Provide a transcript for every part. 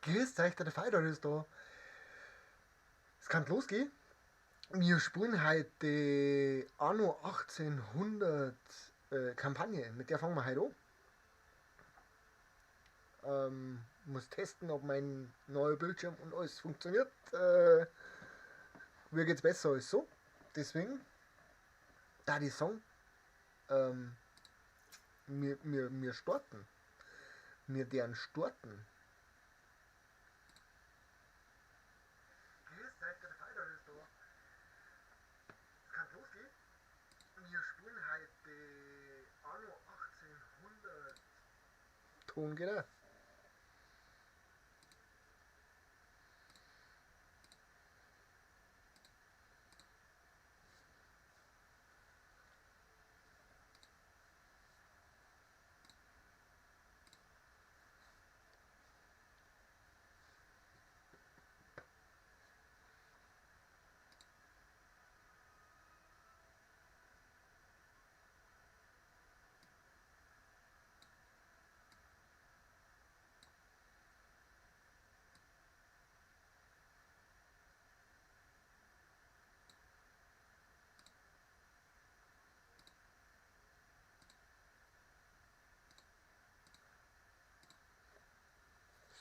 Grüß euch, der Feider ist da. Es kann losgehen. Wir spielen heute Anno 1800 Kampagne. Mit der fangen wir heute an. Muss testen, ob mein neuer Bildschirm und alles funktioniert. Mir geht's besser als so. Deswegen, da die Song, ähm, wir starten. Wir deren starten. Grüß euch, der Feider ist da. Es kann losgehen. Wir spielen heute Anno 1800. Ton geht auch.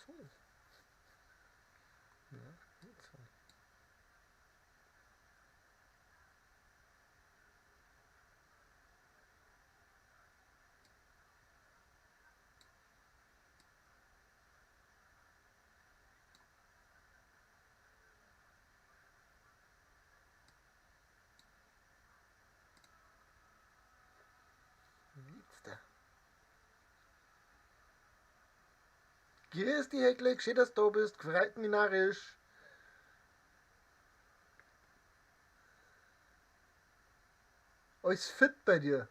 So. Ja, jetzt so. Jetzt da. Grüß dich, Heckleck, schön, dass du da bist. Gefreut mich narrisch. Alles fit bei dir.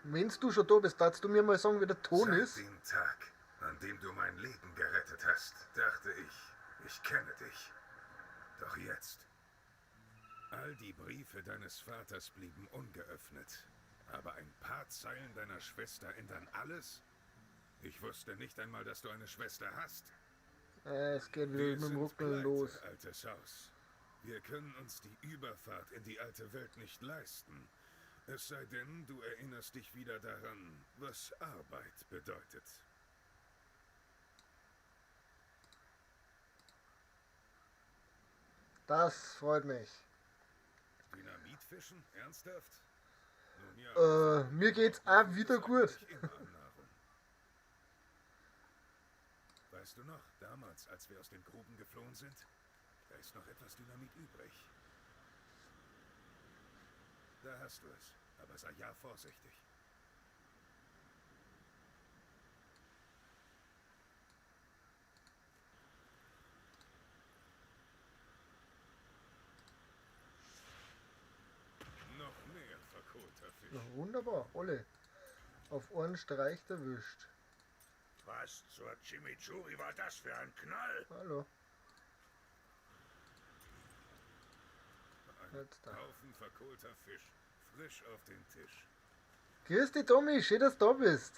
Wenn du schon da bist, darfst du mir mal sagen, wie der Ton Seit ist? dem Tag, an dem du mein Leben gerettet hast, dachte ich kenne dich. Doch jetzt. All die Briefe deines Vaters blieben ungeöffnet. Aber ein paar Zeilen deiner Schwester ändern alles? Ich wusste nicht einmal, dass du eine Schwester hast. Es geht wieder Wir mit dem sind Ruckeln pleite, los. altes Haus. Wir können uns die Überfahrt in die alte Welt nicht leisten. Es sei denn, du erinnerst dich wieder daran, was Arbeit bedeutet. Das freut mich. Dynamitfischen? Ernsthaft? Nun ja, Mir geht's auch wieder gut. immer an Nahrung. Weißt du noch, damals, als wir aus den Gruben geflohen sind? Da ist noch etwas Dynamit übrig. Da hast du es. Aber sei ja vorsichtig. Noch mehr verkohlter Fisch. Ja, wunderbar, alle. Auf einen Streich erwischt. Was zur Chimichurri war das für ein Knall? Hallo. Ein Jetzt da. Haufen verkohlter Fisch. Frisch auf den Tisch. Grüß dich, Tommy, schön, dass du da bist.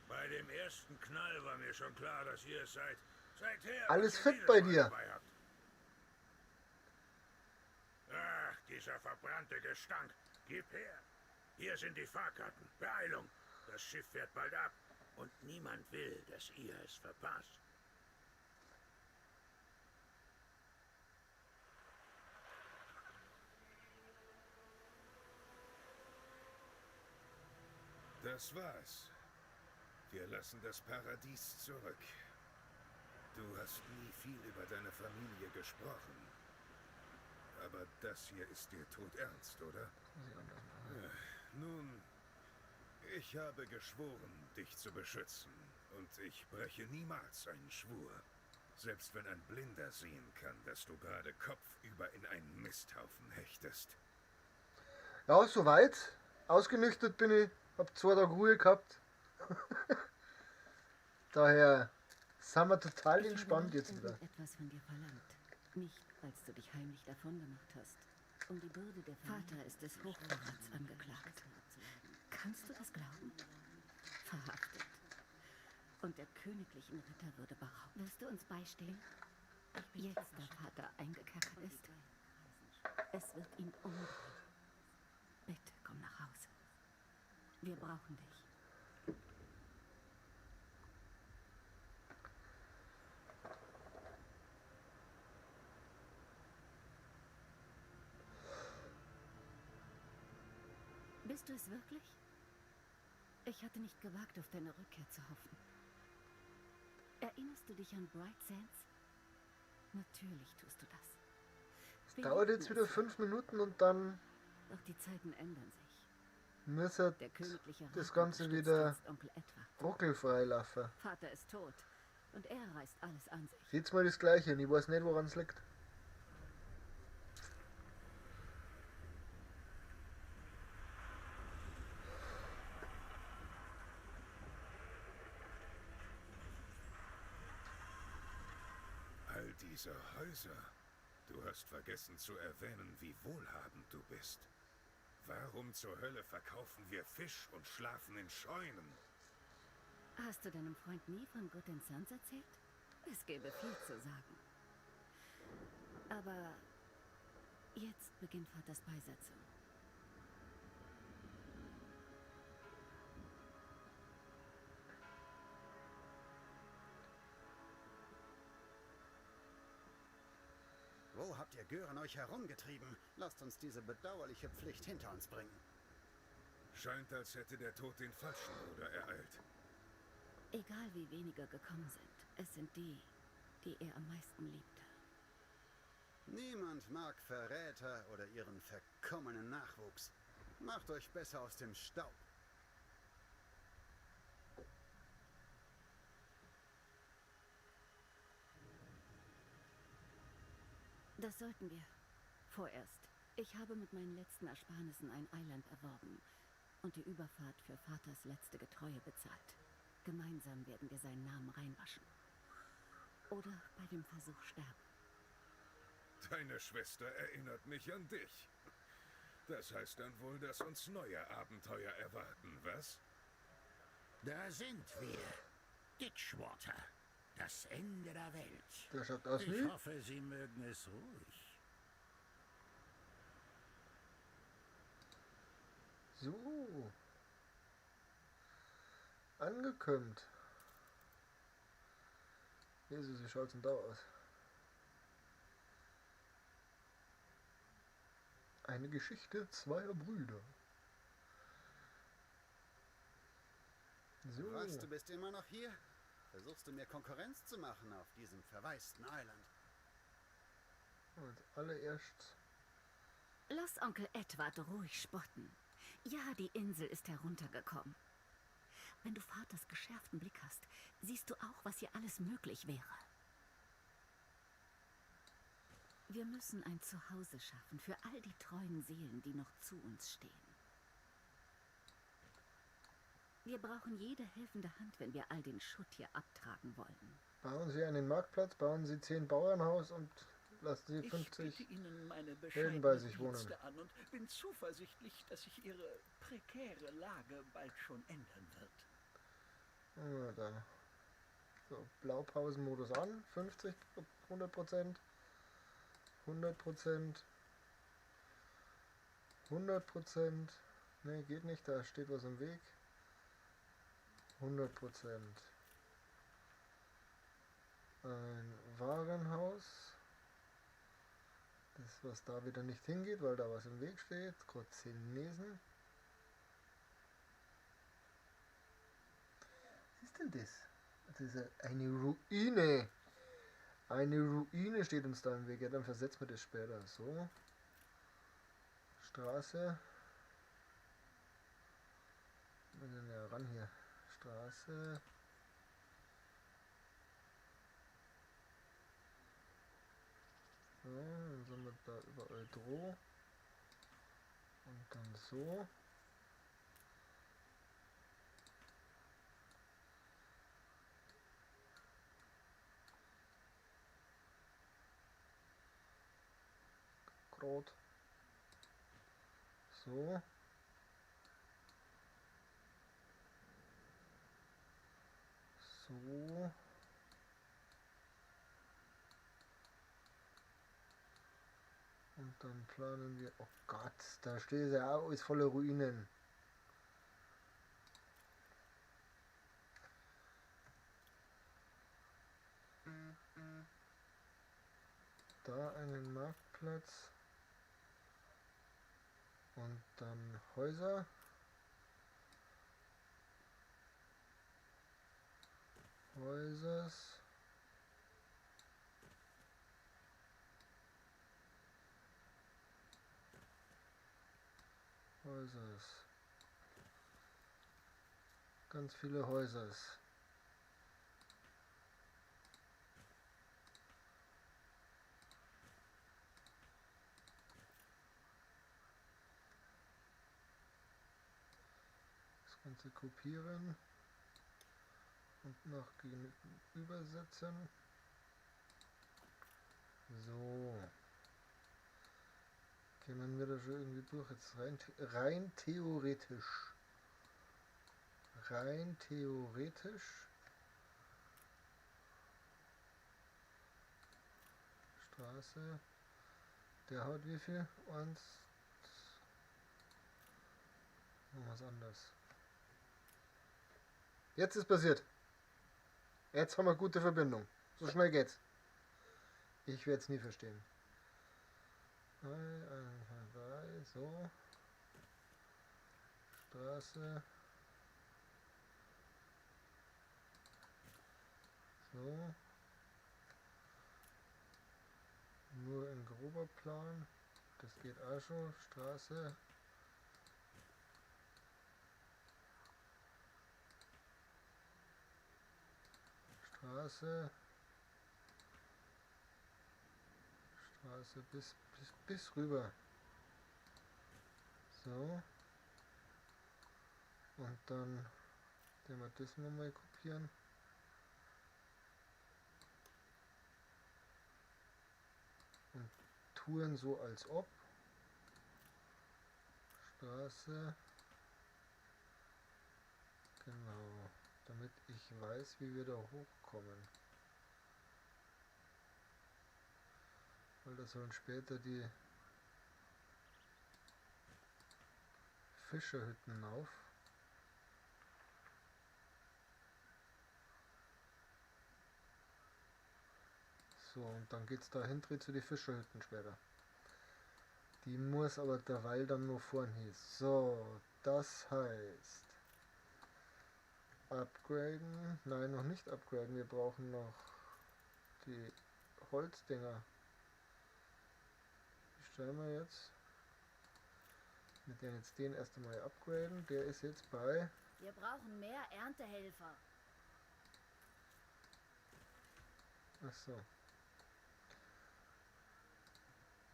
Bei dem ersten Knall war mir schon klar, dass ihr es seid. Seither Alles was ihr fit jedes bei Mal dir? dabei habt. Ach, dieser verbrannte Gestank. Gib her. Hier sind die Fahrkarten. Beeilung. Das Schiff fährt bald ab. Und niemand will, dass ihr es verpasst. Das war's. Wir lassen das Paradies zurück. Du hast nie viel über deine Familie gesprochen. Aber das hier ist dir todernst, oder? Ja, nun, ich habe geschworen, dich zu beschützen. Und ich breche niemals einen Schwur. Selbst wenn ein Blinder sehen kann, dass du gerade kopfüber in einen Misthaufen hechtest. Ja, soweit. Ausgenüchtert bin ich. Hab 2 Tage Ruhe gehabt. Daher sind wir total entspannt jetzt wieder. Etwas von dir verlangt. Nicht, als du dich heimlich davongemacht hast. Um die Bürde der Vater ist des Hochverrats angeklagt. Kannst du das glauben? Verhaftet. Und der königlichen Ritterwürde beraubt. Wirst du uns beistehen? Jetzt, da Vater eingekerkert ist. Es wird ihn umbringen. Bitte, komm nach Hause. Wir brauchen dich. Bist du es wirklich? Ich hatte nicht gewagt, auf deine Rückkehr zu hoffen. Erinnerst du dich an Bright Sands? Natürlich tust du das. Es dauert jetzt wieder 5 Minuten und dann Doch die Zeiten ändern sich. müsste Der königliche Rat das Ganze unterstützt wieder jetzt Onkel Edward. ruckelfrei laufen. Vater ist tot und er reißt alles an sich. Jetzt mal das Gleiche und ich weiß nicht, woran es liegt. All diese Häuser. Du hast vergessen zu erwähnen, wie wohlhabend du bist. Warum zur Hölle verkaufen wir Fisch und schlafen in Scheunen? Hast du deinem Freund nie von Good and Sons erzählt? Es gäbe viel zu sagen. Aber jetzt beginnt Vaters Beisetzung. Wo habt ihr Gören euch herumgetrieben? Lasst uns diese bedauerliche Pflicht hinter uns bringen. Scheint, als hätte der Tod den falschen Bruder ereilt. Egal wie wenige gekommen sind, es sind die, die er am meisten liebte. Niemand mag Verräter oder ihren verkommenen Nachwuchs. Macht euch besser aus dem Staub. Das sollten wir. Vorerst. Ich habe mit meinen letzten Ersparnissen ein Eiland erworben und die Überfahrt für Vaters letzte Getreue bezahlt. Gemeinsam werden wir seinen Namen reinwaschen. Oder bei dem Versuch sterben. Deine Schwester erinnert mich an dich. Das heißt dann wohl, dass uns neue Abenteuer erwarten, was? Da sind wir. Ditchwater. Das Ende der Welt. Der schaut aus Ich wie. hoffe, Sie mögen es ruhig. So. Angekommen. Jesus, wie schaut's denn da aus? Eine Geschichte zweier Brüder. So. Was, du bist immer noch hier? Versuchst du mir Konkurrenz zu machen auf diesem verwaisten Eiland? Als allererst. Lass Onkel Edward ruhig spotten. Ja, die Insel ist heruntergekommen. Wenn du Vaters geschärften Blick hast, siehst du auch, was hier alles möglich wäre. Wir müssen ein Zuhause schaffen für all die treuen Seelen, die noch zu uns stehen. Wir brauchen jede helfende Hand, wenn wir all den Schutt hier abtragen wollen. Bauen Sie einen Marktplatz, bauen Sie 10 Bauernhaus und lassen Sie Ich 50 biete Ihnen meine Helden bescheidenen bei sich wohnen. Dienste an und bin zuversichtlich, dass sich Ihre prekäre Lage bald schon ändern wird. Ja, da. So, Blaupausenmodus an, 50, 100%, 100%, 100%, ne, geht nicht, da steht was im Weg, 100%, ein Warenhaus, das was da wieder nicht hingeht, weil da was im Weg steht, kurz Chinesen. Was ist denn das? Das ist eine Ruine. Eine Ruine steht uns da im Weg. Ja, dann versetzen wir das später. So. Straße. Wir sind ja ran hier. Straße. So, dann sind wir da überall Droh. Und dann so. dort. So. So. Und dann planen wir... Oh Gott, da steht ja auch alles voller Ruinen. Da einen Marktplatz. Und dann Häuser. Häusers. Häusers. Ganz viele Häusers. Das Ganze kopieren und nach übersetzen. So. Kämen wir da schon irgendwie durch? Jetzt rein theoretisch. Rein theoretisch. Straße. Der hat wie viel? Eins. Noch was anderes. Jetzt ist passiert. Jetzt haben wir gute Verbindung. So schnell geht's. Ich werde es nie verstehen. 3, 1, 2, 3, so. Straße. So. Nur in grober Plan. Das geht auch schon. Straße. Straße. Straße bis rüber. So. Und dann den wir das nochmal kopieren. Und tun so als ob. Straße. Genau. Damit ich weiß, wie wir da hochkommen. Weil da sollen später die Fischerhütten auf. So, und dann geht's da hinten zu den Fischerhütten später. Die muss aber derweil dann nur vorn hieß. So, das heißt upgraden. Nein, noch nicht upgraden. Wir brauchen noch die Holzdinger. Die stellen wir jetzt. Mit denen jetzt den erst einmal upgraden. Der ist jetzt bei... Wir brauchen mehr Erntehelfer. Ach so.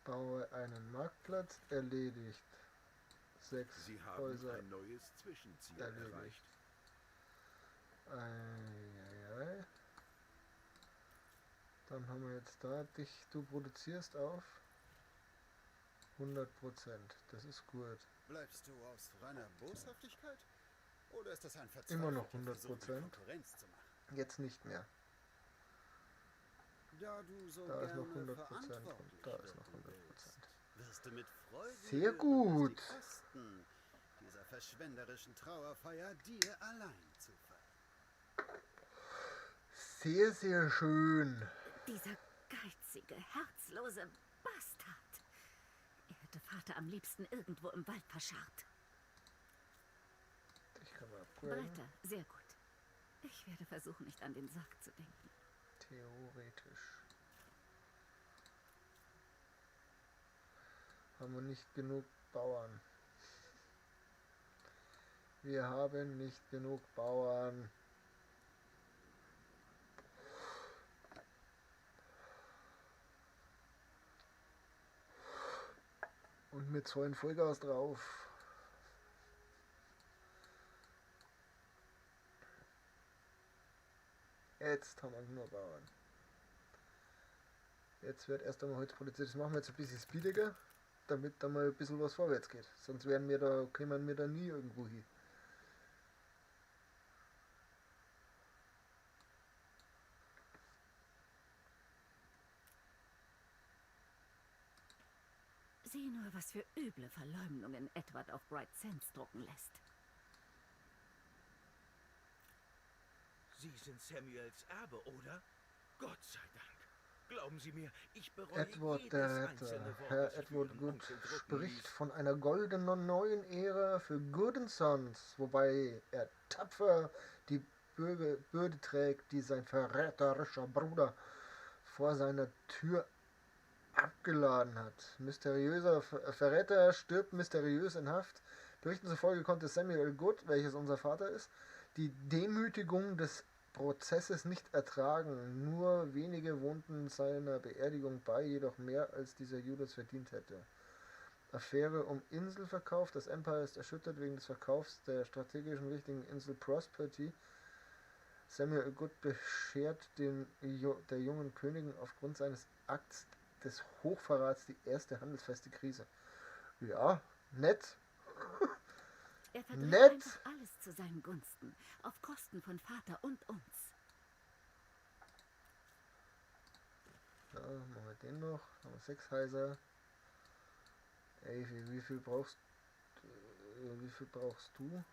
Baue einen Marktplatz. Erledigt. 6 Sie haben Häuser ein neues Zwischenziel erledigt. erreicht. Eieiei. Dann haben wir jetzt da dich. Du produzierst auf 100%. Das ist gut. Bleibst du aus reiner Boshaftigkeit? Oder ist das ein Immer noch verzweifelter Versuch, mir 100%. Konkurrenz zu machen? Jetzt nicht mehr. Da du so Da ist gerne noch 100% und verantwortlich da ist noch wirken 100%. willst, wirst du mit Freude Sehr hören, gut. dass die Kosten dieser verschwenderischen Trauerfeier dir allein zufallen. Sehr, sehr schön. Dieser geizige, herzlose Bastard. Er hätte Vater am liebsten irgendwo im Wald verscharrt. Ich kann mal upgraden. Bretter, sehr gut. Ich werde versuchen, nicht an den Sarg zu denken. Theoretisch. Haben wir nicht genug Bauern. Wir haben nicht genug Bauern. Und mit so einem Vollgas drauf. Jetzt haben wir nur Bauern. Jetzt wird erst einmal Holz produziert. Das machen wir jetzt ein bisschen speediger. damit da mal ein bisschen was vorwärts geht. Sonst kämen wir da nie irgendwo hin. Sieh nur, was für üble Verleumdungen Edward auf Bright Sands drucken lässt. Sie sind Samuels Erbe, oder? Gott sei Dank. Glauben Sie mir, ich bereue Edward jedes der einzelne Retter. Wort, Herr das ich für Edward Ihren Good Onkel drucken spricht ließ. von einer goldenen neuen Ära für Good Sons, wobei er tapfer die Bürde trägt, die sein verräterischer Bruder vor seiner Tür abgeladen hat. Mysteriöser Verräter stirbt mysteriös in Haft. Berichten zufolge konnte Samuel Good, welches unser Vater ist, die Demütigung des Prozesses nicht ertragen. Nur wenige wohnten seiner Beerdigung bei, jedoch mehr als dieser Judas verdient hätte. Affäre um Inselverkauf. Das Empire ist erschüttert wegen des Verkaufs der strategischen wichtigen Insel Prosperity. Samuel Good beschert der jungen Königin aufgrund seines Akts des Hochverrats die erste handelsfeste Krise. Ja, nett. Er verdreht Nett. einfach alles zu seinen Gunsten, auf Kosten von Vater und uns. Ja, machen wir den noch. Haben wir 6 Heiser. Ey, wie viel brauchst du?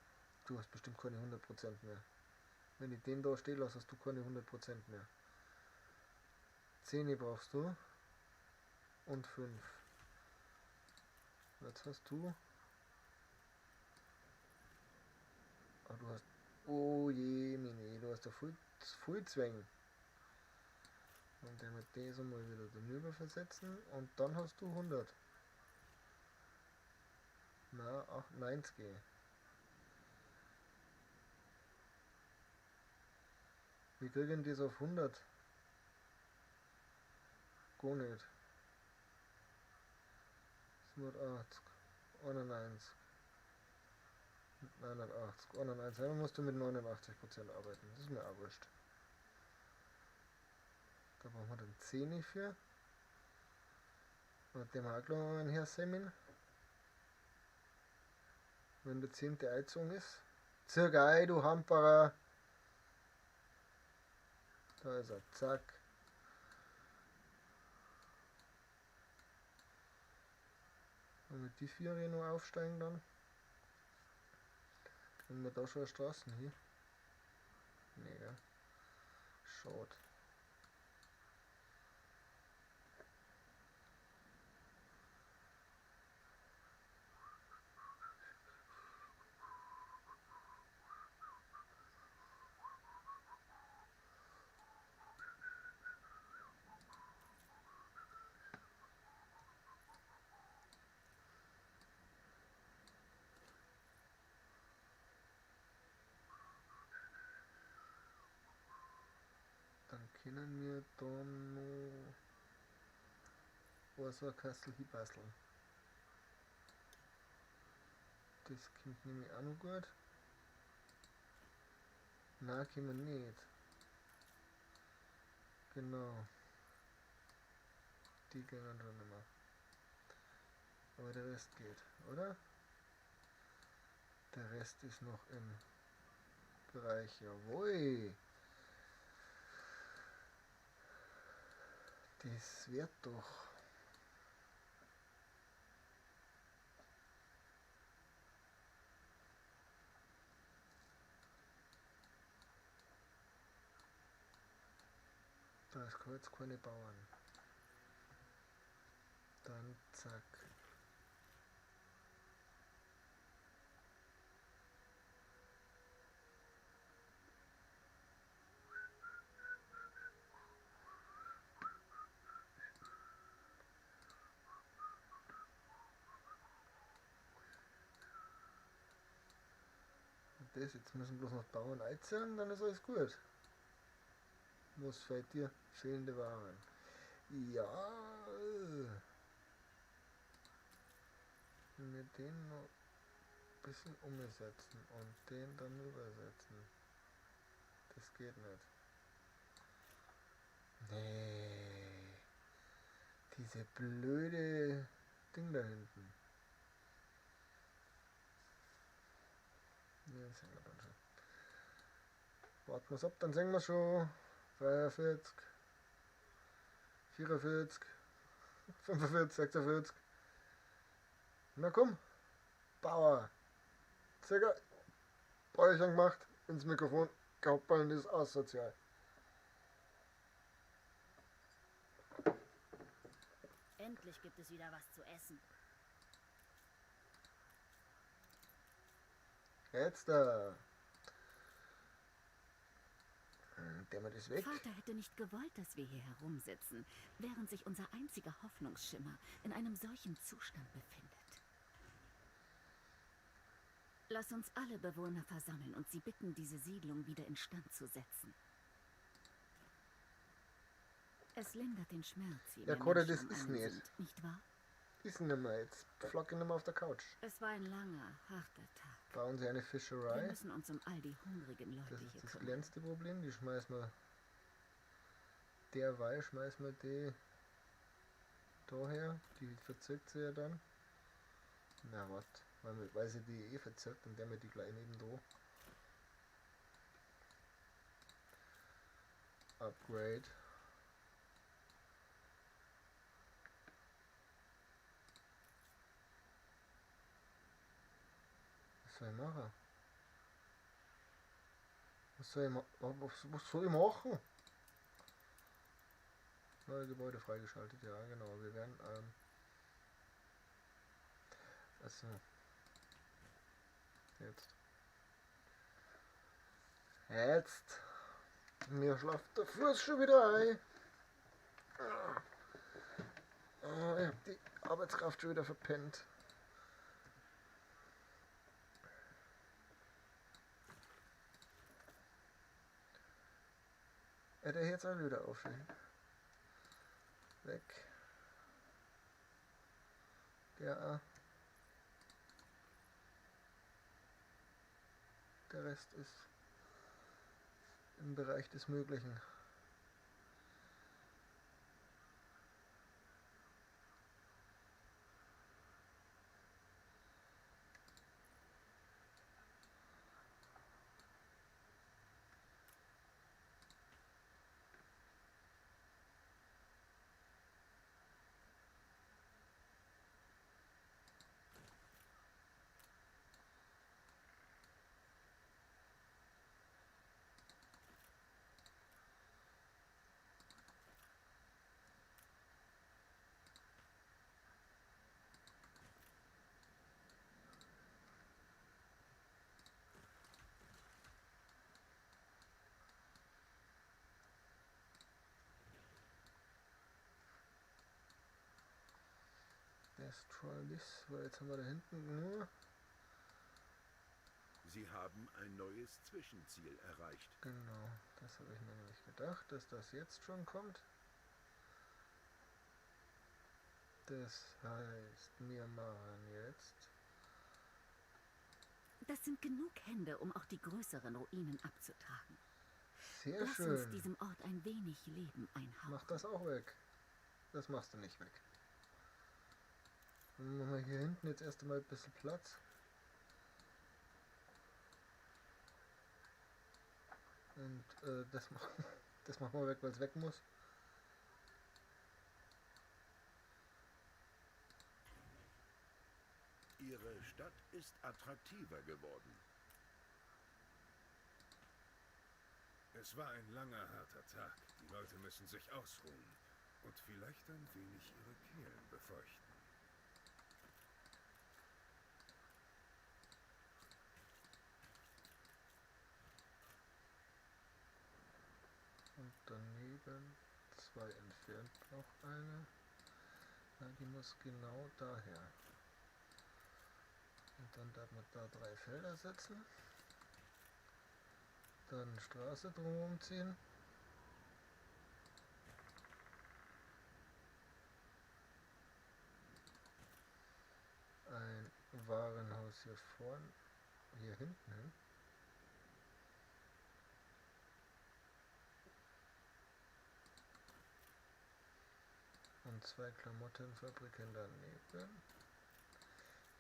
Du hast bestimmt keine 100% mehr. Wenn ich den da stehen lasse, hast du keine 100% mehr. 10 brauchst du. Und 5. Jetzt hast du. Ah, du hast. Oh je, Mini, du hast da voll Zwänge. Und dann mit diesem mal wieder danüber versetzen. Und dann hast du 100. Na, 90. Wir kriegen das auf 100. Gar nicht. 87, 91, 89, 91. Dann musst du mit 89% arbeiten. Das ist mir auch wurscht. Da brauchen wir dann 10 für. Und dem auch gleich mal hersemmeln. Wenn der 10. eingezogen ist. Circa ein, du Hamperer. Da ist er, zack. Und mit die 4 noch aufsteigen dann. Wenn wir da schon Straßen hier. Nee, ja. Schade. Dann können wir da noch Wasserkastel hinbasteln. Das kommt nämlich auch noch gut. Nein, können wir nicht. Genau. Die gehen dann schon immer. Aber der Rest geht, oder? Der Rest ist noch im Bereich, jawohl. Das wird doch. Da ist jetzt keine Bauern. Dann zack. Und das, jetzt müssen bloß noch Bauern einziehen, dann ist alles gut. Was fehlt dir? Fehlende Waren. Ja. Wenn wir den noch ein bisschen umsetzen und den dann übersetzen. Das geht nicht. Nee. Ding da hinten. Ja, jetzt hängen wir dann schon. Warten wir's ab, dann singen wir schon. 43, 44, 45, 46. Na komm, Bauer. Circa. Bäuerchen gemacht, ins Mikrofon. Kaupballen ist asozial. Endlich gibt es wieder was zu essen. Jetzt da. Der mit ist weg. Vater hätte nicht gewollt, dass wir hier herumsitzen, während sich unser einziger Hoffnungsschimmer in einem solchen Zustand befindet. Lass uns alle Bewohner versammeln und sie bitten, diese Siedlung wieder instand zu setzen. Es lindert den Schmerz, je Ja, mehr Koda, Menschen das ist um einen nicht. sind, nicht wahr? Ist nicht mehr. Jetzt flocke ich nicht mehr auf der Couch. Es war ein langer, harter Tag. Bauen sie eine Wir Fischerei. müssen uns um all die hungrigen Leute Das hier ist das kümmern. kleinste Problem. Die schmeißen wir. Derweil schmeißen wir die daher. Die verzirkt sie ja dann. Na was? Weil sie die verzirkt und der mit die gleich neben da. Upgrade. Was soll ich machen? Was soll ich machen? Neue Gebäude freigeschaltet, ja genau. Wir werden achso. Jetzt. Mir schlaft der Fuß schon wieder ein. Ich hab die Arbeitskraft schon wieder verpennt. Ja, der jetzt auch wieder aufstehen. Weg. Der Rest ist im Bereich des Möglichen. Destroy this, weil jetzt haben wir da hinten nur. Sie haben ein neues Zwischenziel erreicht. Genau, das habe ich mir nämlich gedacht, dass das jetzt schon kommt. Das heißt, wir machen jetzt. Das sind genug Hände, um auch die größeren Ruinen abzutragen. Sehr Lass uns schön. diesem Ort ein wenig Leben einhauchen. Mach das auch weg. Das machst du nicht weg. Dann machen wir hier hinten jetzt erst einmal ein bisschen Platz. Und das machen wir weg, weil es weg muss. Ihre Stadt ist attraktiver geworden. Es war ein langer, harter Tag. Die Leute müssen sich ausruhen und vielleicht ein wenig ihre Kehlen befeuchten. Und daneben zwei entfernt noch eine. Ja, die muss genau daher. Und dann darf man da 3 Felder setzen. Dann Straße drumherum ziehen. Ein Warenhaus hier vorne, hier hinten hin. Und Und 2 Klamottenfabriken daneben,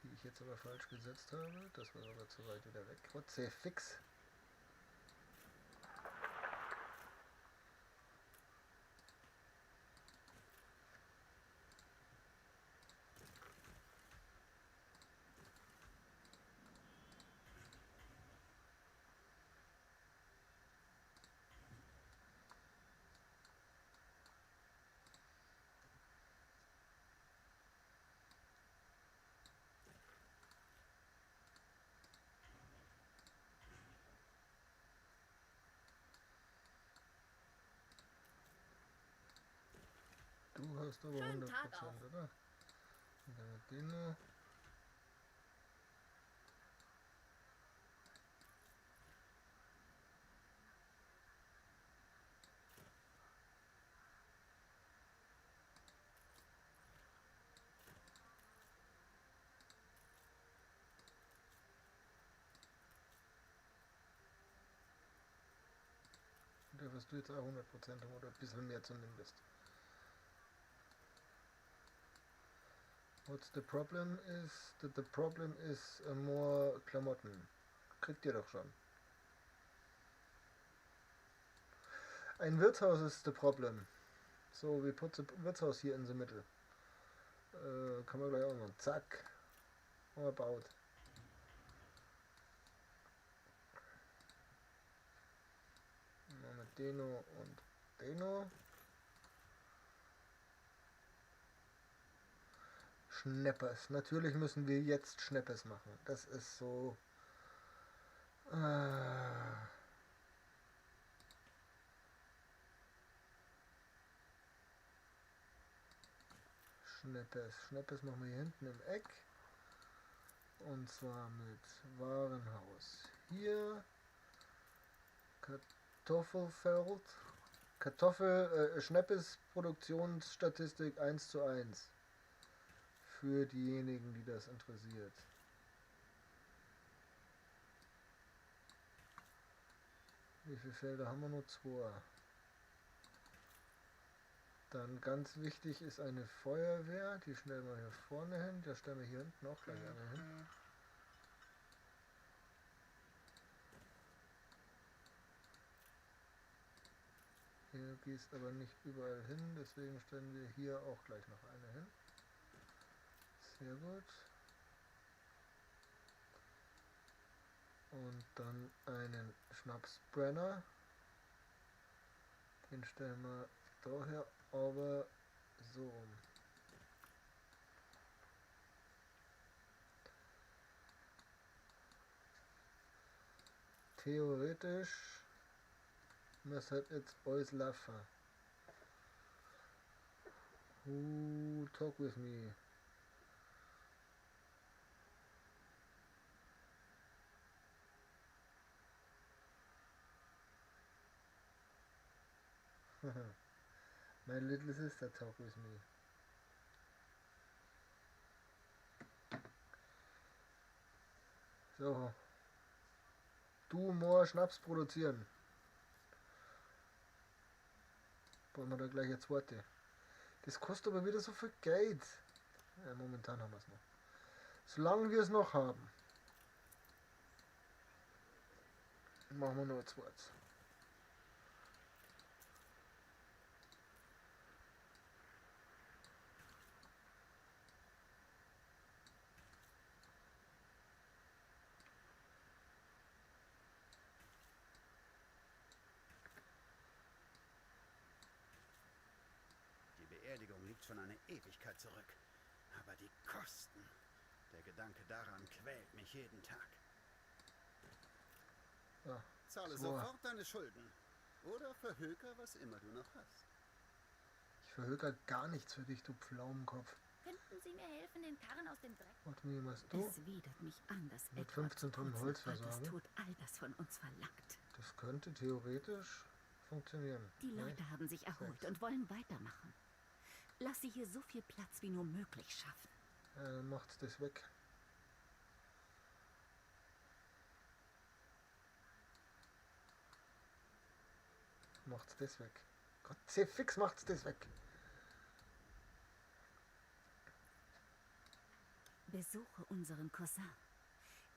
die ich jetzt aber falsch gesetzt habe. Das war aber zu weit wieder weg. Fix. Du hast aber Schönen 100%, Tag auch. oder? Und dann mit den noch. Da wirst du jetzt auch 100% haben oder ein bisschen mehr zumindest. What's the problem is that the problem is more Klamotten. Kriegt ihr doch schon. Ein Wirtshaus ist the problem. So, we put the Wirtshaus hier in the middle. Kann man gleich auch machen. Zack. About. Mit Deno und Deno. Schneppers. Natürlich müssen wir jetzt Schneppers machen. Das ist so. Schneppers. Schneppers machen wir hier hinten im Eck. Und zwar mit Warenhaus. Hier. Kartoffelfeld. Schneppes Produktionsstatistik 1:1. Für diejenigen, die das interessiert. Wie viele Felder haben wir? Nur 2. Dann ganz wichtig ist eine Feuerwehr. Die stellen wir hier vorne hin. Da stellen wir hier hinten auch gleich eine hin. Hier gehst aber nicht überall hin, deswegen stellen wir hier auch gleich noch eine hin. Sehr gut. Und dann einen Schnapsbrenner. Den stellen wir daher aber so um. Theoretisch müsste jetzt alles laufen. Who talk with me? My little sister talk with me. So. Du more Schnaps produzieren. Wollen wir da gleich jetzt Worte. Das kostet aber wieder so viel Geld. Ja, momentan haben wir es noch. Solange wir es noch haben. Machen wir nur zwei. Die Beerdigung liegt schon eine Ewigkeit zurück. Aber die Kosten. Der Gedanke daran quält mich jeden Tag. Ja, Zahle so. sofort deine Schulden. Oder verhöker, was immer du noch hast. Ich verhöker gar nichts für dich, du Pflaumenkopf. Könnten Sie mir helfen, den Karren aus dem Dreck? Und wie machst du? Es widert mich an, dass Mit Edward 15 Tonnen kurz Holz nach Vaters versorgen? Tod all das von uns verlangt. Das könnte theoretisch funktionieren. Die ne? Leute haben sich erholt 6. und wollen weitermachen. Lass sie hier so viel Platz wie nur möglich schaffen. Dann macht's das weg. Macht's das weg. Gott sei fix macht's das weg. Besuche unseren Cousin.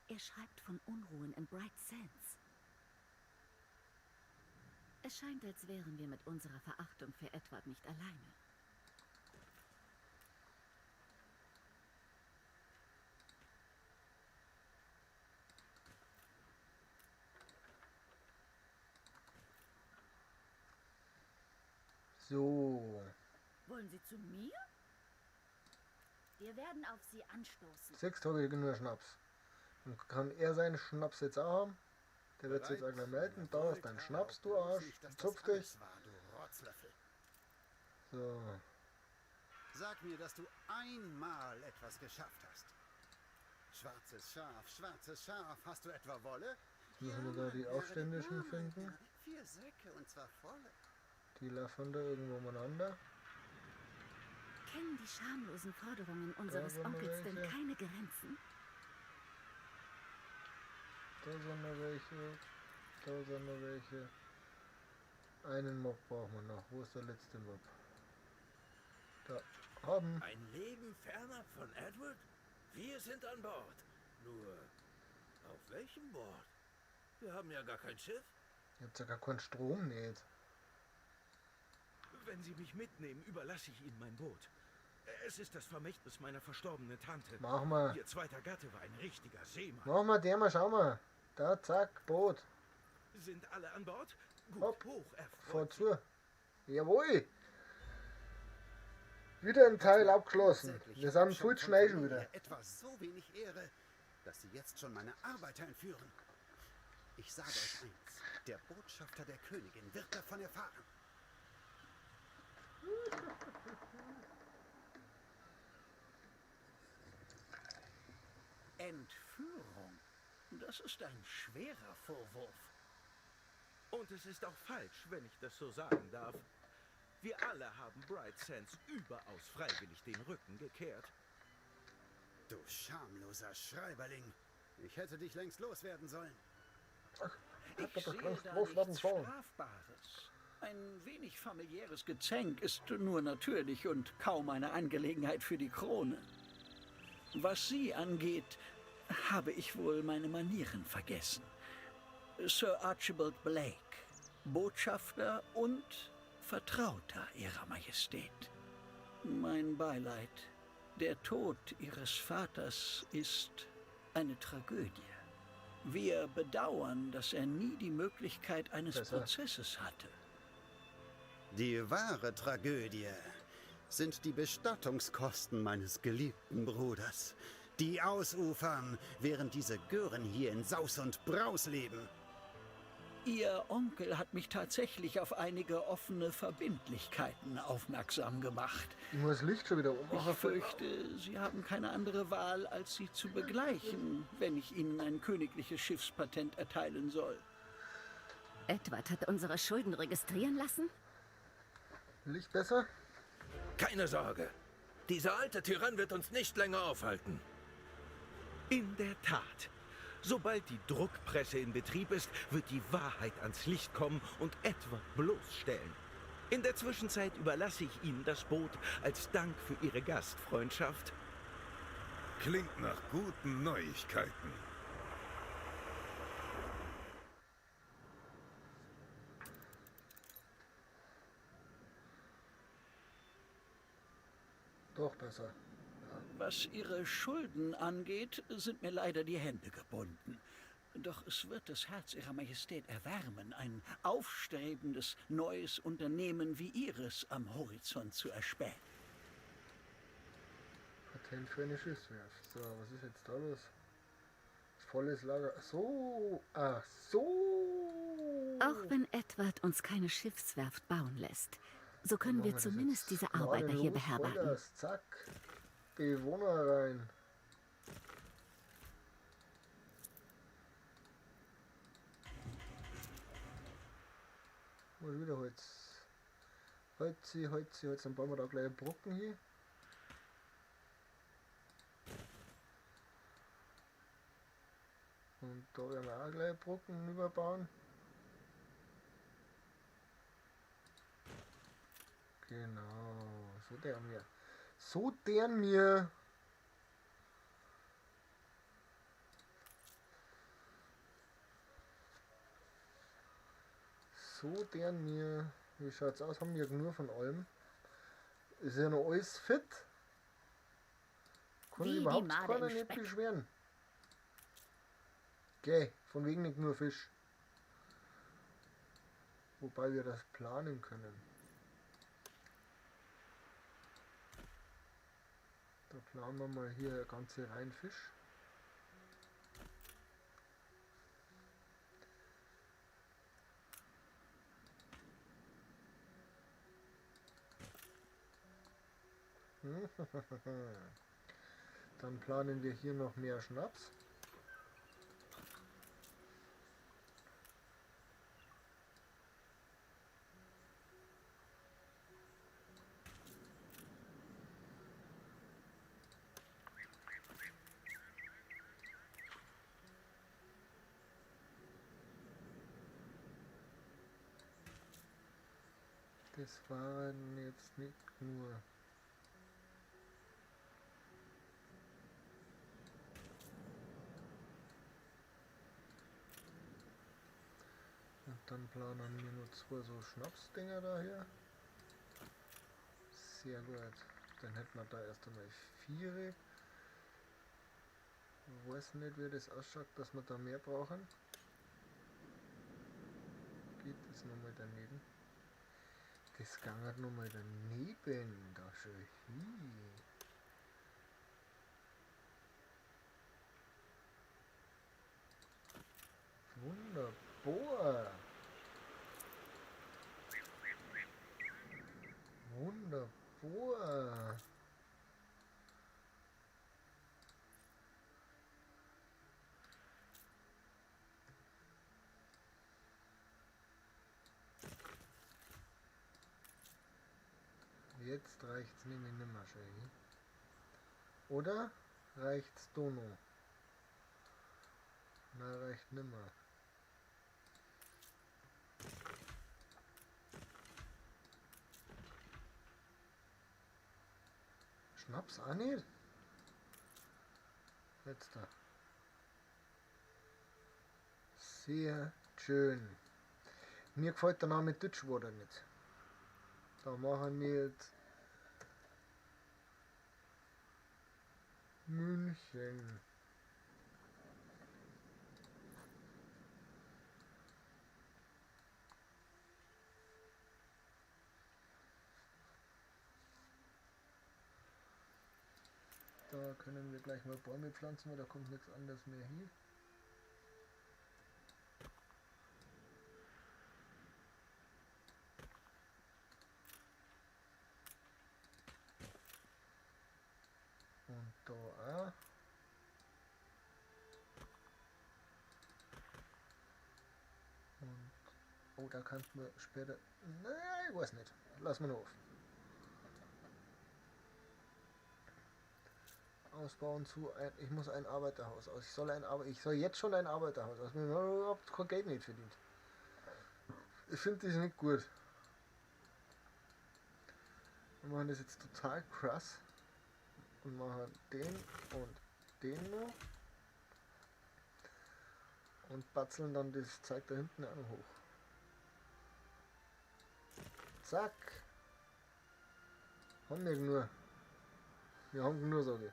Er schreibt von Unruhen in Bright Sands. Es scheint, als wären wir mit unserer Verachtung für Edward nicht alleine. So, Wollen Sie zu mir? Wir werden auf Sie anstoßen. 6 Tage nur Schnaps. Dann kann er seinen Schnaps jetzt auch haben. Der wird sich jetzt auch gleich melden. Da ist dein Schnaps, du Arsch. Zupf dich. So. Sag mir, dass du einmal etwas geschafft hast. Schwarzes Schaf. Hast du etwa Wolle? Müssen wir da die Aufständischen finden? 4 Säcke und zwar volle. Die laufen da irgendwo umeinander. Kennen die schamlosen Forderungen unseres sind Onkels denn welche. keine Grenzen? Da sind noch welche. Da sind noch welche. Einen Mob brauchen wir noch. Wo ist der letzte Mob? Da. Haben. Ein Leben fernab von Edward? Wir sind an Bord. Nur, auf welchem Bord? Wir haben ja gar kein Schiff. Ihr habt ja gar keinen Strom, nicht. Wenn Sie mich mitnehmen, überlasse ich Ihnen mein Boot. Es ist das Vermächtnis meiner verstorbenen Tante. Mach mal. Ihr zweiter Gatte war ein richtiger Seemann. Mach mal, der mal, schau mal. Da, zack, Boot. Sind alle an Bord? Gut, Hopp. hoch, erfreut. Vorzu. Jawohl. Wieder ein Teil abgeschlossen. Wir sind voll schnell schon wieder. Etwa so wenig Ehre, dass sie jetzt schon meine Arbeiter entführen. Ich sage euch eins, der Botschafter der Königin wird davon erfahren. Entführung? Das ist ein schwerer Vorwurf. Und es ist auch falsch, wenn ich das so sagen darf. Wir alle haben Bright Sands überaus freiwillig den Rücken gekehrt. Du schamloser Schreiberling. Ich hätte dich längst loswerden sollen. Ich das sehe längst da draufladen nichts sollen. Strafbares. Ein wenig familiäres Gezänk ist nur natürlich und kaum eine Angelegenheit für die Krone. Was Sie angeht, habe ich wohl meine Manieren vergessen. Sir Archibald Blake, Botschafter und Vertrauter Ihrer Majestät. Mein Beileid. Der Tod Ihres Vaters ist eine Tragödie. Wir bedauern, dass er nie die Möglichkeit eines Besser. Prozesses hatte. Die wahre Tragödie sind die Bestattungskosten meines geliebten Bruders, die ausufern, während diese Gören hier in Saus und Braus leben. Ihr Onkel hat mich tatsächlich auf einige offene Verbindlichkeiten aufmerksam gemacht. Ich muss das Licht schon wieder ummachen. Ich fürchte, Sie haben keine andere Wahl, als sie zu begleichen, wenn ich Ihnen ein königliches Schiffspatent erteilen soll. Edward hat unsere Schulden registrieren lassen? Licht besser? Keine Sorge. Dieser alte Tyrann wird uns nicht länger aufhalten. In der Tat. Sobald die Druckpresse in Betrieb ist, wird die Wahrheit ans Licht kommen und Edward bloßstellen. In der Zwischenzeit überlasse ich Ihnen das Boot als Dank für Ihre Gastfreundschaft. Klingt nach guten Neuigkeiten. Doch besser. Was Ihre Schulden angeht, sind mir leider die Hände gebunden. Doch es wird das Herz Ihrer Majestät erwärmen, ein aufstrebendes, neues Unternehmen wie Ihres am Horizont zu erspähen. Patent für eine Schiffswerft. So, was ist jetzt da los? Volles Lager. Ach so. Ach so. Auch wenn Edward uns keine Schiffswerft bauen lässt, so können Machen wir das zumindest jetzt. diese Arbeiter Gerade hier los, beherbergen. Vollgas, zack. Bewohner rein. Mal wieder Holz. Holz. Dann bauen wir da gleich Brücken hier. Und da werden wir auch gleich Brücken überbauen. Genau, so deren wir. So deren wir. So, deren mir. Wie schaut's aus? Haben wir nur von allem? Ist ja noch alles fit? Kann sich Wie die überhaupt Made keiner im nicht Speck. beschweren. Geh, von wegen nicht nur Fisch. Wobei wir das planen können. Da planen wir mal hier eine ganze Reihen Fisch. Dann planen wir hier noch mehr Schnaps. Das waren jetzt nicht nur. Und dann planen wir nur 2 so Schnapsdinger daher. Sehr gut. Dann hätten wir da erst einmal 4. Ich weiß nicht, wie das ausschaut, dass wir da mehr brauchen. Geht das nochmal daneben? Das gangert nochmal daneben. Da schau hin. Wunderbar. Wunderbar. Jetzt reicht's nämlich nicht mehr schön. Oder reicht's da noch? Na, reicht nimmer. Schnaps auch nicht? Jetzt da. Sehr schön. Mir gefällt der Name Deutschwater nicht. Da machen wir jetzt München. Da können wir gleich mal Bäume pflanzen, weil da kommt nichts anderes mehr hin. Und da auch. Und oh, da kann man später. Nein, ich weiß nicht. Lass mal auf. Ausbauen zu ein. Ich muss ein Arbeiterhaus aus. Ich soll jetzt schon ein Arbeiterhaus aus. Wir haben überhaupt kein Geld nicht verdient. Ich finde das nicht gut. Wir machen das jetzt total krass. Und machen den und den noch. Und batzeln dann das Zeug da hinten auch noch hoch. Zack. Haben wir nur. Wir haben nur, sage ich.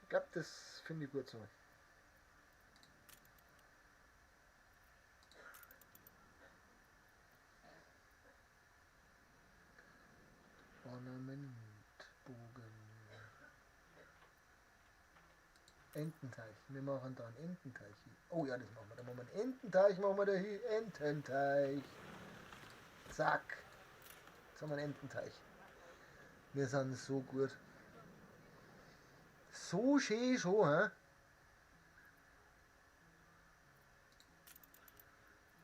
Ich glaube, das finde ich gut so. Ornamentbogen. Ententeich. Wir machen da einen Ententeich hier. Oh ja, das machen wir. Da machen wir einen Ententeich, machen wir da hier. Ententeich. Zack. Jetzt haben wir einen Ententeich. Wir sind so gut. So schön schon, hä?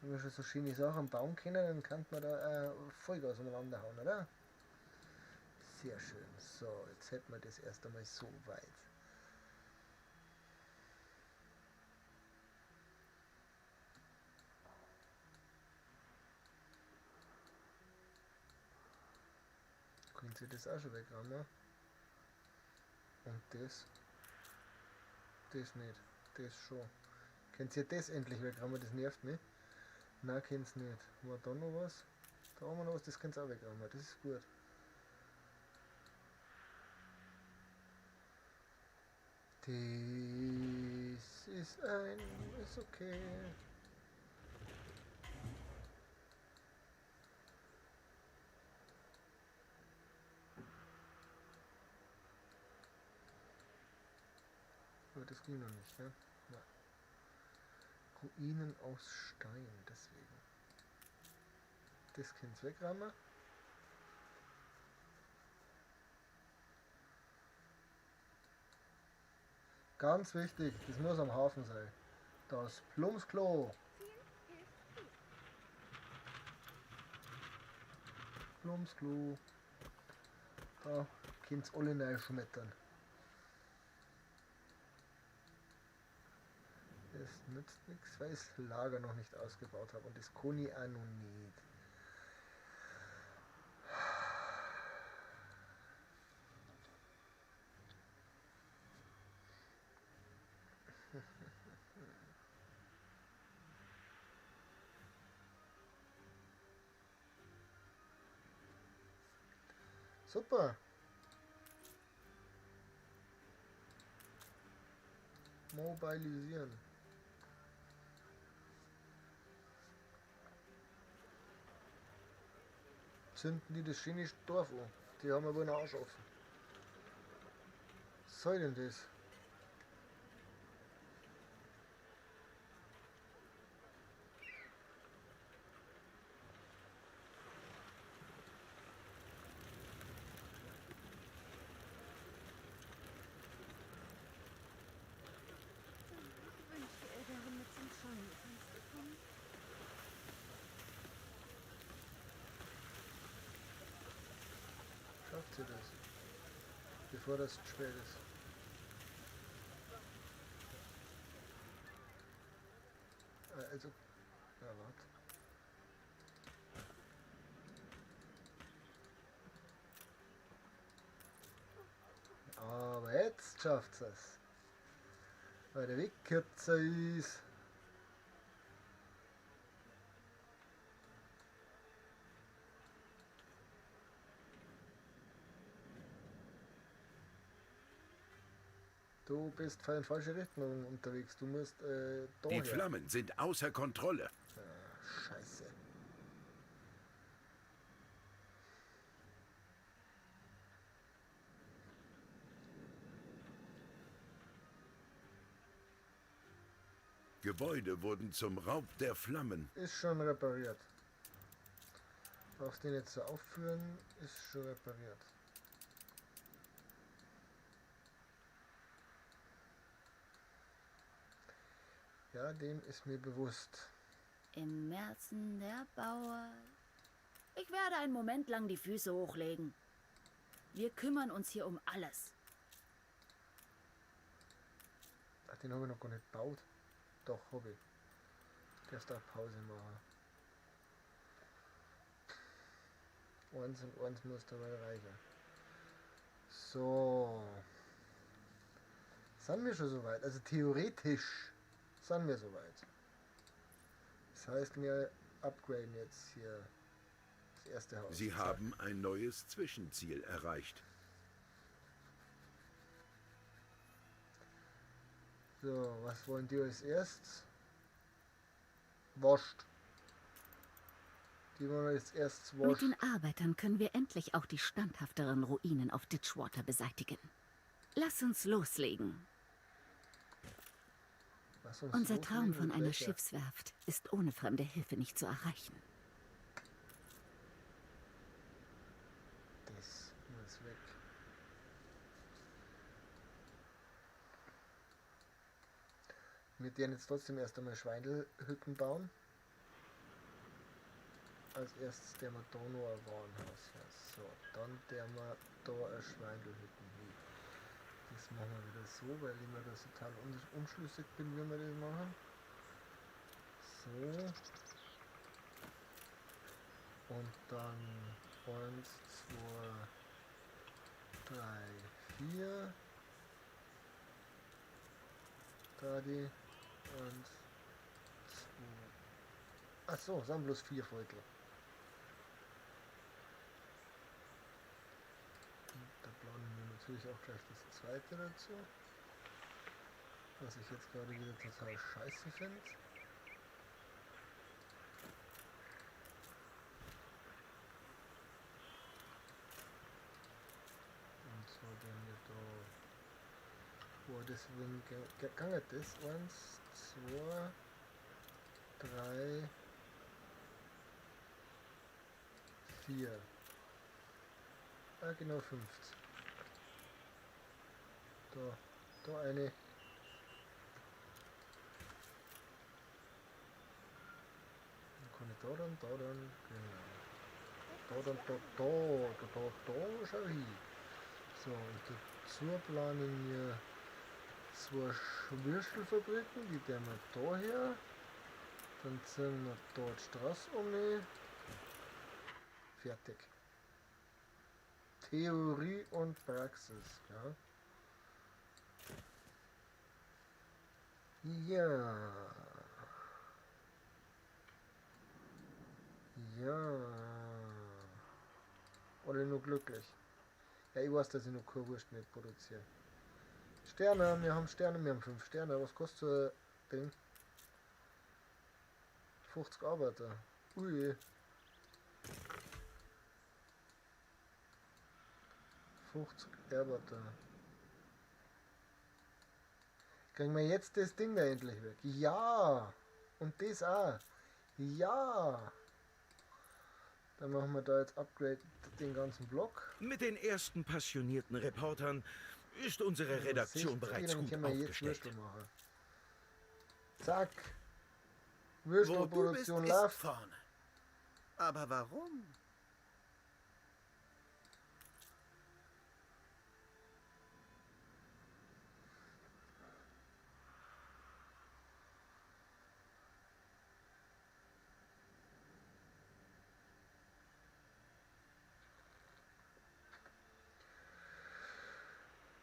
Wenn wir schon so schöne Sachen bauen können, dann kann man da Vollgas umeinander hauen, oder? Sehr schön. So, jetzt hätten wir das erst einmal so weit. Können Sie das auch schon wegräumen? Und das. Das nicht. Das schon. Könnt ihr das endlich wegräumen? Das nervt mich. Nein, kennt's nicht. War da noch was? Da haben wir noch was, das könnt ihr auch wegräumen. Das ist gut. Das ist okay. Aber das ging noch nicht, ne? Ja. Ruinen aus Stein, deswegen. Das könnt's wegräumen. Ganz wichtig, das muss am Hafen sein. Das Plumpsklo. Plumpsklo. Da könnt's alle neu schmettern. Das nützt nichts, weil ich das Lager noch nicht ausgebaut habe und das kann ich auch noch nicht. Super. Mobilisieren. Zünden die das schöne Dorf an. Die haben aber einen Arsch offen. Was soll denn das? Ich wünschte, er wäre mit zum Scheunentanz gekommen. Schafft sie das? Bevor das zu spät ist. Also, ja, warte. Aber jetzt schafft es. Weil der Weg kürzer ist. Du bist in falsche Richtung unterwegs. Du musst Die daher. Flammen sind außer Kontrolle. Scheiße. Gebäude wurden zum Raub der Flammen. Ist schon repariert. Brauchst den jetzt so aufführen, ist schon repariert. Ja, dem ist mir bewusst. Im Märzen der Bauer. Ich werde einen Moment lang die Füße hochlegen. Wir kümmern uns hier um alles. Ach, den habe ich noch gar nicht gebaut. Doch, habe ich. Der darf da Pause machen. Eins und eins muss dabei reichen. So. Sind wir schon soweit? Also theoretisch sind wir soweit. Das heißt, wir upgraden jetzt hier das erste Haus. Sie Zack. haben ein neues Zwischenziel erreicht. So, was wollen die als erstes? Wascht. Die wollen als erstes Mit wascht. den Arbeitern können wir endlich auch die standhafteren Ruinen auf Ditchwater beseitigen. Lass uns loslegen. Lass uns Unser loslegen Traum von mit einer welcher? Schiffswerft ist ohne fremde Hilfe nicht zu erreichen. Das muss weg. Wir werden jetzt trotzdem erst einmal Schweindelhütten bauen. Als erstes der wir da noch ein Warenhaus. Ja, so, dann der wir da eine Schweindelhütten hin. Das machen wir wieder so, weil ich mir das total unschlüssig bin, wie wir das machen. So. Und dann 1, 2, 3, 4. Da die. Und 2. Achso, sind bloß 4 Viertel. Da planen wir natürlich auch gleich das zweite dazu. Was ich jetzt gerade wieder total scheiße finde. Und zwar wenn wir da, wo deswegen gegangen ist, 1, 2, 3, 4. Ah, genau 50. Da eine. Dann kann ich da dann, genau. Da schau hin. So, und dazu planen wir 2 Würstelfabriken, die tun wir da her. Dann ziehen wir dort Straße um. Fertig. Theorie und Praxis, ja. Ja. Ja. Oder nur glücklich. Ja, ich weiß, dass ich noch keine Wurst mehr produziere. Sterne, wir haben 5 Sterne. Was kostet so ein Ding? 50 Arbeiter. Ui. 50 Arbeiter. Kriegen wir jetzt das Ding da endlich weg? Ja! Und das auch. Ja! Dann machen wir da jetzt Upgrade den ganzen Block. Mit den ersten passionierten Reportern ist unsere Redaktion bereits gut aufgestellt. Zack! Wo du bist, Würstelproduktion ist läuft. vorne. Aber warum?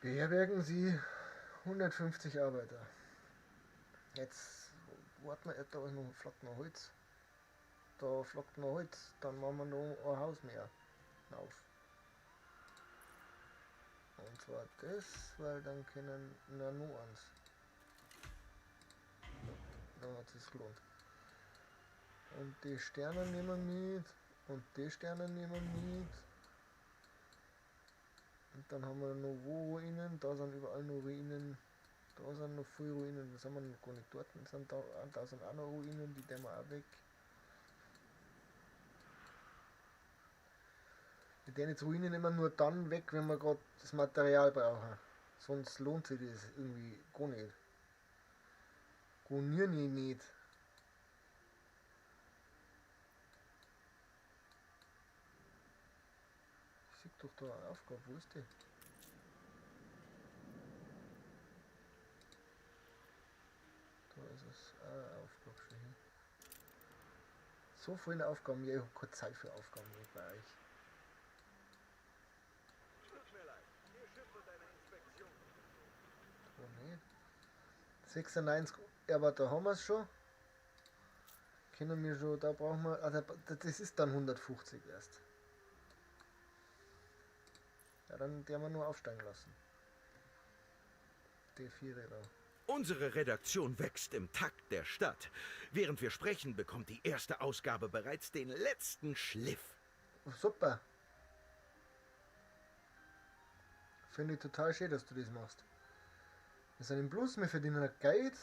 Beherbergen Sie 150 Arbeiter. Jetzt warten wir, da ist noch, flockt noch Holz. Da flockt noch Holz, dann machen wir noch ein Haus mehr auf. Und zwar das, weil dann können wir nur eins. Dann hat es gelohnt. Und die Sterne nehmen wir mit. Und die Sterne nehmen wir mit. Und dann haben wir noch wo Ruinen, da sind überall noch Ruinen, da sind noch viele Ruinen, da sind wir noch gar nicht dort, da sind auch noch Ruinen, die tun wir auch weg. Wir tun jetzt Ruinen immer nur dann weg, wenn wir gerade das Material brauchen. Sonst lohnt sich das irgendwie gar nicht. Gar nicht. Ich sehe doch da eine Aufgabe, wo ist die? Da ist es, Aufgabe schon hin. So viele Aufgaben, ja, ich habe keine Zeit für Aufgaben bei euch. Tut mir leid, Ihr Schiff wird eine Inspektion. Oh ne. 96, aber da haben wir es schon. Können wir schon, da brauchen wir, also das ist dann 150 erst. Ja, dann werden wir nur aufsteigen lassen. D4 da. Unsere Redaktion wächst im Takt der Stadt. Während wir sprechen, bekommt die erste Ausgabe bereits den letzten Schliff. Oh, super. Finde ich total schön, dass du das machst. Wir sind im Plus, wir verdienen Geld.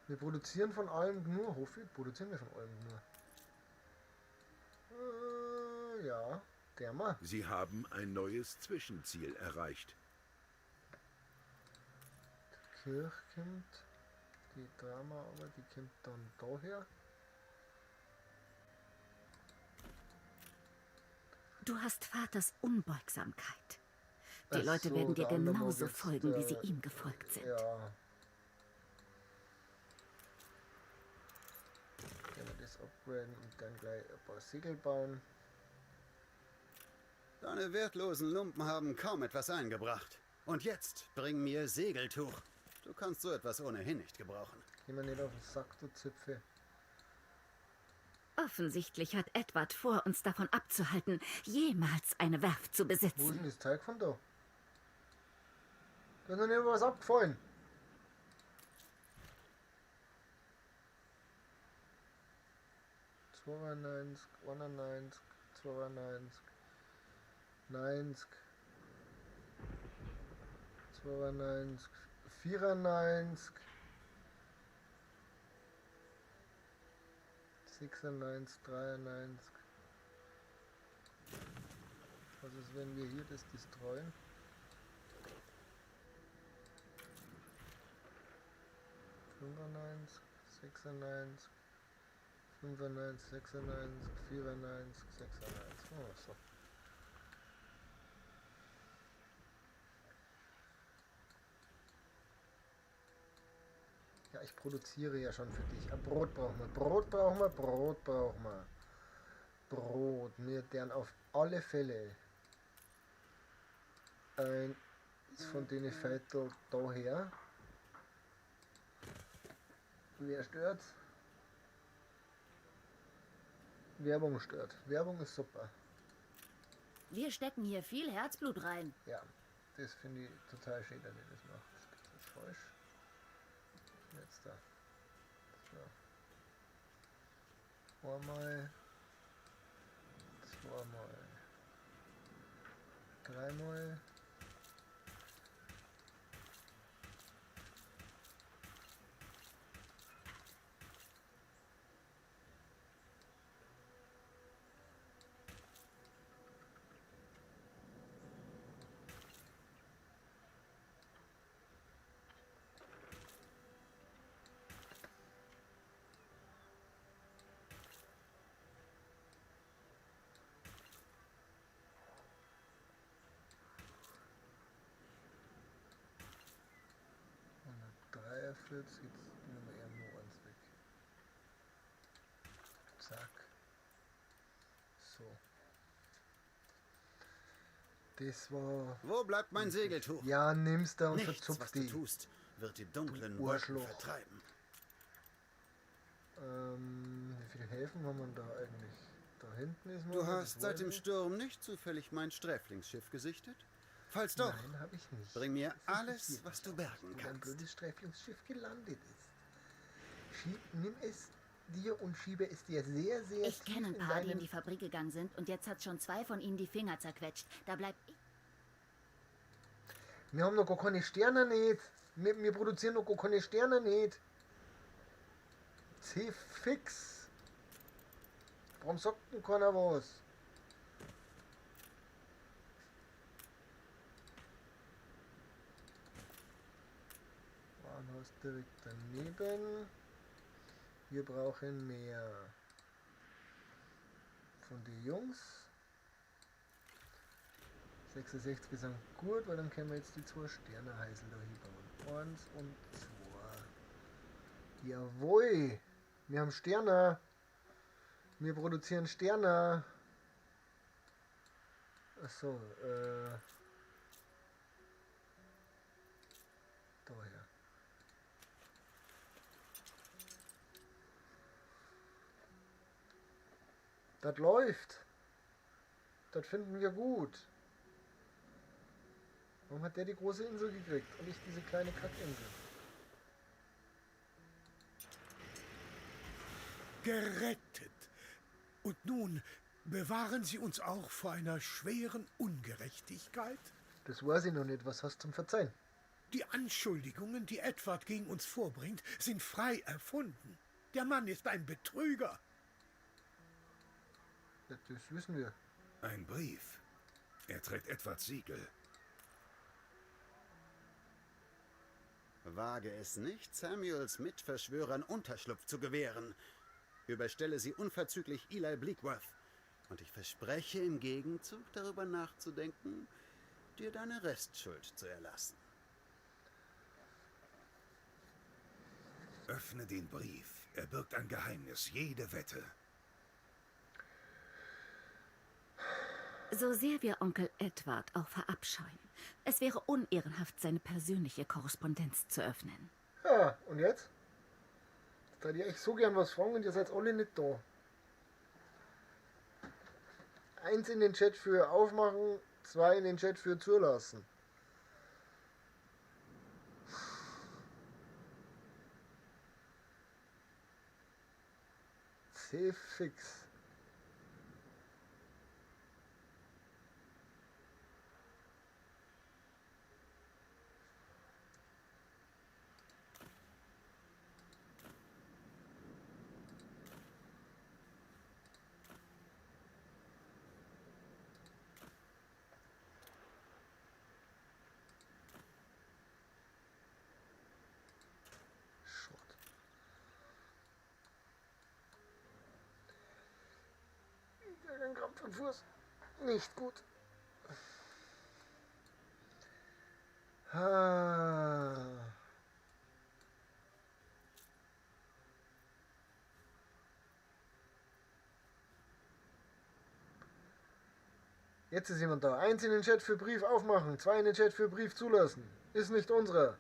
Wir produzieren von allem nur. Hoffe ich, produzieren wir von allem nur. Ja, der mal. Sie haben ein neues Zwischenziel erreicht. Die Kirche kommt. Die Drama, aber die kommt dann daher. Du hast Vaters Unbeugsamkeit. Die Ach Leute so, werden dir der andere genauso Mod ist, folgen, wie sie ihm gefolgt sind. Ja. Können wir das upgraden und dann gleich ein paar Segel bauen. Deine wertlosen Lumpen haben kaum etwas eingebracht. Und jetzt bring mir Segeltuch. Du kannst so etwas ohnehin nicht gebrauchen. Geh mir nicht auf den Sack, du Zipfe. Offensichtlich hat Edward vor, uns davon abzuhalten, jemals eine Werft zu Wo ist besitzen. denn das Zeug von da? Da ist noch nicht was abgefallen. ...92, 91, 92, 90, 92, 94, 96, 93. Was ist, wenn wir hier das destroyen? ...95, 96, 95, 96, 94, 96. Oh, so. Ja, ich produziere ja schon für dich. Brot brauchen wir, Brot brauchen wir, Brot brauchen wir. Brot, wir deren auf alle Fälle ein von denen Viertel daher. Wer stört? Werbung stört. Werbung ist super. Wir stecken hier viel Herzblut rein. Ja, das finde ich total schön, dass ihr das macht. Das ist falsch. Jetzt da. So. Einmal. Zweimal. Dreimal. Jetzt nehmen wir eher nur eins weg. Zack. So. Das war... Wo bleibt mein Segeltuch? Ja, nimmst du und Nichts, was verzupft du die. tust, wird die dunklen Du Wolken Arschloch. vertreiben. Wie viele Häfen haben wir da eigentlich? Da hinten ist noch... Du das hast seit weiß dem ich. Sturm nicht zufällig mein Sträflingsschiff gesichtet? Falls doch, Nein, habe ich nicht. bring mir Das alles, interessiert was mich du auch bergen nicht, wo dein kannst. blödes Sträflingsschiff gelandet ist. Nimm es dir und schiebe es dir sehr, sehr Ich tief kenne ein in paar, die in deinen... die Fabrik gegangen sind und jetzt hat schon 2 von ihnen die Finger zerquetscht. Da bleibt ich. Wir haben noch gar keine Sterne nicht. Wir produzieren noch gar keine Sterne nicht. C-Fix. Warum sagt denn keiner was? Warenhaus direkt daneben. Wir brauchen mehr von den Jungs. 66 sind gut, weil dann können wir jetzt die 2 Sterne-Heisel da hinbauen. 1 und 2. Jawohl! Wir haben Sterne. Wir produzieren Sterne. Achso, daher. Das läuft. Das finden wir gut. Warum hat der die große Insel gekriegt und nicht diese kleine Kackinsel? Gerettet. Und nun bewahren Sie uns auch vor einer schweren Ungerechtigkeit? Das weiß ich noch nicht. Was hast du zum Verzeihen? Die Anschuldigungen, die Edward gegen uns vorbringt, sind frei erfunden. Der Mann ist ein Betrüger. Ja, das wissen wir. Ein Brief. Er trägt Edwards Siegel. Wage es nicht, Samuels Mitverschwörern Unterschlupf zu gewähren. Überstelle sie unverzüglich Eli Bleakworth. Und ich verspreche im Gegenzug darüber nachzudenken, dir deine Restschuld zu erlassen. Öffne den Brief. Er birgt ein Geheimnis, jede Wette. So sehr wir Onkel Edward auch verabscheuen, es wäre unehrenhaft, seine persönliche Korrespondenz zu öffnen. Ja, und jetzt? Da hätte ich echt so gern was fragen und ihr seid alle nicht da. 1 in den Chat für aufmachen, 2 in den Chat für zulassen. C fix. Schrott. Ich habe einen Krampf am Fuß. Nicht gut. Ah. Jetzt ist jemand da. 1 in den Chat für Brief aufmachen, 2 in den Chat für Brief zulassen. Ist nicht unsere.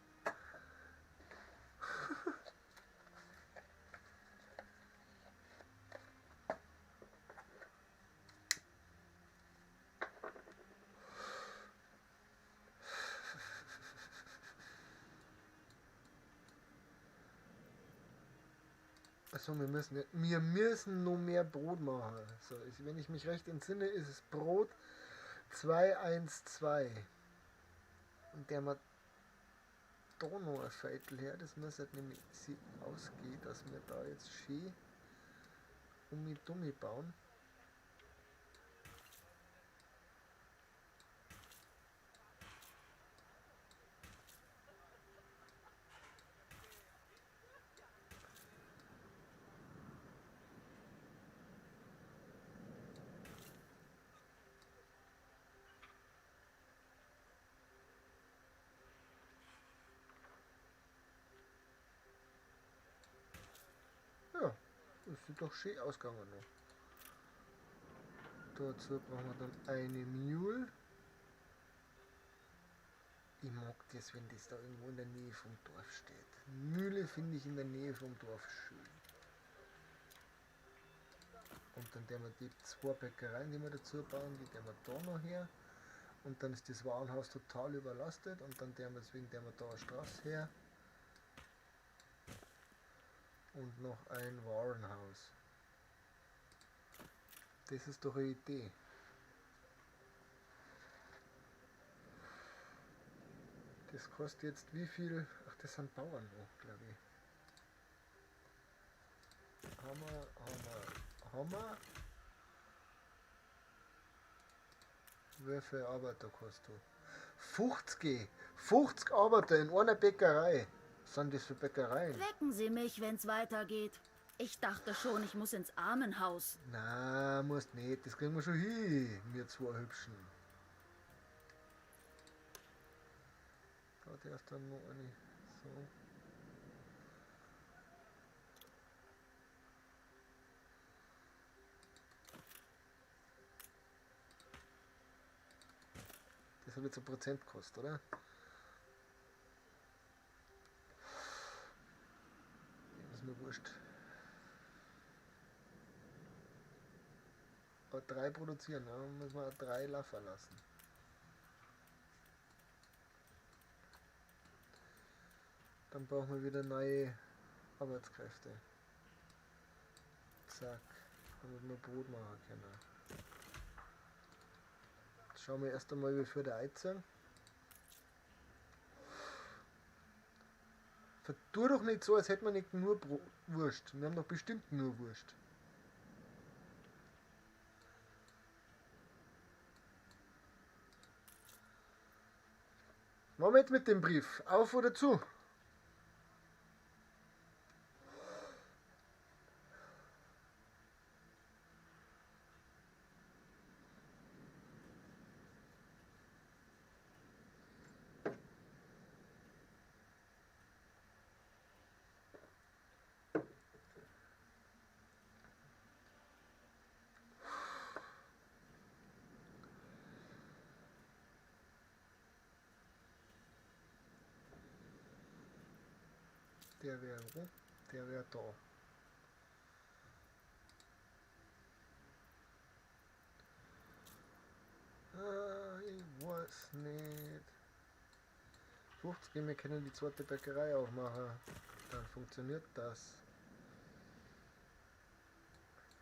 Also wir müssen noch mehr Brot machen. So, wenn ich mich recht entsinne, ist es Brot 212. Und der macht da noch ein Viertel her. Das muss halt nämlich ausgehen, dass wir da jetzt schön Dummi bauen. Ja, das sieht doch schön ausgegangen noch. Dazu brauchen wir dann eine Mule. Ich mag das, wenn das da irgendwo in der Nähe vom Dorf steht. Mühle finde ich in der Nähe vom Dorf schön. Und dann werden wir die 2 Bäckereien, die wir dazu bauen, die werden wir da noch her. Und dann ist das Warenhaus total überlastet und dann werden wir deswegen da eine Straße her. Und noch ein Warenhaus. Das ist doch eine Idee. Das kostet jetzt wie viel? Ach, das sind Bauern noch, glaube ich. Hammer. Wie viel Arbeiter kostet du? 50 Arbeiter in einer Bäckerei. Was sind das für Bäckereien? Wecken Sie mich, wenn's weitergeht. Ich dachte schon, ich muss ins Armenhaus. Na, musst nicht. Das kriegen wir schon hin. Wir 2 Hübschen. Da darf dann noch eine. So. Das hat jetzt ein Prozent gekostet, oder? Das ist mir wurscht. Aber 3 produzieren, dann müssen wir 3 laufen lassen. Dann brauchen wir wieder neue Arbeitskräfte. Zack, damit wir Brot machen können. Jetzt schauen wir erst einmal, wie viel der Eizen. Tu doch nicht so, als hätten wir nicht nur Wurst. Wir haben doch bestimmt nur Wurst. Was machen wir jetzt mit dem Brief? Auf oder zu? Der wäre wo? Der wäre da. Ich weiß nicht. 50, wir können die zweite Bäckerei aufmachen. Dann funktioniert das.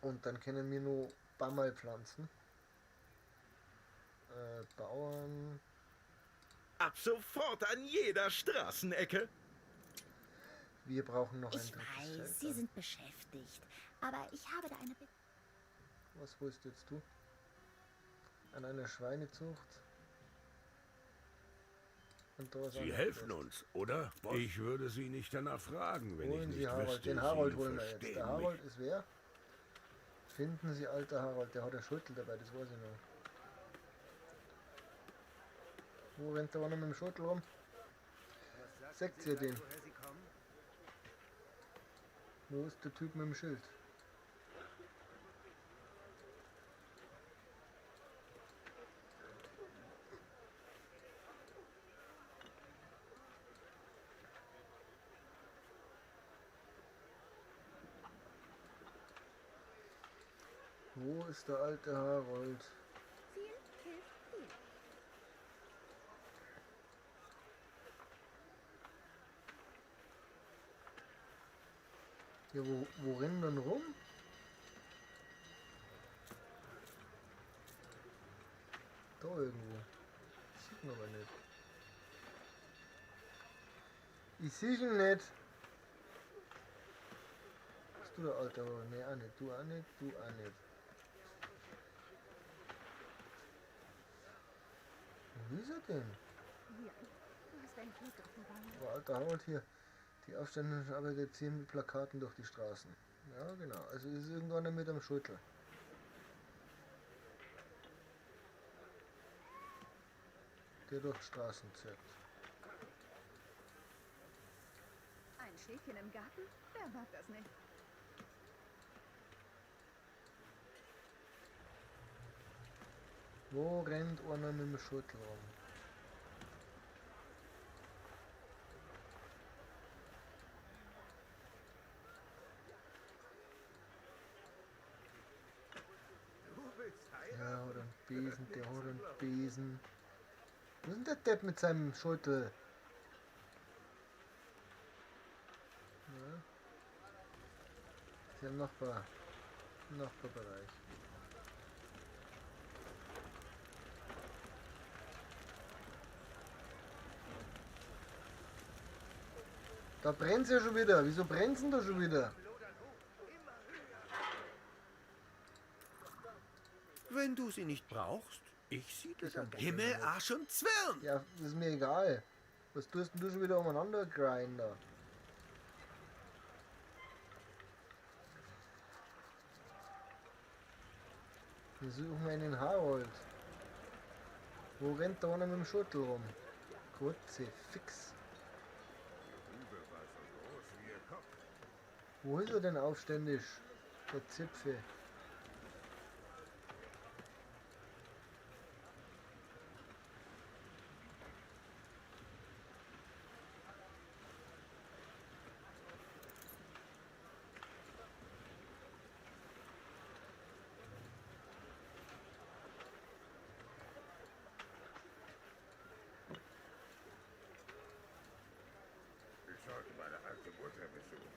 Und dann können wir nur Baumwoll pflanzen. Bauern. Ab sofort an jeder Straßenecke. Wir brauchen noch ein Ich drittes weiß, Feld. Sie sind beschäftigt. Aber ich habe da eine Bitte. Was willst du jetzt du? An einer Schweinezucht? Und da ist Sie einer helfen fest. uns, oder? Ich würde Sie nicht danach fragen, wenn ich Holen nicht Sie Harold. wüsste, Den Harold Sie holen wir jetzt. verstehen Der mich. Harold ist wer? Finden Sie alter Harold. Der hat einen Schüttel dabei, das weiß ich noch. Wo rennt der einer mit dem Schüttel rum? Seht ihr den? Wo ist der Typ mit dem Schild? Wo ist der alte Harold? Viel hilft viel. Ja, wo rennen denn rum? Da irgendwo. Sieht man aber nicht. Ich sehe ihn nicht. Bist du der alte Harold? Nee, auch nicht. Du auch nicht. Du auch nicht. Wo ist er denn? Hier, du hast ein Glück auf der Wange. Oh, alter Harold hier. Die Aufständischen arbeitet ziehen mit Plakaten durch die Straßen. Ja, genau. Also ist irgendeiner mit am Schüttel. Der durch Straßen zirkt. Ein Schäfchen im Garten? Wer mag das nicht? Wo rennt einer mit dem Schüttel rum? Ja, oder ein Besen, der hat einen Besen. Wo ist denn der Depp mit seinem Schüttel? Ja. Ist ja im Nachbarbereich. Da brennt's ja schon wieder. Wieso brennt's denn da schon wieder? Wenn du sie nicht brauchst, ich siedle Ich hab dann. Bock Himmel, damit. Arsch und Zwirn! Ja, ist mir egal. Was tust denn du schon wieder umeinander, Grinder? Wir suchen einen Harold. Wo rennt da einer mit dem Schüttel rum? Kurze Fix. Wo ist er denn aufständig? Der Zipfe. Ich sollte meine alte Mutter besuchen.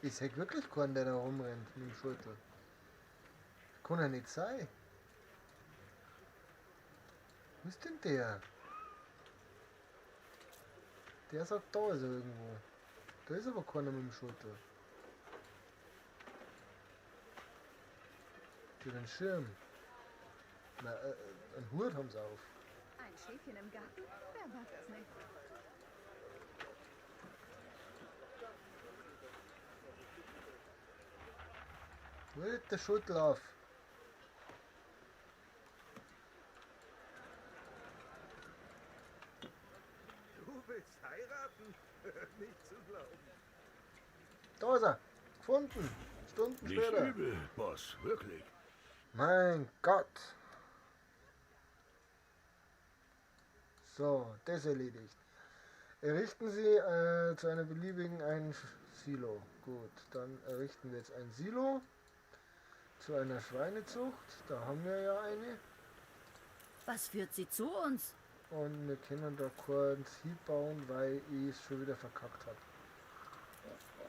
Ich sehe wirklich keinen, der da rumrennt mit dem Schüttel. Kann ja nicht sein. Wo ist denn der? Der sagt, da ist er irgendwo. Da ist aber keiner mit dem Schüttel. Für den Schirm. Na, einen Hut haben sie auf. Ein Schäfchen im Garten? Wer mag das nicht? Wo ist der Schüttel auf? Du willst heiraten? Nicht zu glauben. Da ist er. Gefunden. Stunden Nicht später. übel, Boss, wirklich. Mein Gott. So, das erledigt. Errichten Sie zu einer beliebigen ein Silo. Gut, dann errichten wir jetzt ein Silo zu einer Schweinezucht. Da haben wir ja eine. Was führt sie zu uns? Und wir können da kurz hinbauen, weil ich es schon wieder verkackt habe.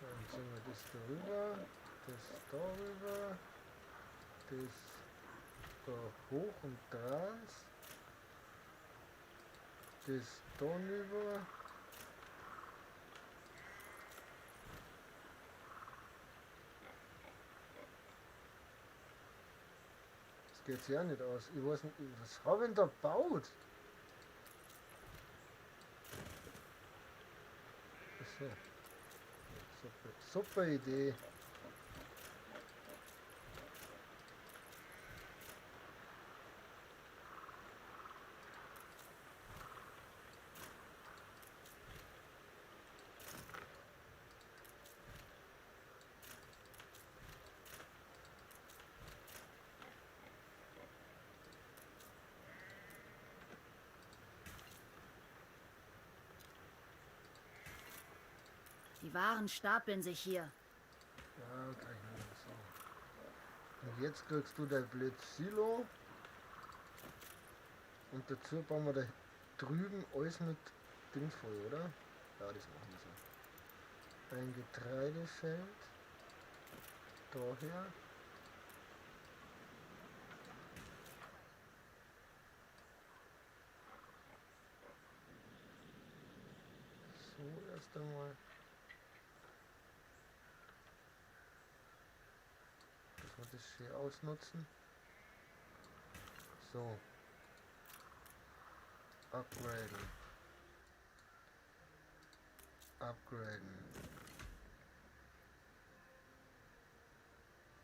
Dann ziehen wir das darüber, das darüber, das da hoch und dran, das dann über. Das geht sich ja nicht aus. Ich weiß nicht, was habe ich denn da gebaut? So. Super Idee. Die Waren stapeln sich hier. Ja, kann ich nicht so. Und jetzt kriegst du dein blöd Silo. Und dazu bauen wir da drüben alles mit Ding voll, oder? Ja, das machen wir so. Ein Getreidefeld. Daher. So, erst einmal. Dass wir das hier ausnutzen. So. Upgraden. Upgraden.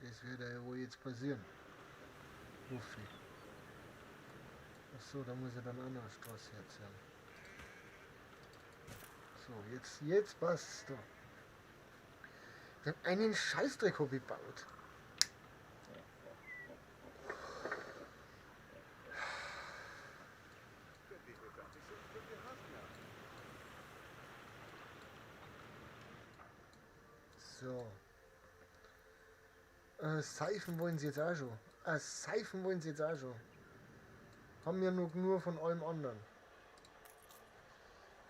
Das wird ja wohl jetzt passieren. Wuffi. Achso, da muss ich dann auch noch eine Straße erzählen. So, jetzt passt's doch. Ich hab einen Scheißdreck gebaut. So. Seifen wollen sie jetzt auch schon. Seifen wollen sie jetzt auch schon. Haben wir nur von allem anderen.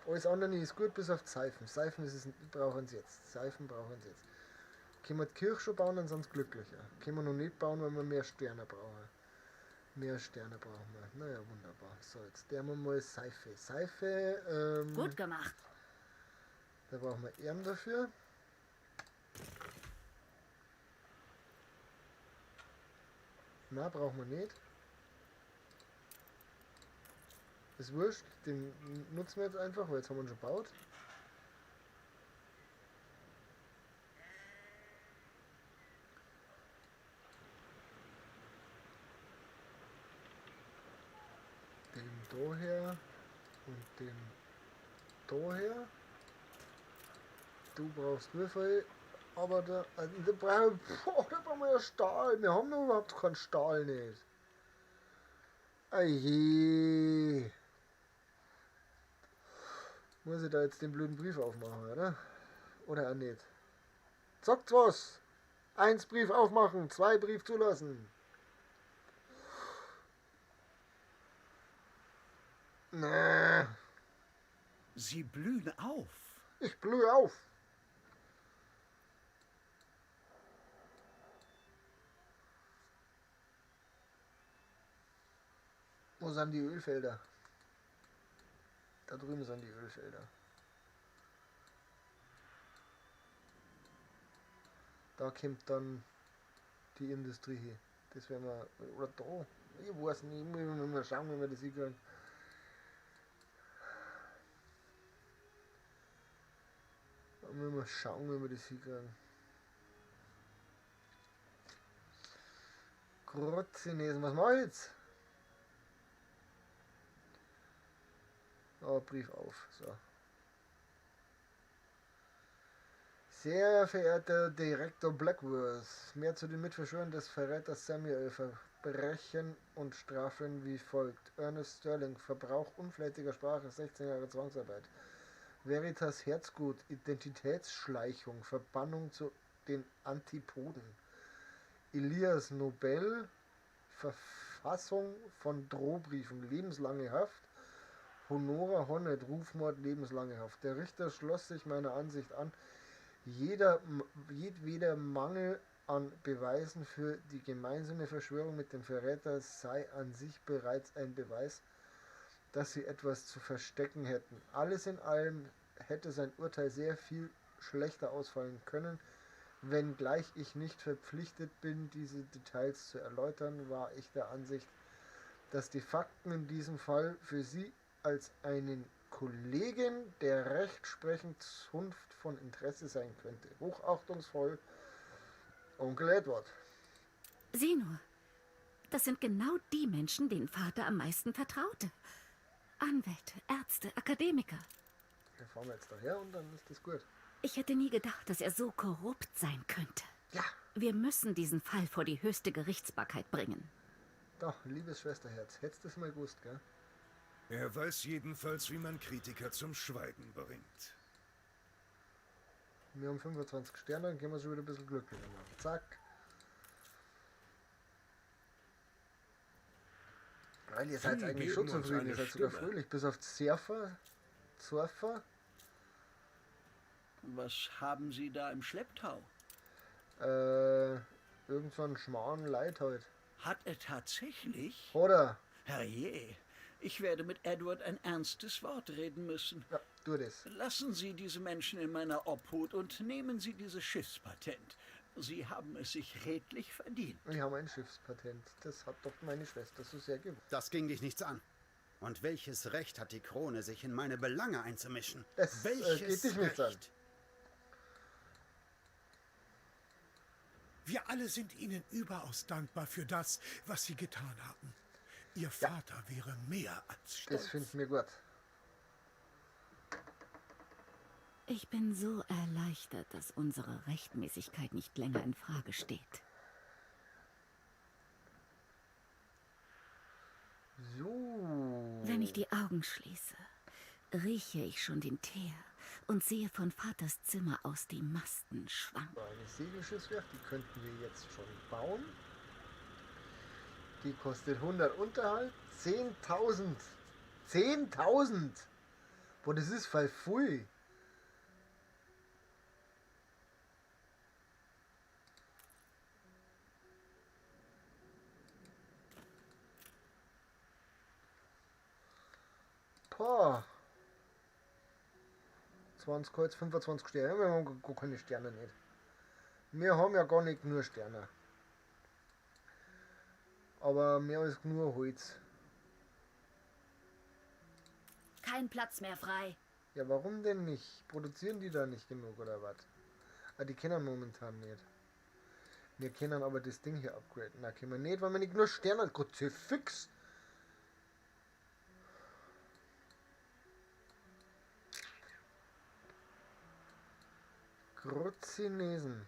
Alles andere ist gut, bis auf Seifen. Seifen ist es, brauchen sie jetzt. Seifen brauchen sie jetzt. Können wir die Kirche schon bauen, dann sind sie glücklicher. Können wir noch nicht bauen, weil wir mehr Sterne brauchen. Mehr Sterne brauchen wir. Naja, wunderbar. So, jetzt der wir mal Seife. Seife, Gut gemacht. da brauchen wir Erden dafür. Na, brauchen wir nicht. Ist wurscht, den nutzen wir jetzt einfach, weil jetzt haben wir ihn schon gebaut. Den daher und den daher. Du brauchst wie viel? Aber da brauchen wir ja Stahl. Wir haben noch überhaupt keinen Stahl nicht. Aje. Muss ich da jetzt den blöden Brief aufmachen, oder? Oder auch nicht? Sagt's was! 1 Brief aufmachen, 2 Brief zulassen. Nee, Sie blühen auf. ich blühe auf. Wo sind die Ölfelder? Da drüben sind die Ölfelder. Da kommt dann die Industrie hin. Das werden wir. Oder da. Ich weiß nicht, ich muss mal schauen, wie wir das hinkriegen. Da müssen wir schauen, wie wir das hinkriegen. Grotzinesen, was mach ich jetzt? Oh, Brief auf. So. Sehr verehrter Direktor Blackworth, mehr zu den Mitverschwörern des Verräters Samuel, Verbrechen und Strafen wie folgt. Ernest Sterling, Verbrauch unflätiger Sprache, 16 Jahre Zwangsarbeit. Veritas Herzgut, Identitätsschleichung, Verbannung zu den Antipoden. Elias Nobel, Verfassung von Drohbriefen, lebenslange Haft. Honora Honnet, Rufmord, lebenslange Haft. Der Richter schloss sich meiner Ansicht an, jedweder Mangel an Beweisen für die gemeinsame Verschwörung mit dem Verräter sei an sich bereits ein Beweis, dass sie etwas zu verstecken hätten. Alles in allem hätte sein Urteil sehr viel schlechter ausfallen können. Wenngleich ich nicht verpflichtet bin, diese Details zu erläutern, war ich der Ansicht, dass die Fakten in diesem Fall für Sie als einen Kollegen der Rechtsprechung Zunft von Interesse sein könnte. Hochachtungsvoll, Onkel Edward. Sieh nur, das sind genau die Menschen, denen Vater am meisten vertraute. Anwälte, Ärzte, Akademiker. Wir fahren jetzt daher und dann ist das gut. Ich hätte nie gedacht, dass er so korrupt sein könnte. Ja. Wir müssen diesen Fall vor die höchste Gerichtsbarkeit bringen. Doch, liebes Schwesterherz, hättest du es mal gewusst, gell? Er weiß jedenfalls, wie man Kritiker zum Schweigen bringt. Wir haben 25 Sterne, dann können wir schon wieder ein bisschen glücklicher machen. Zack. Weil ihr seid eigentlich schon geben uns zufrieden, ihr eine seid sogar Stimme. fröhlich, bis auf Surfer. Was haben Sie da im Schlepptau? Irgend so ein Schmarrn Leid heute. Hat er tatsächlich? Oder? Herrje, ich werde mit Edward ein ernstes Wort reden müssen. Ja, tu das. Lassen Sie diese Menschen in meiner Obhut und nehmen Sie dieses Schiffspatent. Sie haben es sich redlich verdient. Wir haben ein Schiffspatent. Das hat doch meine Schwester so sehr gewusst. Das ging dich nichts an. Und welches Recht hat die Krone, sich in meine Belange einzumischen? Das Welches geht dich nichts an. Recht? Wir alle sind Ihnen überaus dankbar für das, was Sie getan haben. Ihr Vater wäre mehr als stolz. Das finden wir gut. Ich bin so erleichtert, dass unsere Rechtmäßigkeit nicht länger in Frage steht. So. Wenn ich die Augen schließe, rieche ich schon den Teer und sehe von Vaters Zimmer aus die Masten schwanken. Eine Segelschiffswerft, die könnten wir jetzt schon bauen. Die kostet 100 Unterhalt. 10.000. 10.000! Boah, das ist voll pfui. Boah. 20 Kreuz, 25 Sterne. Wir haben gar keine Sterne nicht. Wir haben ja gar nicht nur Sterne. Aber mehr als nur Holz. Kein Platz mehr frei. Ja, warum denn nicht? Produzieren die da nicht genug oder was? Ah, die kennen momentan nicht. Wir können aber das Ding hier upgraden. Na, können wir nicht, weil wir nicht nur Sterne. Gott sei fix. Grutzinesen.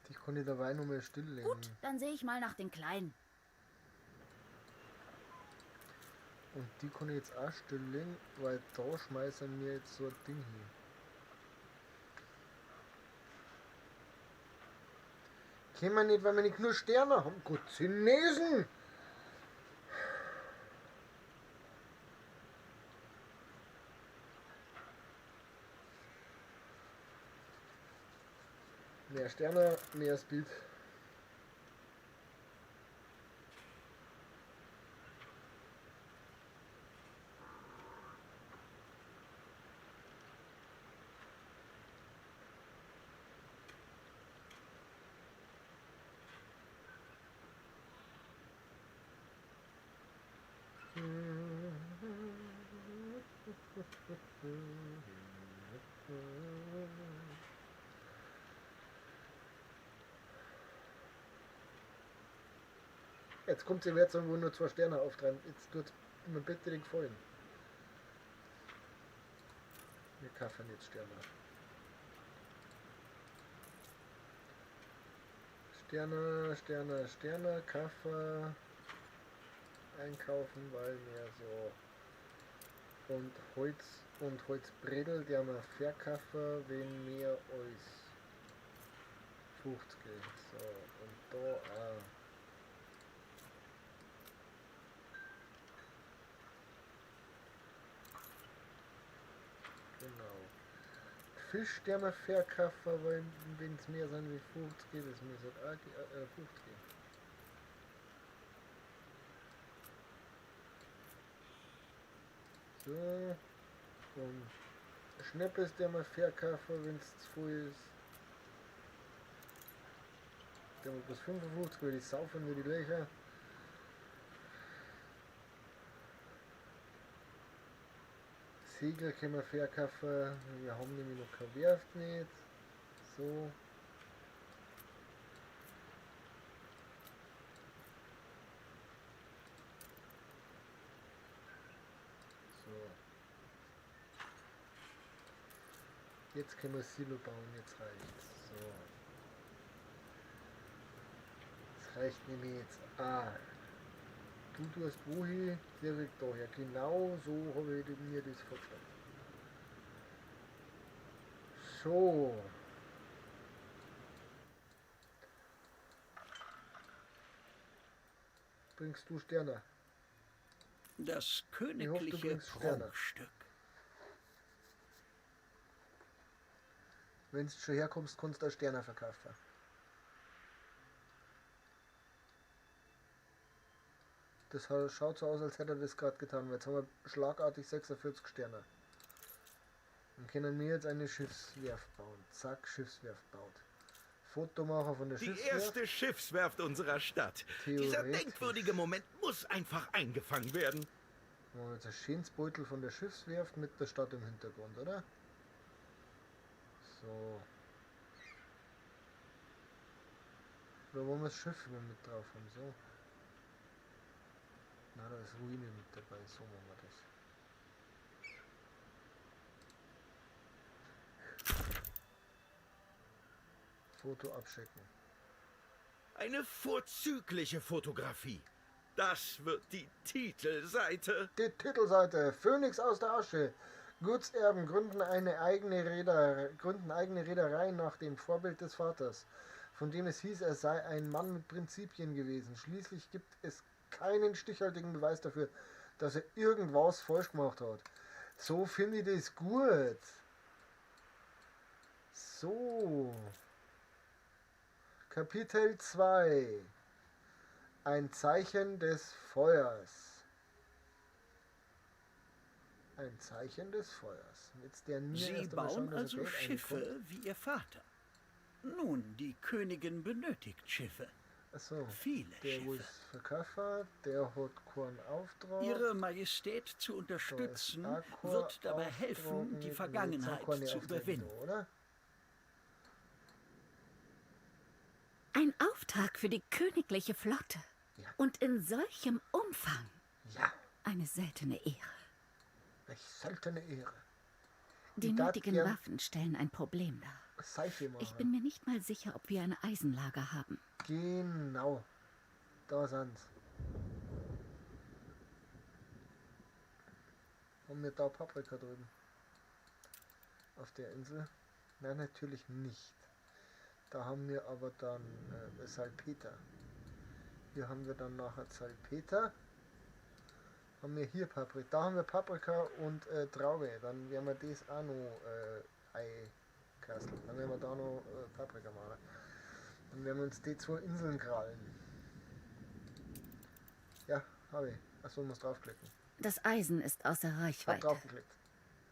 Die konnte dabei nur mehr stilllegen. Gut, dann sehe ich mal nach den Kleinen. Und die konnte jetzt auch stilllegen, weil da schmeißen wir jetzt so ein Ding hin. Können wir nicht, weil wir nicht nur Sterne haben. Gut, Chinesen! Mehr Sterne, mehr Speed. Jetzt kommt sie jetzt irgendwo nur 2 Sterne auftreiben. Jetzt tut mir bitte den Gefallen. Wir kaufen jetzt Sterne. Sterne, Kaffee einkaufen, weil wir so und Holzbredel, der wir verkaufen, wenn wir als 50 gehen. So, und da auch. Genau. Fisch, der wir verkaufen, weil wenn es mehr sind wie 50 geht, das muss halt auch 50 gehen. So. Und Schnappes, der wir verkaufen, wenn es zu viel ist. Der wir bis 55, weil die saufen wie die Löcher. Segel können wir verkaufen, wir haben nämlich noch keine Werft nicht. So. So. Jetzt können wir Silo bauen, jetzt reicht's. So. Das reicht nämlich jetzt. Du tust wohin, direkt daher. Genau so habe ich mir das vorgestellt. So. Bringst du Sterne? Das Ich hoffe, du königliche bringst Sterne. Prunkstück. Wenn du schon herkommst, kannst du auch Sterne verkaufen. Das schaut so aus, als hätte er das gerade getan, weil jetzt haben wir schlagartig 46 Sterne. Dann können wir jetzt eine Schiffswerft bauen. Zack, Schiffswerft baut. Fotomacher von der Die Schiffswerft. erste Schiffswerft unserer Stadt. Dieser Theoretisch. denkwürdige Moment muss einfach eingefangen werden. Machen wir jetzt ein schönes Beutel von der Schiffswerft mit der Stadt im Hintergrund, oder? So. Oder wollen wir das Schiff mit drauf haben? So. Na, da ist Ruine mit dabei. So machen wir das. Foto abschicken. Eine vorzügliche Fotografie. Das wird die Titelseite. Die Titelseite. Phönix aus der Asche. Gutserben gründen eigene Reederei nach dem Vorbild des Vaters, von dem es hieß, er sei ein Mann mit Prinzipien gewesen. Schließlich gibt es keinen stichhaltigen Beweis dafür, dass er irgendwas falsch gemacht hat. So finde ich das gut. So. Kapitel 2. Ein Zeichen des Feuers. Ein Zeichen des Feuers. Jetzt der mir Sie erst einmal bauen schauen, dass er also Geld Schiffe reinkommt. wie ihr Vater. Nun, die Königin benötigt Schiffe. Achso, Viele der wo Schiffe. ist Verkäufer, der hat keinen Auftrag. Ihre Majestät zu unterstützen, Da ist auch kein wird dabei Auftrag helfen, mit- die jetzt Vergangenheit auch keine zu Aufträge überwinden. da, oder? Ein Auftrag für die königliche Flotte. Ja. Und in solchem Umfang. Ja, Eine seltene Ehre. welch seltene Ehre. Die Ich darf nötigen gern Waffen stellen ein Problem dar. Seife machen. Ich bin mir nicht mal sicher, ob wir ein Eisenlager haben. Genau. Da sind's. Haben wir da Paprika drüben? Auf der Insel? Nein, natürlich nicht. Da haben wir aber dann Salpeter. Hier haben wir dann nachher Salpeter. Haben wir hier Paprika. Da haben wir Paprika und Traube. Dann werden wir das auch noch Eikastel. Dann werden wir da noch Paprika machen. Dann werden wir uns die zwei Inseln krallen. Ja, habe ich. Achso, muss draufklicken. Das Eisen ist außer Hab Reichweite. draufgeklickt.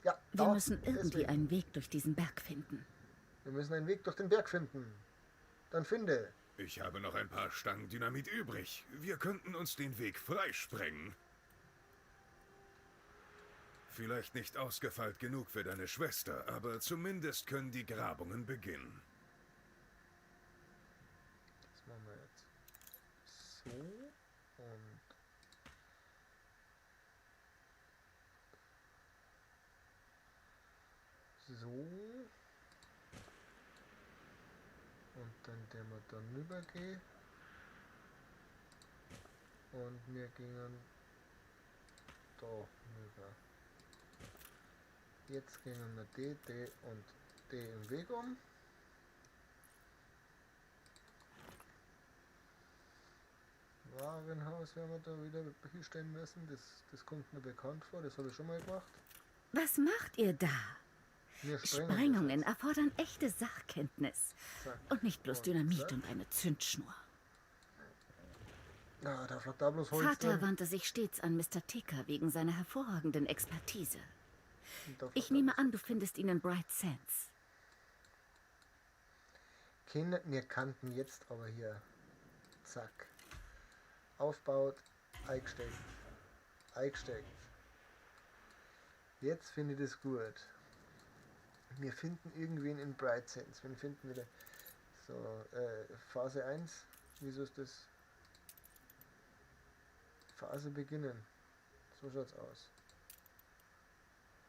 Ja, Wir da, müssen irgendwie deswegen. einen Weg durch diesen Berg finden. Wir müssen einen Weg durch den Berg finden. Dann finde. Ich habe noch ein paar Stangen Dynamit übrig. Wir könnten uns den Weg freisprengen. Vielleicht nicht ausgefeilt genug für deine Schwester, aber zumindest können die Grabungen beginnen. Das machen wir jetzt. So. Und so. Und Dann der wir dann rübergehen. Und wir gingen da rüber. Jetzt gehen wir die und die im Weg um. Warenhaus werden wir da wieder hinstellen müssen. Das kommt mir bekannt vor, das habe ich schon mal gemacht. Was macht ihr da? Wir sprengen Sprengungen das erfordern echte Sachkenntnis. jetzt. Zack. Und nicht bloß Und Dynamit zack. und eine Zündschnur. Ja, da fliegt da bloß Holz Vater drin. wandte sich stets an Mr. Ticker wegen seiner hervorragenden Expertise. Und da Ich fliegt nehme da an, du findest ihn in Bright Sands. Kinder, wir kannten jetzt aber hier. Zack. Aufbaut, eingesteckt. Eingesteckt. Jetzt finde ich das gut. Wir finden irgendwen in Bright Sands. Wir finden wieder. So, Phase 1. Wieso ist das? Phase beginnen. So schaut's aus.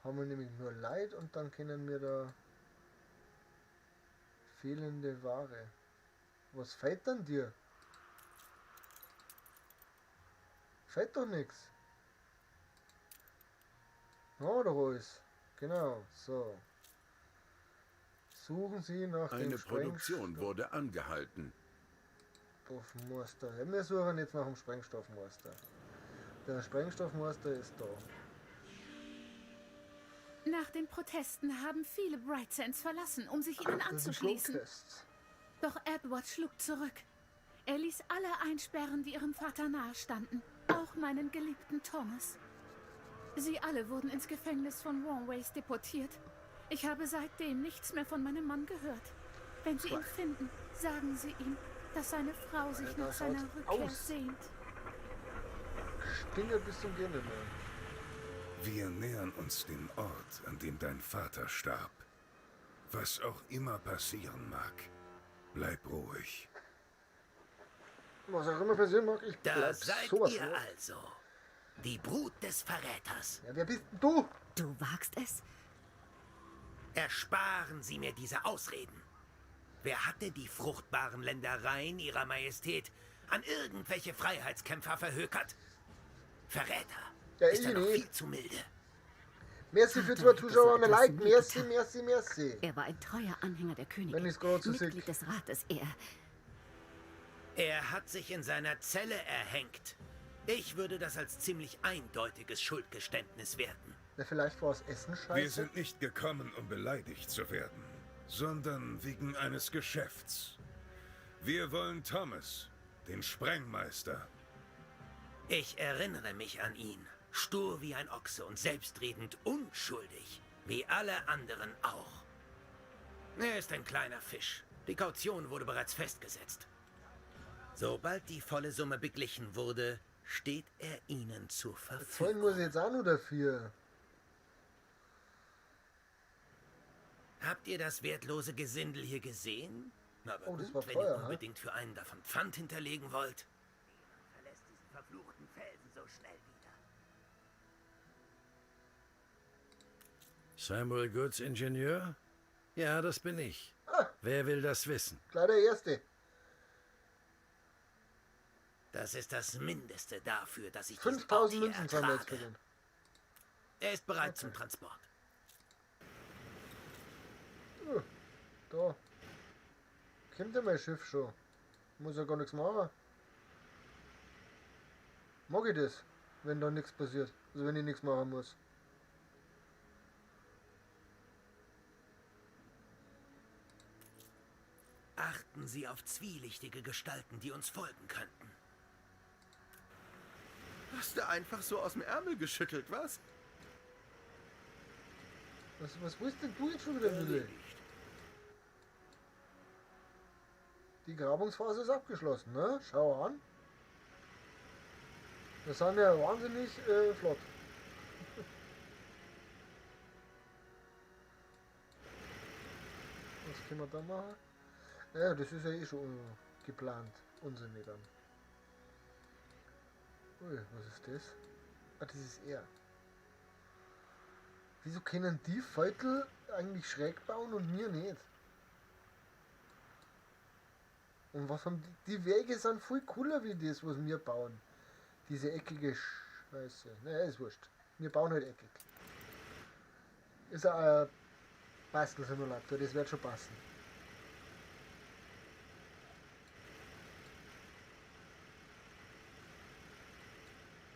Haben wir nämlich nur Leid und dann können wir da fehlende Ware. Was fehlt dann dir? Fehlt doch nichts. Oh, da ist. Genau, so. Suchen Sie nach Eine dem Produktion wurde angehalten. Sprengstoffmeister. Ja, wir suchen jetzt nach dem Sprengstoffmeister. Der Sprengstoffmeister ist da. Nach den Protesten haben viele Bright Sands verlassen, um sich ihnen Das sind anzuschließen. Protests. Doch Edward schlug zurück. Er ließ alle einsperren, die ihrem Vater nahestanden. Auch meinen geliebten Thomas. Sie alle wurden ins Gefängnis von Warways deportiert. Ich habe seitdem nichts mehr von meinem Mann gehört. Wenn Sie ihn finden, sagen Sie ihm, dass seine Frau sich Alter, nach seiner schaut's Rückkehr aus. sehnt. Stinge bis zum Gehen mehr. Wir nähern uns dem Ort, an dem dein Vater starb. Was auch immer passieren mag, bleib ruhig. Was auch immer passieren mag, ich Da bleib seid sowas ihr von. also. Die Brut des Verräters. Ja, wer bist denn du? Du wagst es? Ersparen Sie mir diese Ausreden. Wer hatte die fruchtbaren Ländereien Ihrer Majestät an irgendwelche Freiheitskämpfer verhökert? Verräter. Ja, Ist ich er noch nicht. viel zu milde? Merci für Vater 2 hätte Zuschauer so und ein etwas Like. nie Merci, getan. merci, merci, merci. Er war ein treuer Anhänger der Königin. Wenn ich's gerade so Mitglied sehe. des Rates. Er hat sich in seiner Zelle erhängt. Ich würde das als ziemlich eindeutiges Schuldgeständnis werten. Ja, vielleicht war es Essen scheiße. Wir sind nicht gekommen, um beleidigt zu werden, sondern wegen eines Geschäfts. Wir wollen Thomas, den Sprengmeister. Ich erinnere mich an ihn. Stur wie ein Ochse und selbstredend unschuldig. Wie alle anderen auch. Er ist ein kleiner Fisch. Die Kaution wurde bereits festgesetzt. Sobald die volle Summe beglichen wurde, steht er Ihnen zur Zahlen Verfügung. muss ich jetzt auch nur dafür. Habt ihr das wertlose Gesindel hier gesehen? Aber Oh, das gut, war wenn Feuer, ihr hä? unbedingt für einen davon Pfand hinterlegen wollt. Niemand verlässt diesen verfluchten Felsen so schnell wieder. Samuel Goods Ingenieur? Ja, das bin ich. Ah. Wer will das wissen? Gleich der Erste. Das ist das Mindeste dafür, dass ich diesen Ort 5000 hier Münzen zahlen wir jetzt für ertrage. den. Er ist bereit zum Transport. Da. Kommt ja mein Schiff schon. Muss ja gar nichts machen. Mag ich das, wenn da nichts passiert. Also wenn ich nichts machen muss. Achten Sie auf zwielichtige Gestalten, die uns folgen könnten. Hast du einfach so aus dem Ärmel geschüttelt, was? Was willst denn du jetzt schon wieder, Wille? Die Grabungsphase ist abgeschlossen, ne? Schau an. Wir sind ja wahnsinnig flott. Was können wir da machen? Ja, das ist ja eh schon geplant. Unsinn nicht dann. Ui, was ist das? Ah, das ist er. Wieso können die Viertel eigentlich schräg bauen und mir nicht? Und was haben die Wege sind viel cooler wie das, was wir bauen. Diese eckige Scheiße. Naja, ist wurscht. Wir bauen halt eckig. Ist ein Bastelsimulator, das wird schon passen.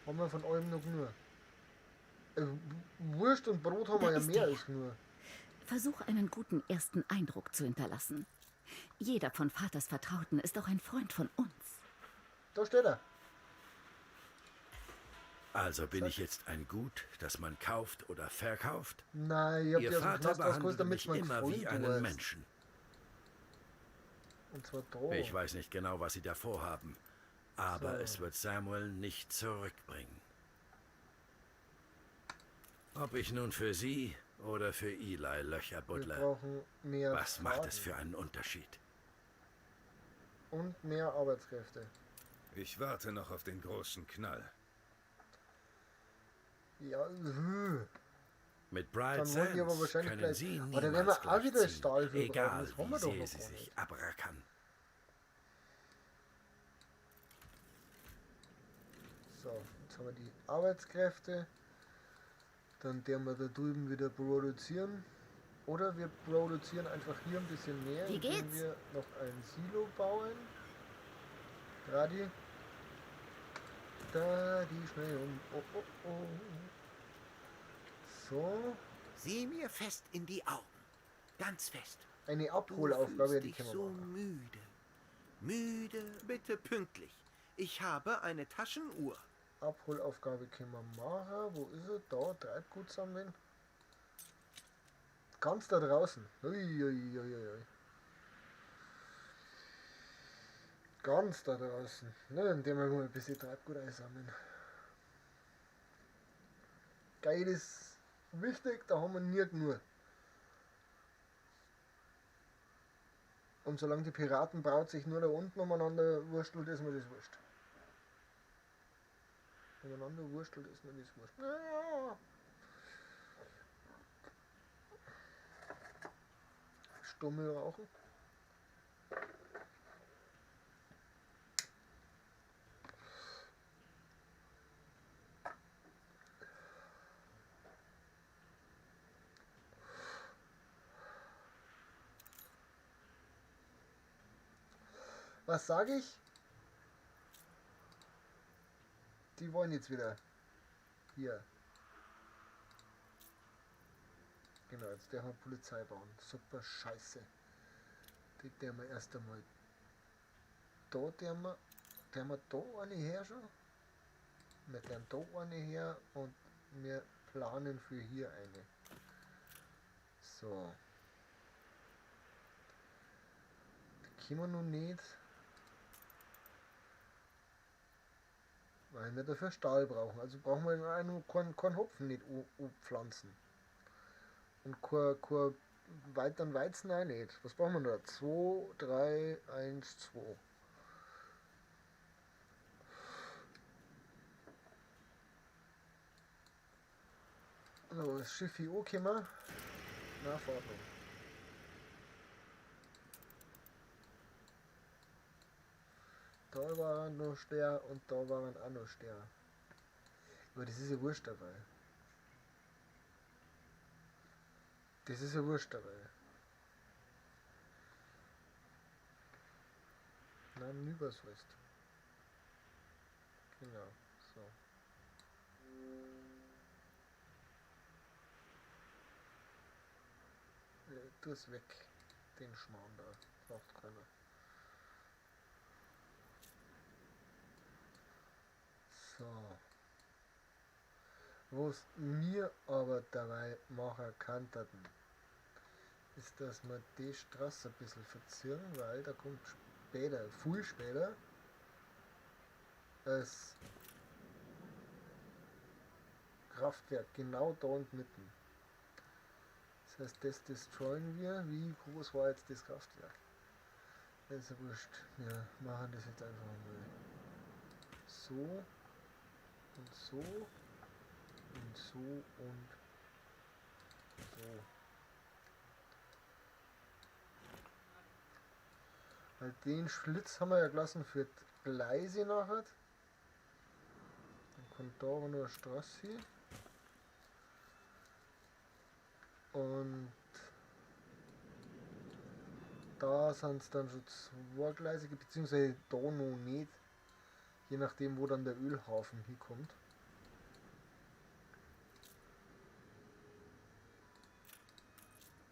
Haben wir von allem noch nur. Wurst und Brot haben wir ja mehr als nur. Versuch einen guten ersten Eindruck zu hinterlassen. Jeder von Vaters Vertrauten ist auch ein Freund von uns. Da steht er. Also bin ich jetzt ein Gut, das man kauft oder verkauft? Nein, ich hab Ihr dir aus dem Vater Knast ausgeholt, behandelt damit mich man immer Freund wie einen warst. Menschen. Und zwar da. Ich weiß nicht genau, was Sie da vorhaben, aber So. es wird Samuel nicht zurückbringen. Ob ich nun für Sie oder für Eli Löcher Wir buddle, brauchen mehr was macht es Fahrten für einen Unterschied? und mehr Arbeitskräfte. Ich warte noch auf den großen Knall. Ja, Mit Bright dann wollen die aber Sands wahrscheinlich können gleich. Sie Aber dann werden niemals wir auch wieder gleichziehen, Stahl für egal brauchen. Das haben wir wie doch sehr noch Sie gar sich nicht. abrackern. So, jetzt haben wir die Arbeitskräfte. Dann werden wir da drüben wieder produzieren. Oder wir produzieren einfach hier ein bisschen mehr, Wie indem geht's? wir noch ein Silo bauen. Radi. Da, die schnell um. Oh, oh, oh. So, Sieh mir fest in die Augen. Ganz fest. eine Du Abholaufgabe, fühlst die dich können wir so machen. müde. Müde. Bitte pünktlich. Ich habe eine Taschenuhr. Abholaufgabe können wir machen. Wo ist er? Da, Treibgut sammeln. Ganz da draußen. Uiuiuiui. Ganz da draußen. Ne, indem wir mal ein bisschen Treibgut einsammeln. Geil ist wichtig, da haben wir nicht nur. Und solange die Piratenbraut sich nur da unten umeinander wurstelt, ist mir das wurscht. Umeinander wurstelt ist mir das wurscht. Ja. Stummel rauchen. Was sage ich? Die wollen jetzt wieder hier. Genau, jetzt der wir Polizei bauen. Super scheiße. Die der wir erst einmal da, der wir da eine her schon. Wir werden da eine her und wir planen für hier eine. So. Die können wir noch nicht. Weil wir dafür Stahl brauchen. Also brauchen wir auch noch keinen Hopfen nicht pflanzen. Und kein weiteren Weizen auch nicht. Was brauchen wir da? 2, 3, 1, 2. So, das Schiff hier angekommen. Nachfahrt. Da waren noch Stern und da waren auch noch Stern. Aber das ist ja wurscht dabei. Das ist ja wurscht dabei. Nein, übersollst. Genau, so. Tu es weg, den Schmarrn da. Braucht keiner. So. Was mir aber dabei machen könnten, ist, dass wir die Straße ein bisschen verzieren, weil da kommt später, viel später, das Kraftwerk genau da und mitten. Das heißt, das destroyen wir. Wie groß war jetzt das Kraftwerk? Das ist ja wurscht. Wir machen das jetzt einfach mal so und so und so und so. Weil den Schlitz haben wir ja gelassen für die Gleise nachher. Dann kommt da aber nur eine Straße hin. Und da sind es dann schon zweigleisige, beziehungsweise da noch nicht. Je nachdem, wo dann der Ölhafen hinkommt.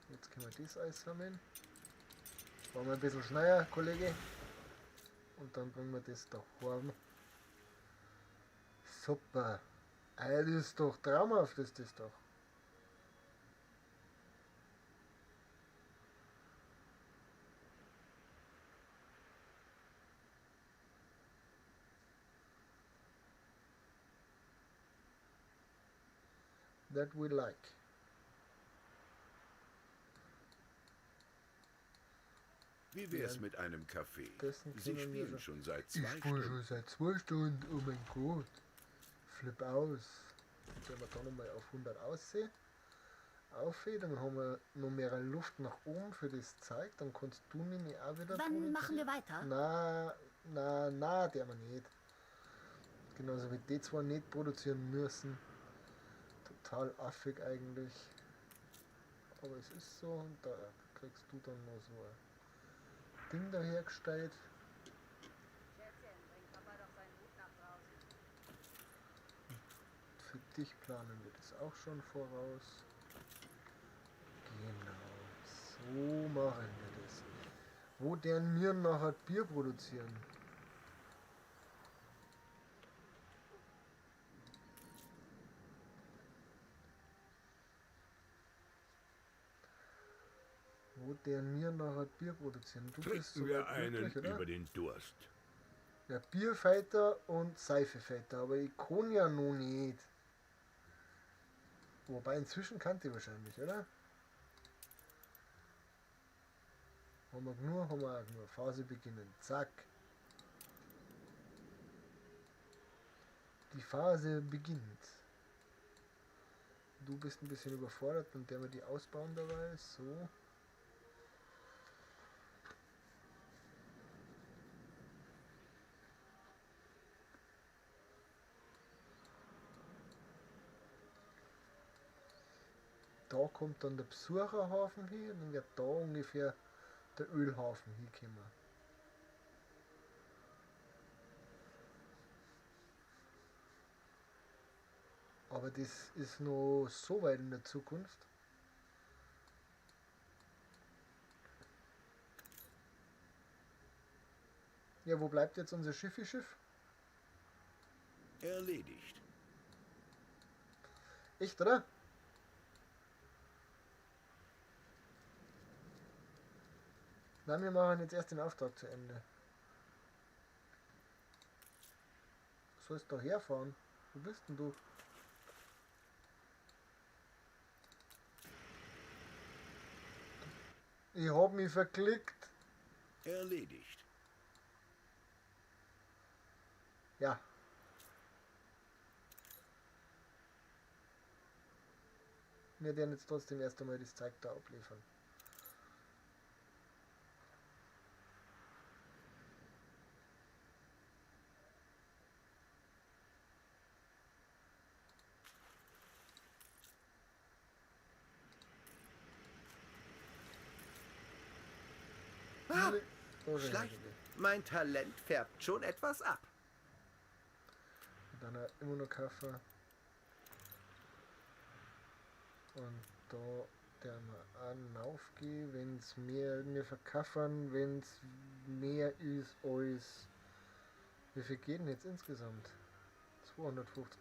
Jetzt können wir das Eis sammeln. Machen wir ein bisschen schneller, Kollege. Und dann bringen wir das da heim. Super. Das ist doch traumhaft, ist das doch. That we like. Wie wär's mit einem Kaffee? Dessen Sie können wir spielen schon seit Ich 2 spiele Stunden. schon seit 2 Stunden, oh mein Gott. Flip aus. Wenn wir da nochmal auf 100 aussehen. Dann haben wir noch mehr Luft nach oben für das Zeug. Dann kannst du nämlich auch wieder. Wann machen wir weiter? Na, der wir nicht. Genauso wie die zwar nicht produzieren müssen. Total affig eigentlich. Aber es ist so, und da kriegst du dann noch so ein Ding dahergestellt. Für dich planen wir das auch schon voraus. Genau, so machen wir das. Wo deren wir nachher Bier produzieren. Wo deren wir nachher Bier produzieren. Du bist Trinken wir soweit einen glücklich, oder? über den Durst. Ja, Bierfighter und Seifefighter, aber ich kann ja noch nicht. Wobei inzwischen kannte ich wahrscheinlich, oder? Haben wir auch nur. Phase beginnen. Zack. Die Phase beginnt. Du bist ein bisschen überfordert und der wir die ausbauen dabei. So. Da kommt dann der Besucherhafen hin und dann wird da ungefähr der Ölhafen hinkommen. Aber das ist noch so weit in der Zukunft. Ja, wo bleibt jetzt unser Schiff? Erledigt. Echt, oder? Na, wir machen jetzt erst den Auftrag zu Ende. Du sollst doch herfahren. Wo bist denn du? Ich hab mich verklickt. Erledigt. Ja. Wir werden jetzt trotzdem erst einmal das Zeug da abliefern. Ah, Oh, schleicht. Mein Talent färbt schon etwas ab. Dann immer noch Kaffee. Und da der mal aufgehen, wenn es mehr wir verkaffern, wenn es mehr ist als. Wie viel geht denn jetzt insgesamt? 250.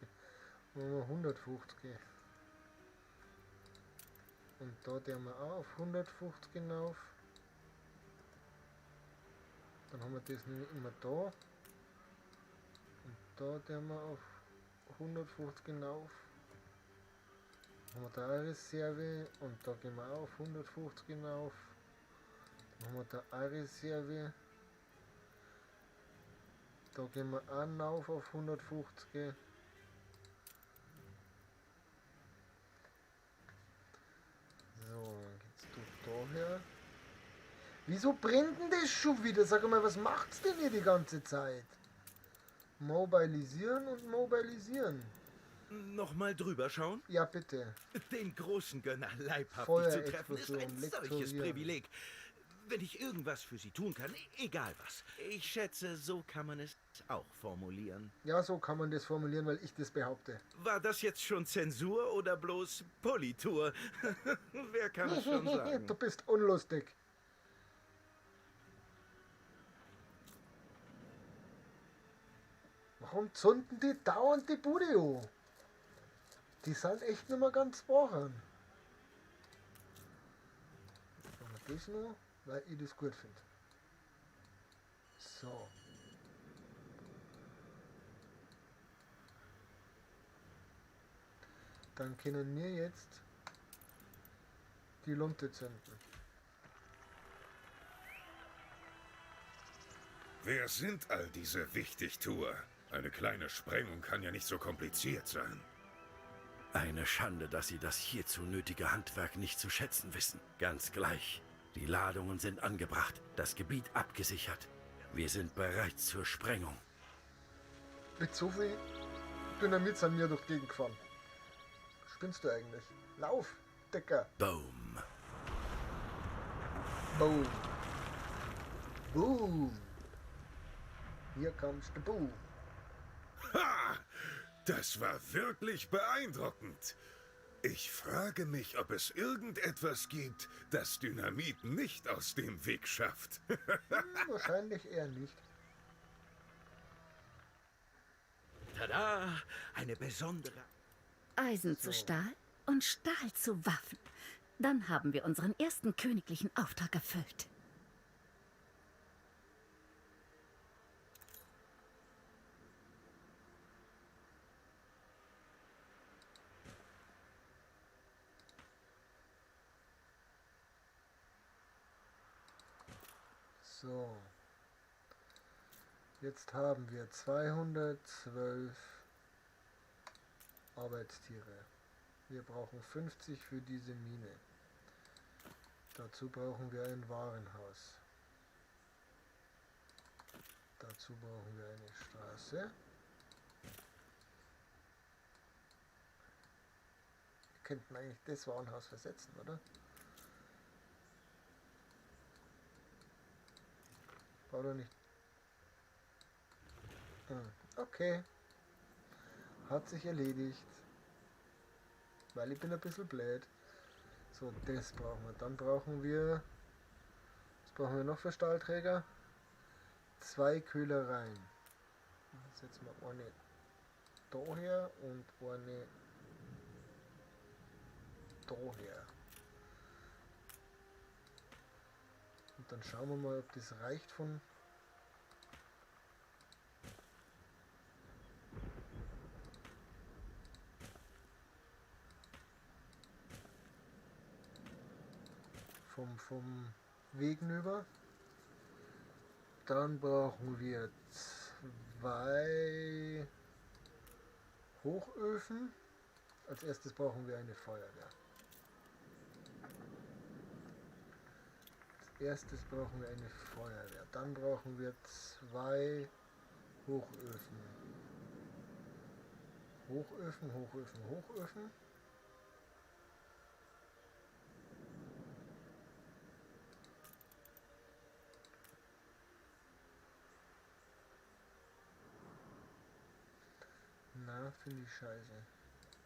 Machen wir 150. Und da der wir auch auf 150 hinauf. Dann haben wir das nämlich immer da. Und da der wir auf 150 hinauf. Dann haben wir da eine Reserve und da gehen wir auch auf 150 hinauf. Dann haben wir da eine Reserve. Da gehen wir auch hinauf auf 150. So, dann geht's du daher. Wieso brennt denn das schon wieder? Sag mal, was macht's denn hier die ganze Zeit? Mobilisieren und mobilisieren. Nochmal drüber schauen? Ja, bitte. Den großen Gönner leibhaftig zu treffen, ist Feuerexplosion, ein solches lektorieren. Privileg. Wenn ich irgendwas für Sie tun kann, egal was. Ich schätze, so kann man es auch formulieren. Ja, so kann man das formulieren, weil ich das behaupte. War das jetzt schon Zensur oder bloß Politur? Wer kann es schon sagen? Du bist unlustig. Warum zünden die dauernd die Bude an? Die sind echt nicht mehr ganz wachen. Jetzt machen wir das noch, weil ich das gut finde. So. Dann können wir jetzt die Lunte zünden. Wer sind all diese Wichtigtuer? Eine kleine Sprengung kann ja nicht so kompliziert sein. Eine Schande, dass Sie das hierzu nötige Handwerk nicht zu schätzen wissen. Ganz gleich. Die Ladungen sind angebracht, das Gebiet abgesichert. Wir sind bereit zur Sprengung. Mit so viel Dynamit sind wir durch die Gegend gefahren. Spinnst du eigentlich? Lauf, Dicker. Boom. Boom. Boom. Hier kommst du, Boom. Ha! Das war wirklich beeindruckend. Ich frage mich, ob es irgendetwas gibt, das Dynamit nicht aus dem Weg schafft. Wahrscheinlich eher nicht. Tada! Eine besondere... Eisen zu Stahl und Stahl zu Waffen. Dann haben wir unseren ersten königlichen Auftrag erfüllt. So. Jetzt haben wir 212 Arbeitstiere. Wir brauchen 50 für diese Mine. Dazu brauchen wir ein Warenhaus. Dazu brauchen wir eine Straße. Wir könnten eigentlich das Warenhaus versetzen, oder? War doch nicht. Okay. Hat sich erledigt. Weil ich bin ein bisschen blöd. So, das brauchen wir. Dann brauchen wir... Was brauchen wir noch für Stahlträger? 2 Köhlereien. Dann setzen wir eine daher und eine daher. Und dann schauen wir mal, ob das reicht vom Wegen über. Dann brauchen wir 2 Hochöfen. Als erstes brauchen wir eine Feuerwehr. Als erstes brauchen wir eine Feuerwehr. Dann brauchen wir 2 Hochöfen. Hochöfen, Hochöfen, Hochöfen. Na, finde ich scheiße.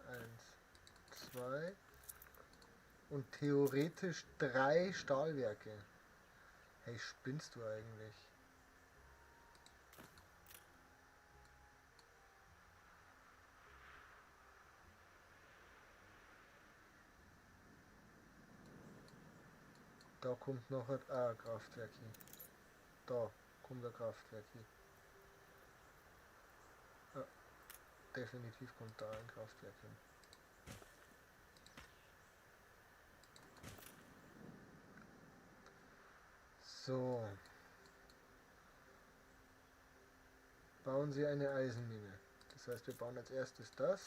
1, 2 und theoretisch 3 Stahlwerke. Hey, spinnst du eigentlich? Da kommt noch ein Kraftwerk hin. Da kommt ein Kraftwerk hin. Ja, definitiv kommt da ein Kraftwerk hin. So. Bauen Sie eine Eisenmine. Das heißt, wir bauen als erstes das.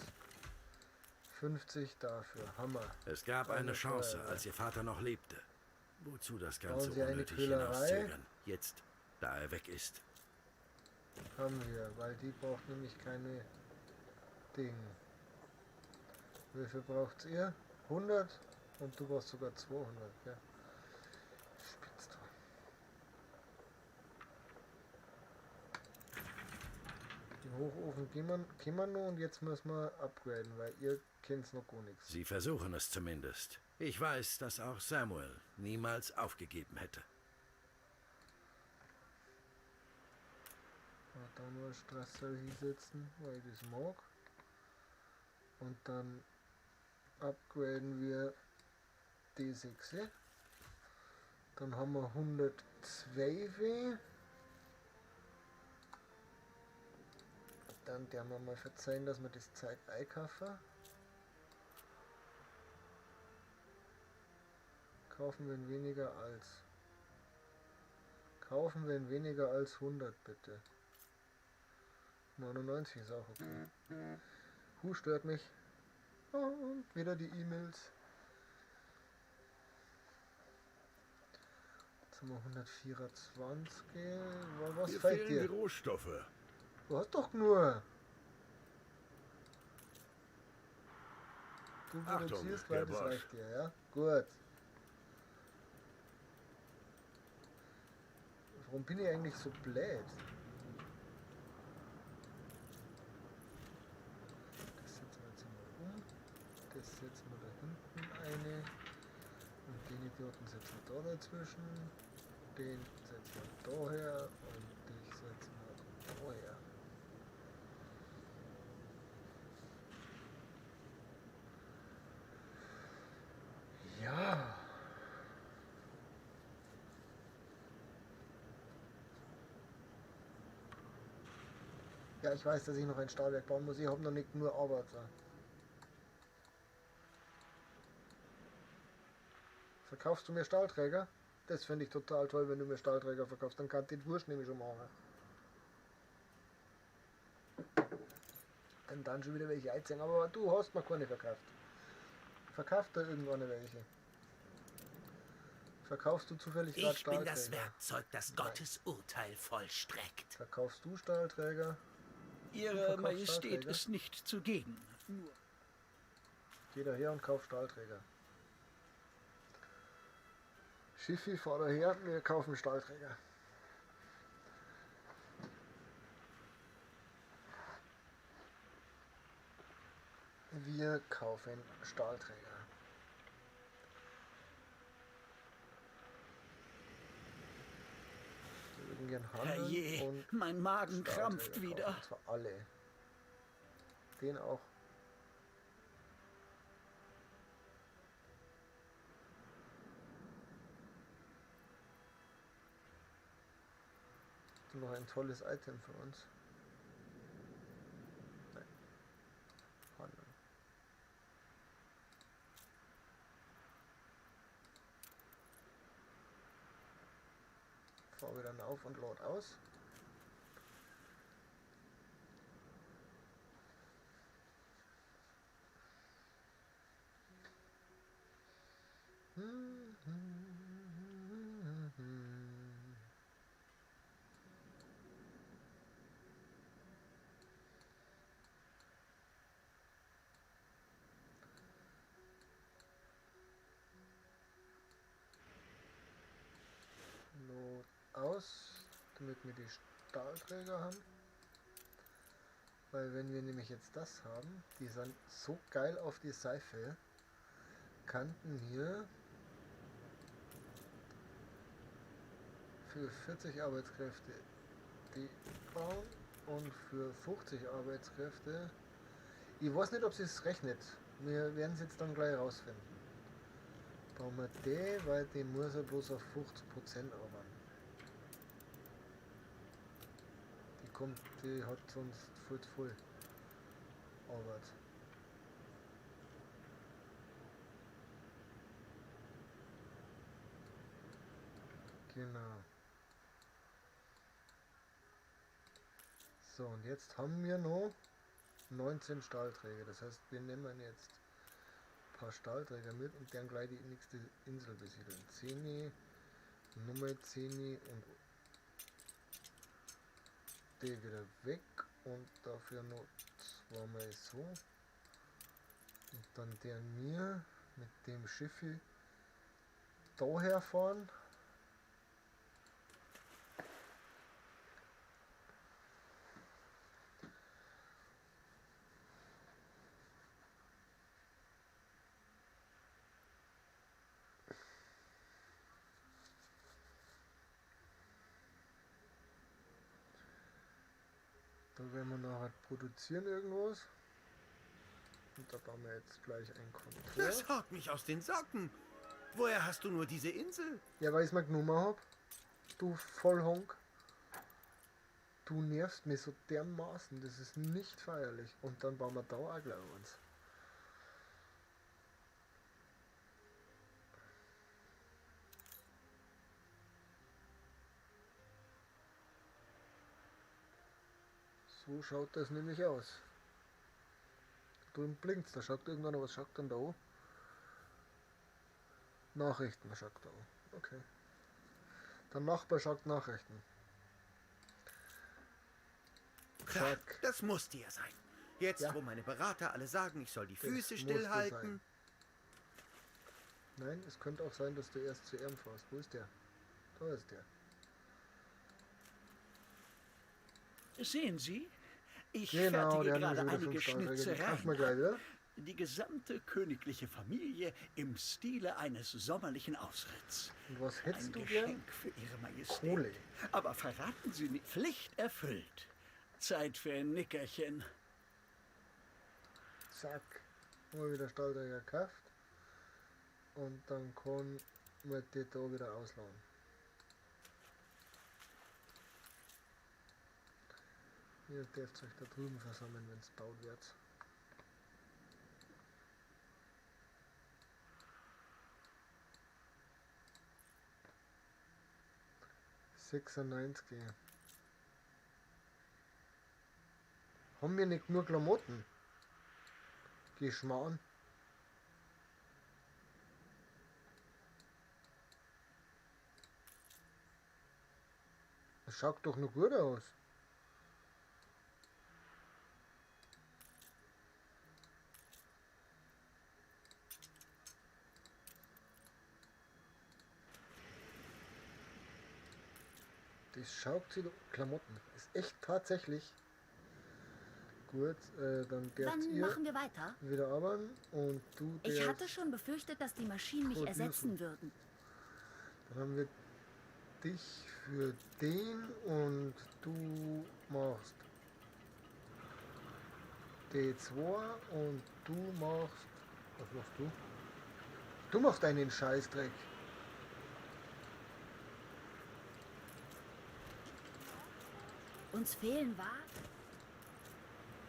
50 dafür. Hammer. Es gab eine Chance, als Ihr Vater noch lebte. Wozu das Bauen Ganze Sie eine unnötig Quälerei? hinauszögern? Jetzt, da er weg ist. Haben wir, weil die braucht nämlich keine Dinge. Wie viel braucht ihr? 100? Und du brauchst sogar 200, ja. Spitzt du. Den Hochofen können wir noch und jetzt müssen wir upgraden, weil ihr kennt noch gar nichts. Sie versuchen es zumindest. Ich weiß, dass auch Samuel niemals aufgegeben hätte. Da nur Strasser hinsetzen, weil ich das mag. Und dann upgraden wir die 6. Dann haben wir 102. Dann der wir mal verzeihen, dass wir das Zeit einkaufen. Kaufen wir weniger als. Kaufen wir weniger als 100 bitte. 99 ist auch okay. Stört mich. Und wieder die E-Mails. Jetzt haben wir 124. Was Mir fehlt fehlen dir? die Rohstoffe. Du hast doch nur. Du Achtung, produzierst, weil der das Boss. reicht dir, ja? Gut. Warum bin ich eigentlich so blöd? Das setzen wir jetzt mal um. Das setzen wir da hinten eine. Und den Idioten setzen wir da dazwischen. Den setzen wir daher. Und dich setzen wir daher. Ja. Ja, ich weiß, dass ich noch ein Stahlwerk bauen muss. Ich habe noch nicht nur Arbeiter. Verkaufst du mir Stahlträger? Das finde ich total toll, wenn du mir Stahlträger verkaufst. Dann kann die Wurst nämlich schon machen. Und dann schon wieder welche einziehen. Aber du hast mir keine verkauft. Verkauft da irgendwann welche? Verkaufst du zufällig gerade Ich bin Stahlträger? das Werkzeug, das Gottes Urteil vollstreckt. Verkaufst du Stahlträger? Ihre Majestät ist nicht zugegen. Nur Geh daher und kauf Stahlträger. Schiffi, fahr daher, wir kaufen Stahlträger. Wir kaufen Stahlträger. Wir würden gern handeln Herrje, und mein Magen Stahlträger krampft kaufen. wieder. Und zwar alle. Den auch. Noch ein tolles Item für uns. Nein. Handeln. Fahr wieder auf und laut aus. Not aus, damit wir die Stahlträger haben. Weil wenn wir nämlich jetzt das haben, die sind so geil auf die Seife, könnten hier für 40 Arbeitskräfte die bauen und für 50 Arbeitskräfte. Ich weiß nicht, ob sie es rechnet. Wir werden es jetzt dann gleich rausfinden. Bauen wir die, weil die muss ja bloß auf 50% arbeiten. Die hat sonst viel zu viel Arbeit. Genau. So, und jetzt haben wir noch 19 Stahlträger. Das heißt, wir nehmen jetzt paar Stahlträger mit und dann gleich die nächste Insel besiedeln. 10, Nummer 10 und die wieder weg und dafür noch zweimal so. Und dann der mir mit dem Schiffe daher fahren. Da werden wir nachher produzieren irgendwas. Und da bauen wir jetzt gleich ein Kontor. Das haut mich aus den Socken. Woher hast du nur diese Insel? Ja, weil ich es mir genommen habe. Du Vollhonk. Du nervst mich so dermaßen. Das ist nicht feierlich. Und dann bauen wir da auch gleich eins. So schaut das nämlich aus. Drüben blinkt, da schaut irgendwann, was schaut denn da an? Nachrichten schaut da an. Okay. Der Nachbar schaut Nachrichten. Ja, das musste ja sein. Jetzt, Ja. wo meine Berater alle sagen, ich soll die Das Füße musste stillhalten. Nein, es könnte auch sein, dass du erst zu ihm fährst. Wo ist der? Da ist der. Sehen Sie? Ich Genau, fertige der hat gerade nämlich wieder einige 5 Stahlträger. Die kaufen wir Schnitzereien. gleich wieder. Die gesamte königliche Familie im Stile eines sommerlichen Ausritts. Und was hättest Ein du gern? Geschenk für Ihre Majestät. Kohle. Aber verraten Sie nicht, Pflicht erfüllt. Zeit für ein Nickerchen. Zack. Mal wieder Stahlträger gekauft. Und dann kann man die da wieder ausladen. Ihr dürft euch da drüben versammeln, wenn es baut wird. ...96. Haben wir nicht nur Klamotten? Geschmarrn. Das schaut doch noch gut aus. Das schaut sie doch. Klamotten. Ist echt tatsächlich. Gut, dann dürft Wann ihr machen wir weiter? wieder arbeiten und du Ich darfst- hatte schon befürchtet, dass die Maschinen mich produzieren. ersetzen würden. Dann haben wir dich für den und du machst D2 und du machst... Was machst du? Du machst einen Scheißdreck. Uns fehlen wahr?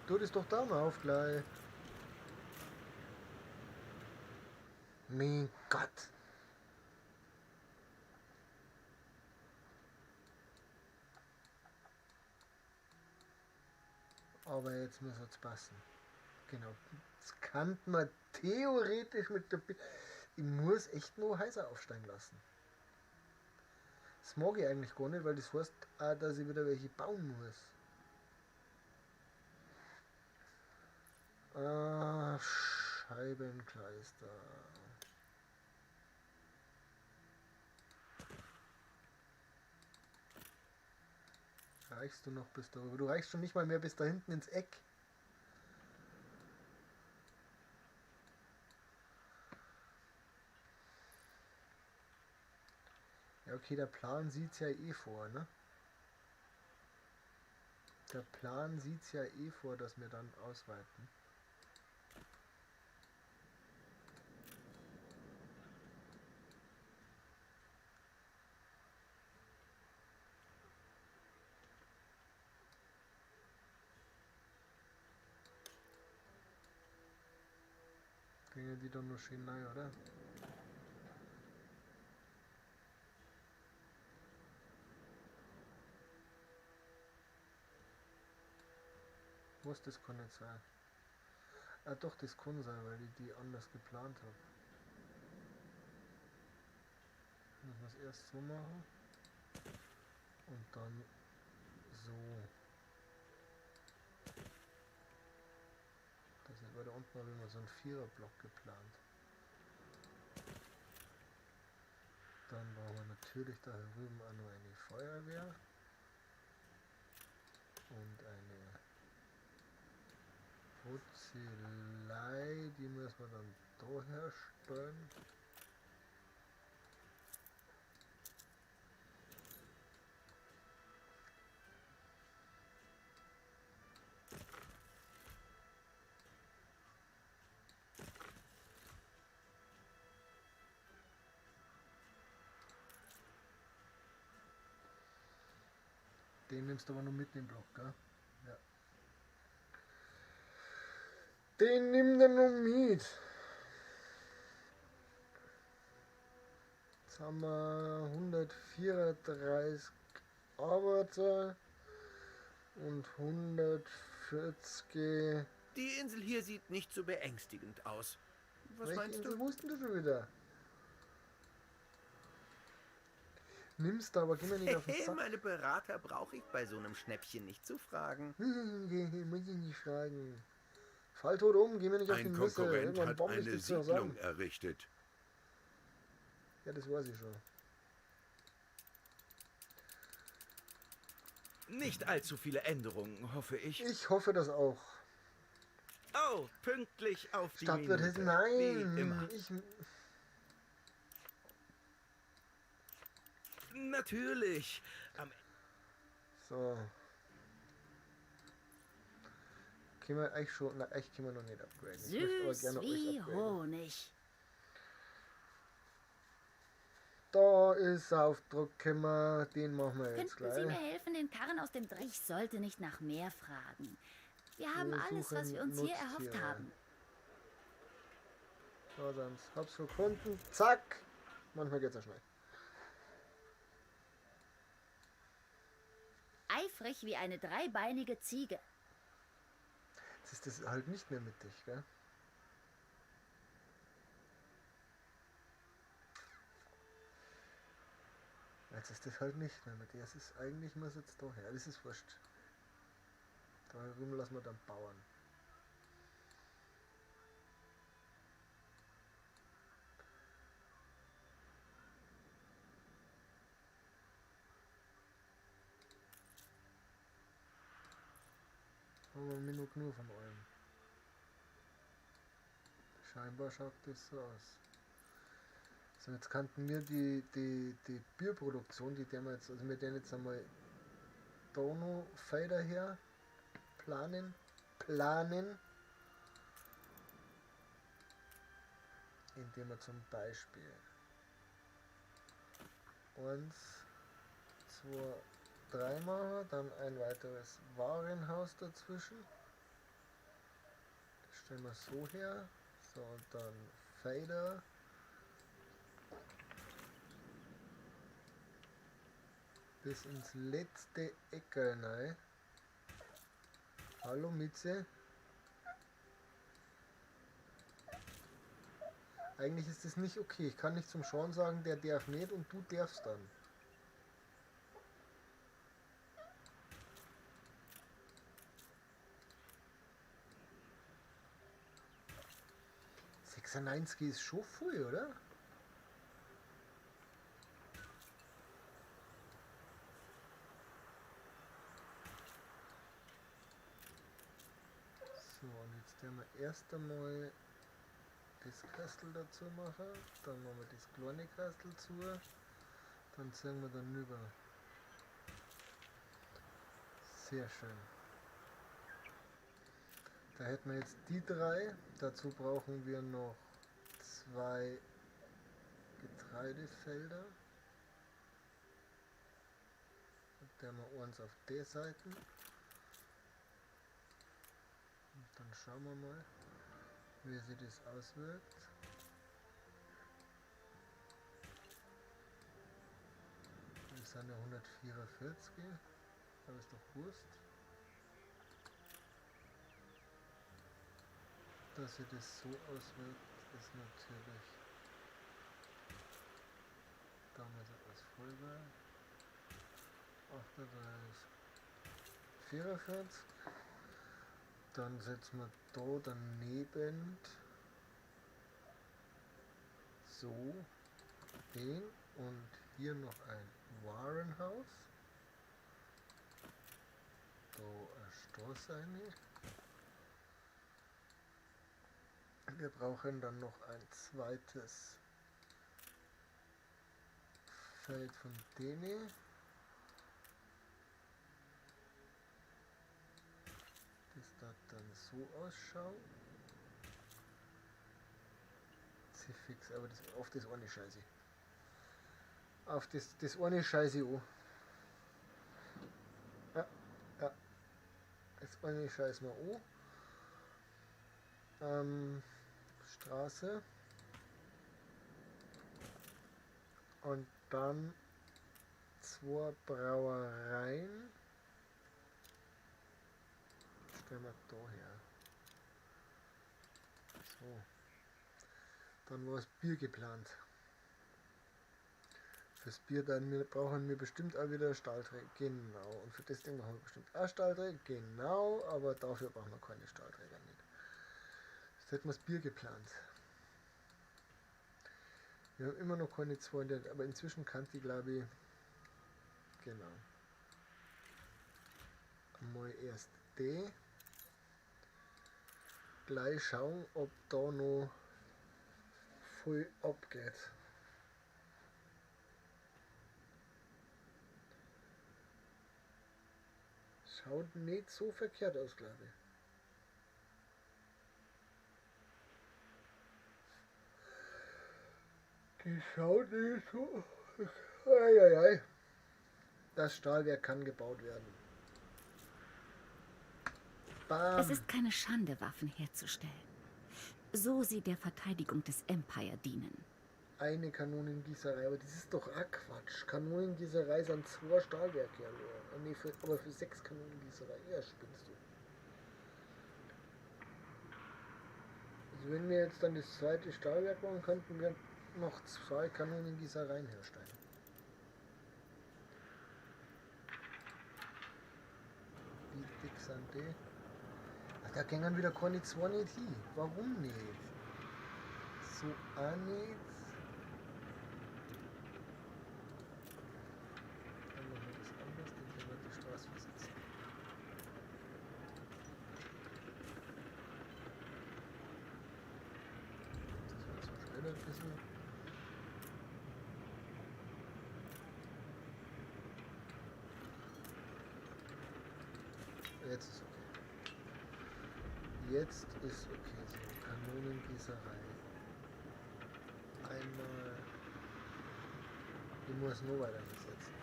Tu das doch da mal auf gleich. Mein Gott. Aber jetzt muss es passen. Genau. Das kann man theoretisch mit der... Ich muss echt nur heißer aufsteigen lassen. Das mag ich eigentlich gar nicht, weil das heißt auch, dass ich wieder welche bauen muss. Ah, Scheibenkleister. Reichst du noch bis darüber? Du reichst schon nicht mal mehr bis da hinten ins Eck. Ja, okay, der Plan sieht's ja eh vor, ne? Der Plan sieht's ja eh vor, dass wir dann ausweiten. Gingen die doch nur schön neu, oder? Was, das kann nicht sein. Ah doch, das kann sein, weil ich die anders geplant habe. Müssen wir es erst so machen und dann so. Das ist weiter unten habe ich mal so einen Viererblock geplant. Dann brauchen wir natürlich da drüben auch noch eine Feuerwehr und eine Puzelei, die müssen wir dann da herstellen. Den nimmst du aber nur mit im Block, gell? Ja. Den nimmt er nur mit. Jetzt haben wir 134 Arbeiter und 140. Die Insel hier sieht nicht so beängstigend aus. Was meinst du? Wussten du schon wieder? Nimmst du, aber geh mir nicht auf den Sack. Meine Berater brauche ich bei so einem Schnäppchen nicht zu fragen. Muss ich nicht fragen. Fall tot um, geh mir nicht auf die Ein Nüsse. Konkurrent Irgendwann hat bombe ich eine dich zusammen. Siedlung errichtet. Ja, das weiß ich schon. Nicht allzu viele Änderungen, hoffe ich. Ich hoffe das auch. Oh, pünktlich auf die Stadtwirt Minute. Hessen, Wie immer. nein. Natürlich. So. Können wir eigentlich schon. Na, echt können wir noch nicht upgraden. Ich möchte aber Süß gerne euch wie upgraden. Honig. Da ist Aufdruck, den machen wir jetzt Könnten Sie mir gleich. helfen, den Karren aus dem Dreck? Ich sollte nicht nach mehr fragen. Wir haben alles, was wir uns hier erhofft Nutztiere. haben. So, sonst hab's gefunden. Zack! Manchmal geht's ja schnell. Eifrig wie eine dreibeinige Ziege. Jetzt ist das halt nicht mehr mittig, gell? Jetzt ist das halt nicht mehr mit dir. Es ist eigentlich muss jetzt doch her. Das ist wurscht. Da drüben lassen wir dann Bauern. Haben wir genug nur von eurem. Scheinbar schaut das so aus. So, jetzt kannten wir die Bierproduktion, die wir jetzt, also wir den jetzt einmal Dono Fader her planen, indem wir zum Beispiel 1, 2, 3 machen, dann ein weiteres Warenhaus dazwischen. Das stellen wir so her, so und dann Fader. Bis ins letzte Eckel rein. Hallo Mitze. Eigentlich ist das nicht okay. Ich kann nicht zum Sean sagen, der darf nicht und du darfst dann. ...96 ist schon viel, oder? So, und jetzt werden wir erst einmal das Kastel dazu machen, dann machen wir das kleine Kastel zu, dann ziehen wir dann rüber. Sehr schön. Da hätten wir jetzt die 3, dazu brauchen wir noch 2 Getreidefelder. Da haben wir eins auf der Seite. Und dann schauen wir mal, wie sich das auswirkt. Das sind ja 144, aber ist doch Wurst. dass sich das so auswirkt, ist natürlich damals als Folge 38, 44. Dann setzen wir da daneben so den und hier noch ein Warenhaus. Da eine Straße rein. Wir brauchen dann noch ein zweites Feld von denen. Das da dann so ausschaut. Sie fix, aber das, auf das eine Scheiße. Auf das eine Scheiße an. Ja, ja. Das eine Scheiß mal an. Straße. Und dann 2 Brauereien. Stellen wir da her. So. Dann war das Bier geplant. Fürs Bier dann brauchen wir bestimmt auch wieder Stahlträger. Genau. Und für das Ding machen wir bestimmt auch Stahlträger. Genau. Aber dafür brauchen wir keine Stahlträger nicht. Jetzt hätten wir das Bier geplant. Wir haben immer noch keine 200, aber inzwischen kann die, glaube ich, genau. Mal erst die. Gleich schauen, ob da noch voll abgeht. Schaut nicht so verkehrt aus, glaube ich. Die schaut nicht so. Eieiei. Das Stahlwerk kann gebaut werden. Bam. Es ist keine Schande, Waffen herzustellen. So sie der Verteidigung des Empire dienen. Eine Kanonengießerei, aber das ist doch auch Quatsch. Kanonengießerei sind 2 Stahlwerke, ja nur. Nee, aber für 6 Kanonengießerei, ja, spinnst du. Also wenn wir jetzt dann das zweite Stahlwerk machen, könnten wir noch 2 Kanonengießereien herstellen. Wie dick sind die? Ach, da gingen wieder keine 2 nicht hin. Warum nicht? So auch nicht. Dann machen wir das anders, dann können wir die Straße versetzen. Das wird zwar schneller ein bisschen. Jetzt ist okay. Jetzt ist okay. So, Kanonengießerei. Einmal. Die muss nur weiter versetzen.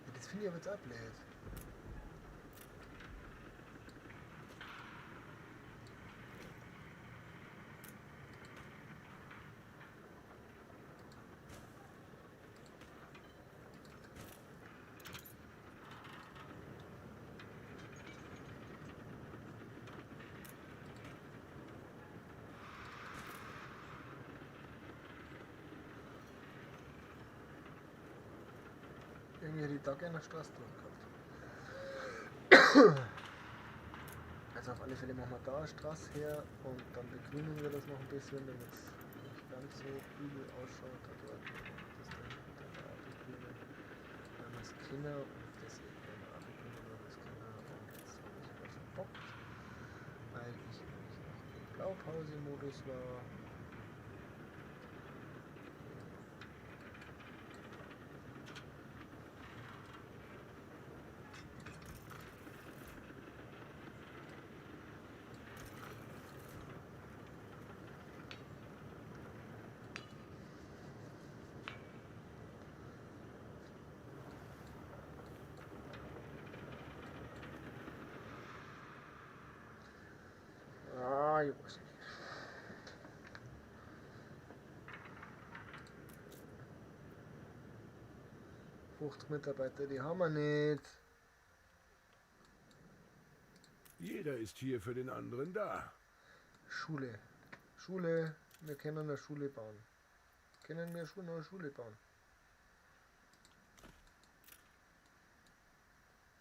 Ja, das finde ich aber jetzt ablädt. Irgendwie hätte ich da gerne eine Straße drauf gehabt. Also auf alle Fälle machen wir da eine Straße her und dann begrünen wir das noch ein bisschen, damit es nicht ganz so übel ausschaut. Da dort das da begrünen. Dann das Kinder und das eben auch begrünen wir das Kinder und jetzt habe ich was verbockt, weil ich nämlich noch im Blaupause-Modus war. Ich weiß nicht. 50 Mitarbeiter, die haben wir nicht. Jeder ist hier für den anderen da. Schule. Schule. Wir können eine Schule bauen. Können wir schon eine Schule bauen?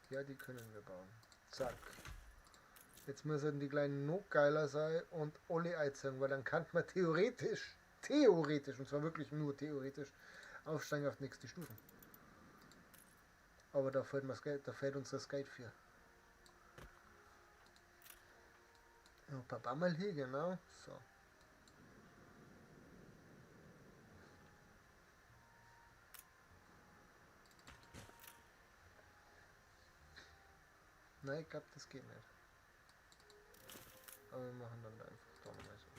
Ja, die können wir bauen. Zack. Jetzt müssen die Kleinen noch geiler sein und alle einziehen, weil dann kann man theoretisch, und zwar wirklich nur theoretisch, aufsteigen auf nächste Stufen. Aber da fehlt uns das Geld für. Ja, ein paar Bammel hier, genau. So. Nein, ich glaube, das geht nicht. Aber wir machen dann einfach da nochmal so.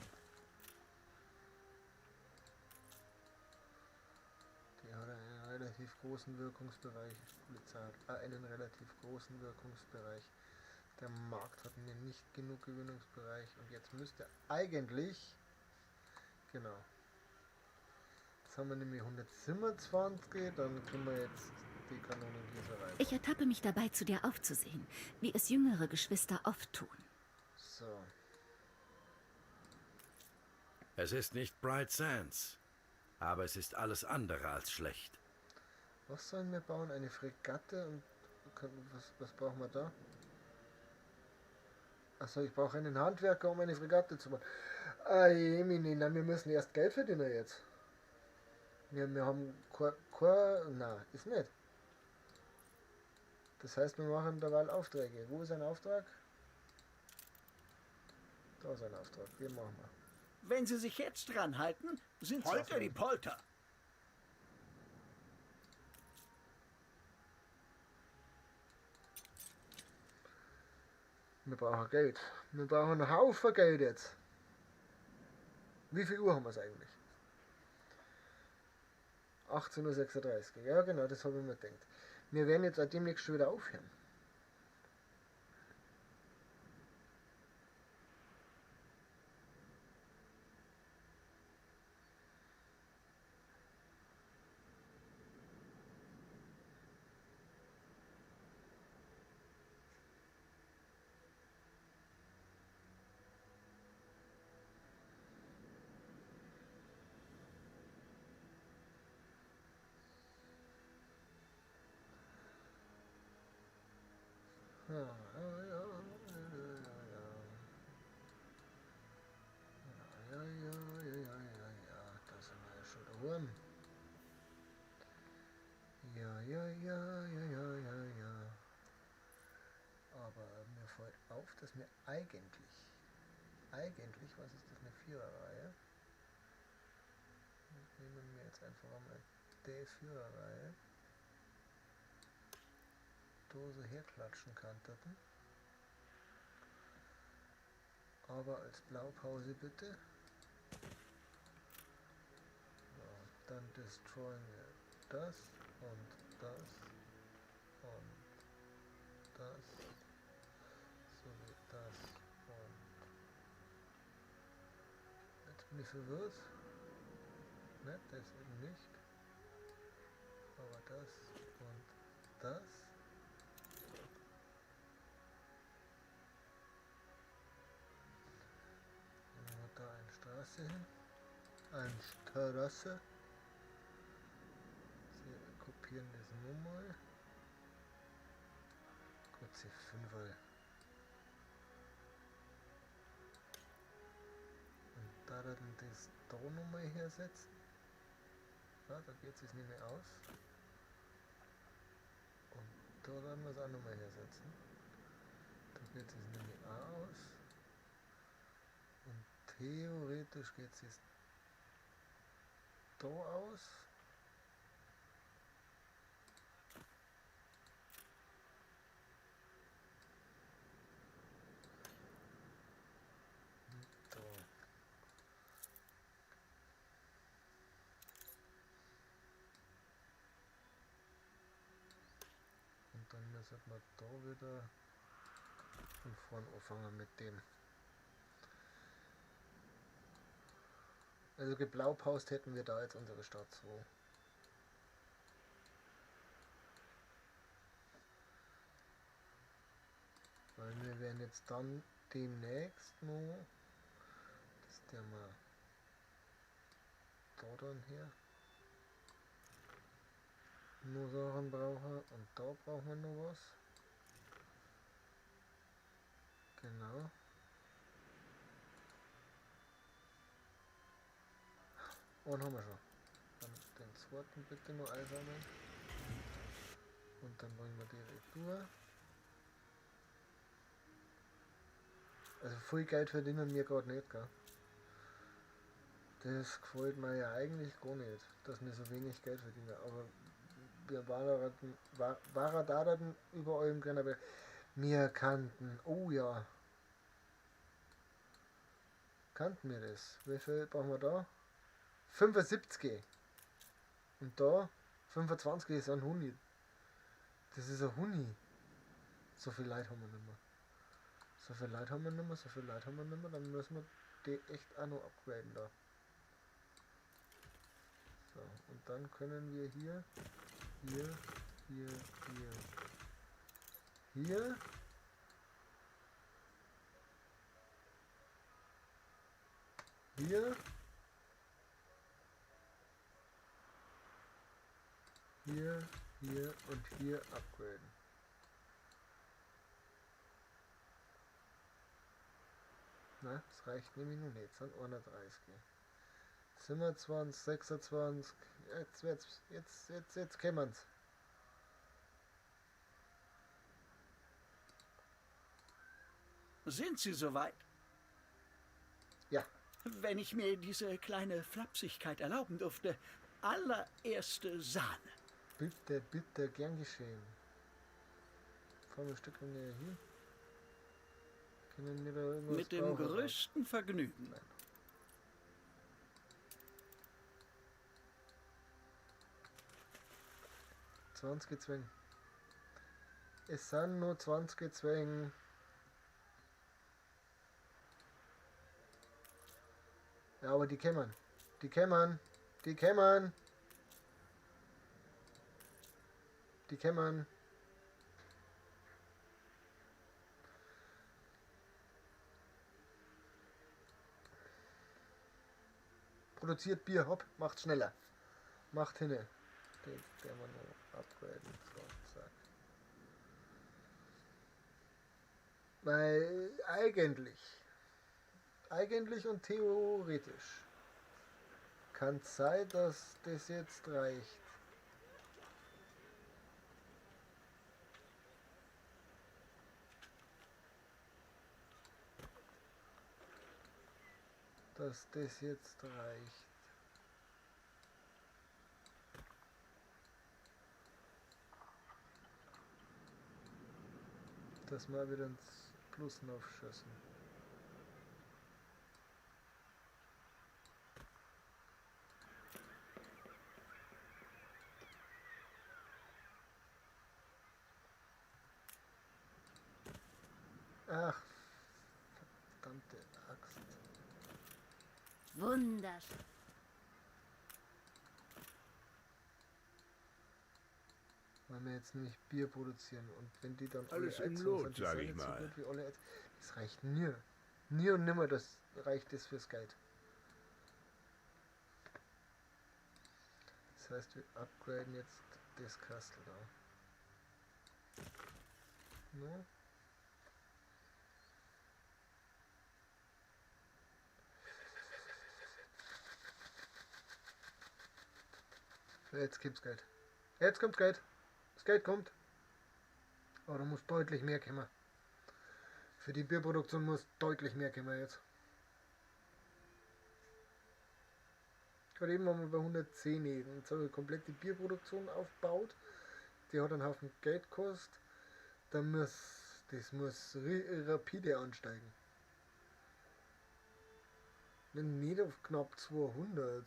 Die hat einen relativ großen Wirkungsbereich. Die Polizei hat einen relativ großen Wirkungsbereich. Der Markt hat mir nicht genug Gewinnungsbereich. Und jetzt müsste eigentlich... Genau. Jetzt haben wir nämlich 127, dann können wir jetzt die Kanonengießerei. Ich ertappe mich dabei, zu dir aufzusehen, wie es jüngere Geschwister oft tun. So. Es ist nicht Bright Sands, aber es ist alles andere als schlecht. Was sollen wir bauen? Eine Fregatte? Und was brauchen wir da? Achso, ich brauche einen Handwerker, um eine Fregatte zu bauen. Na, wir müssen erst Geld verdienen jetzt. Wir haben na, ist nicht. Das heißt, wir machen derweil Aufträge. Wo ist ein Auftrag? Da ist ein Auftrag. Den machen wir. Wenn Sie sich jetzt dran halten, sind Polter die Polter. Wir brauchen Geld. Wir brauchen einen Haufen Geld jetzt. Wie viel Uhr haben wir es eigentlich? 18:36 Uhr. Ja genau, das habe ich mir gedacht. Wir werden jetzt auch demnächst schon wieder aufhören. Da sind wir ja schon daheim. Ja. Aber mir fällt auf, dass mir eigentlich, was ist das, eine Viererreihe? Nehmen wir jetzt einfach einmal die Viererreihe. Dose herklatschen könnten. Aber als Blaupause bitte. So, dann destroyen wir das und das und das sowie das und jetzt bin ich verwirrt. Ne, das eben nicht. Aber das und das. Da eine Straße hin. Eine Straße. Sie kopieren das nochmal. Kurze 5er. Und da dann das da nochmal hersetzen. Ja, da geht es nicht mehr aus. Und da werden wir es auch nochmal hersetzen. Da geht es nicht mehr aus. Und theoretisch geht es jetzt da aus. Und da. Und dann müssen wir da wieder von vorn anfangen mit dem. Also geblaupaust hätten wir da jetzt unsere Stadt so. Weil wir werden jetzt dann demnächst noch, dass der mal da dann her nur Sachen brauchen und da brauchen wir noch was. Genau. Und haben wir schon. Dann den zweiten bitte noch einsammeln. Und dann bringen wir die Retour. Also viel Geld verdienen wir gerade nicht, gell? Das gefällt mir ja eigentlich gar nicht, dass wir so wenig Geld verdienen. Aber wir waren da dann überall im Grenabel. Wir kannten, oh ja. Kannten wir das? Wie viel brauchen wir da? 75. Und da 25 ist ein Huni. Das ist ein Huni. So viel Leid haben wir nicht mehr. So viel Leid haben wir nicht mehr, so viel Leid haben wir nicht mehr. Dann müssen wir die echt auch noch upgraden da. So, und dann können wir hier, hier, hier und hier upgraden. Na, das reicht nämlich noch nicht, es sind 31. 27, 26, jetzt kämen wir's. Sind Sie soweit? Ja. Wenn ich mir diese kleine Flapsigkeit erlauben dürfte, allererste Sahne. Bitte, bitte, gern geschehen. Fahren wir ein Stück näher hier. Können wir da irgendwas Mit dem brauchen? größten Vergnügen. Nein. 20 Zwänge. Es sind nur 20 Zwänge. Ja, aber die kämmern. Die kämmern. Die kämmern. Die kämmern. Produziert Bier, hopp, macht schneller. Macht hinne. Der man noch upgraden. So, zack. Weil eigentlich und theoretisch kann es sein, dass das jetzt reicht. Dass das jetzt reicht. Dass wir wieder ins Plus aufschießen. Ach, verdammte Axt. Wunderschön. Weil wir jetzt nämlich Bier produzieren und wenn die dann Alles alle im Ätzungen Lot, sind, die sag sind ich nicht so mal. gut wie alle das reicht nie. Nie und nimmer, das reicht das fürs Geld. Das heißt, wir upgraden jetzt das Kastel da. No? Jetzt gibt's Geld. Jetzt kommt Geld. Das Geld kommt. Aber da muss deutlich mehr kommen. Für die Bierproduktion muss deutlich mehr kommen jetzt. Gerade eben haben wir bei 110 eben. Jetzt habe ich komplett die Bierproduktion aufgebaut. Die hat einen Haufen Geld gekostet. Das muss rapide ansteigen. Wenn nicht auf knapp 200.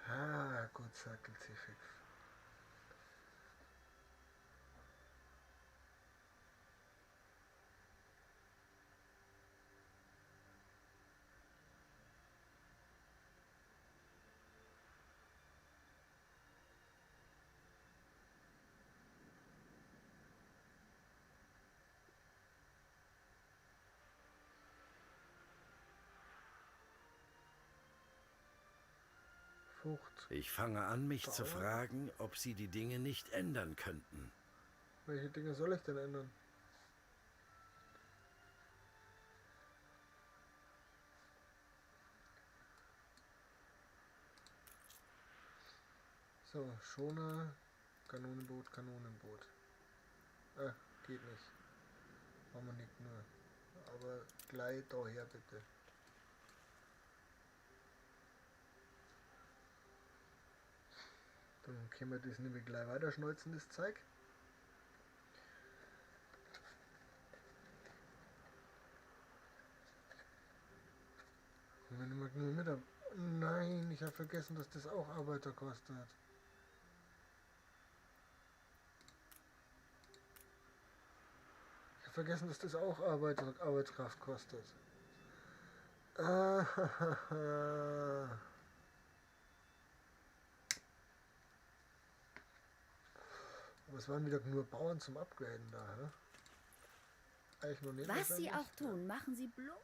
Ah, gut, sackelt sie fix. Frucht. Ich fange an, mich zu Bauer? fragen, ob Sie die Dinge nicht ändern könnten. Welche Dinge soll ich denn ändern? So, Schoner, Kanonenboot, Kanonenboot. Geht nicht. Machen wir nicht nur. Aber gleich daher bitte. Dann können wir das nämlich gleich weiter schneuzen, das Zeug. Wenn ich nur mit Nein, ich habe vergessen, dass das auch Arbeiter kostet. Ich habe vergessen, dass das auch Arbeitskraft kostet. Aber es waren wieder nur Bauern zum Upgraden da, hä? Eigentlich nur nicht. Was Sie auch tun, machen Sie bloß.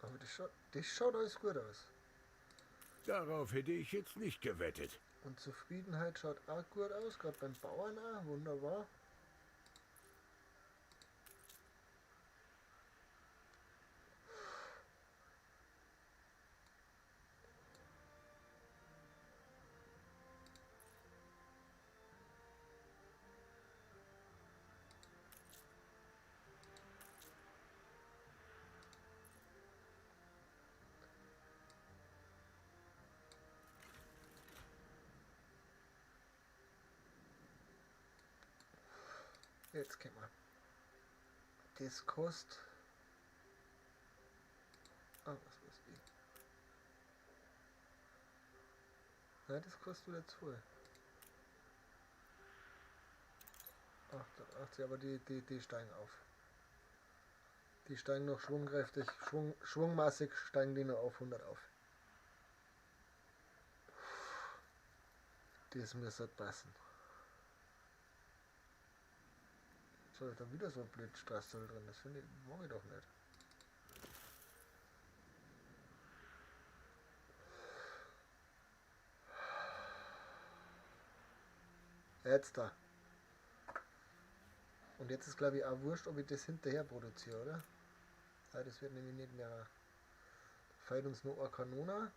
Aber das schaut alles gut aus. Darauf hätte ich jetzt nicht gewettet. Und Zufriedenheit schaut auch gut aus, gerade beim Bauern auch, wunderbar. Jetzt können wir. Das kostet. Was weiß ich. Nein, das kostet wieder 2. 88, aber die steigen auf. Die steigen noch schwungkräftig, schwungmassig steigen die noch auf 100 auf. Das müsste passen. So, da wieder so ein Blitzstraßel drin, das finde ich, mag ich doch nicht. Jetzt da. Und jetzt ist glaube ich auch wurscht, ob ich das hinterher produziere, oder? Ja, das wird nämlich nicht mehr. Da fehlt uns nur eine Kanone.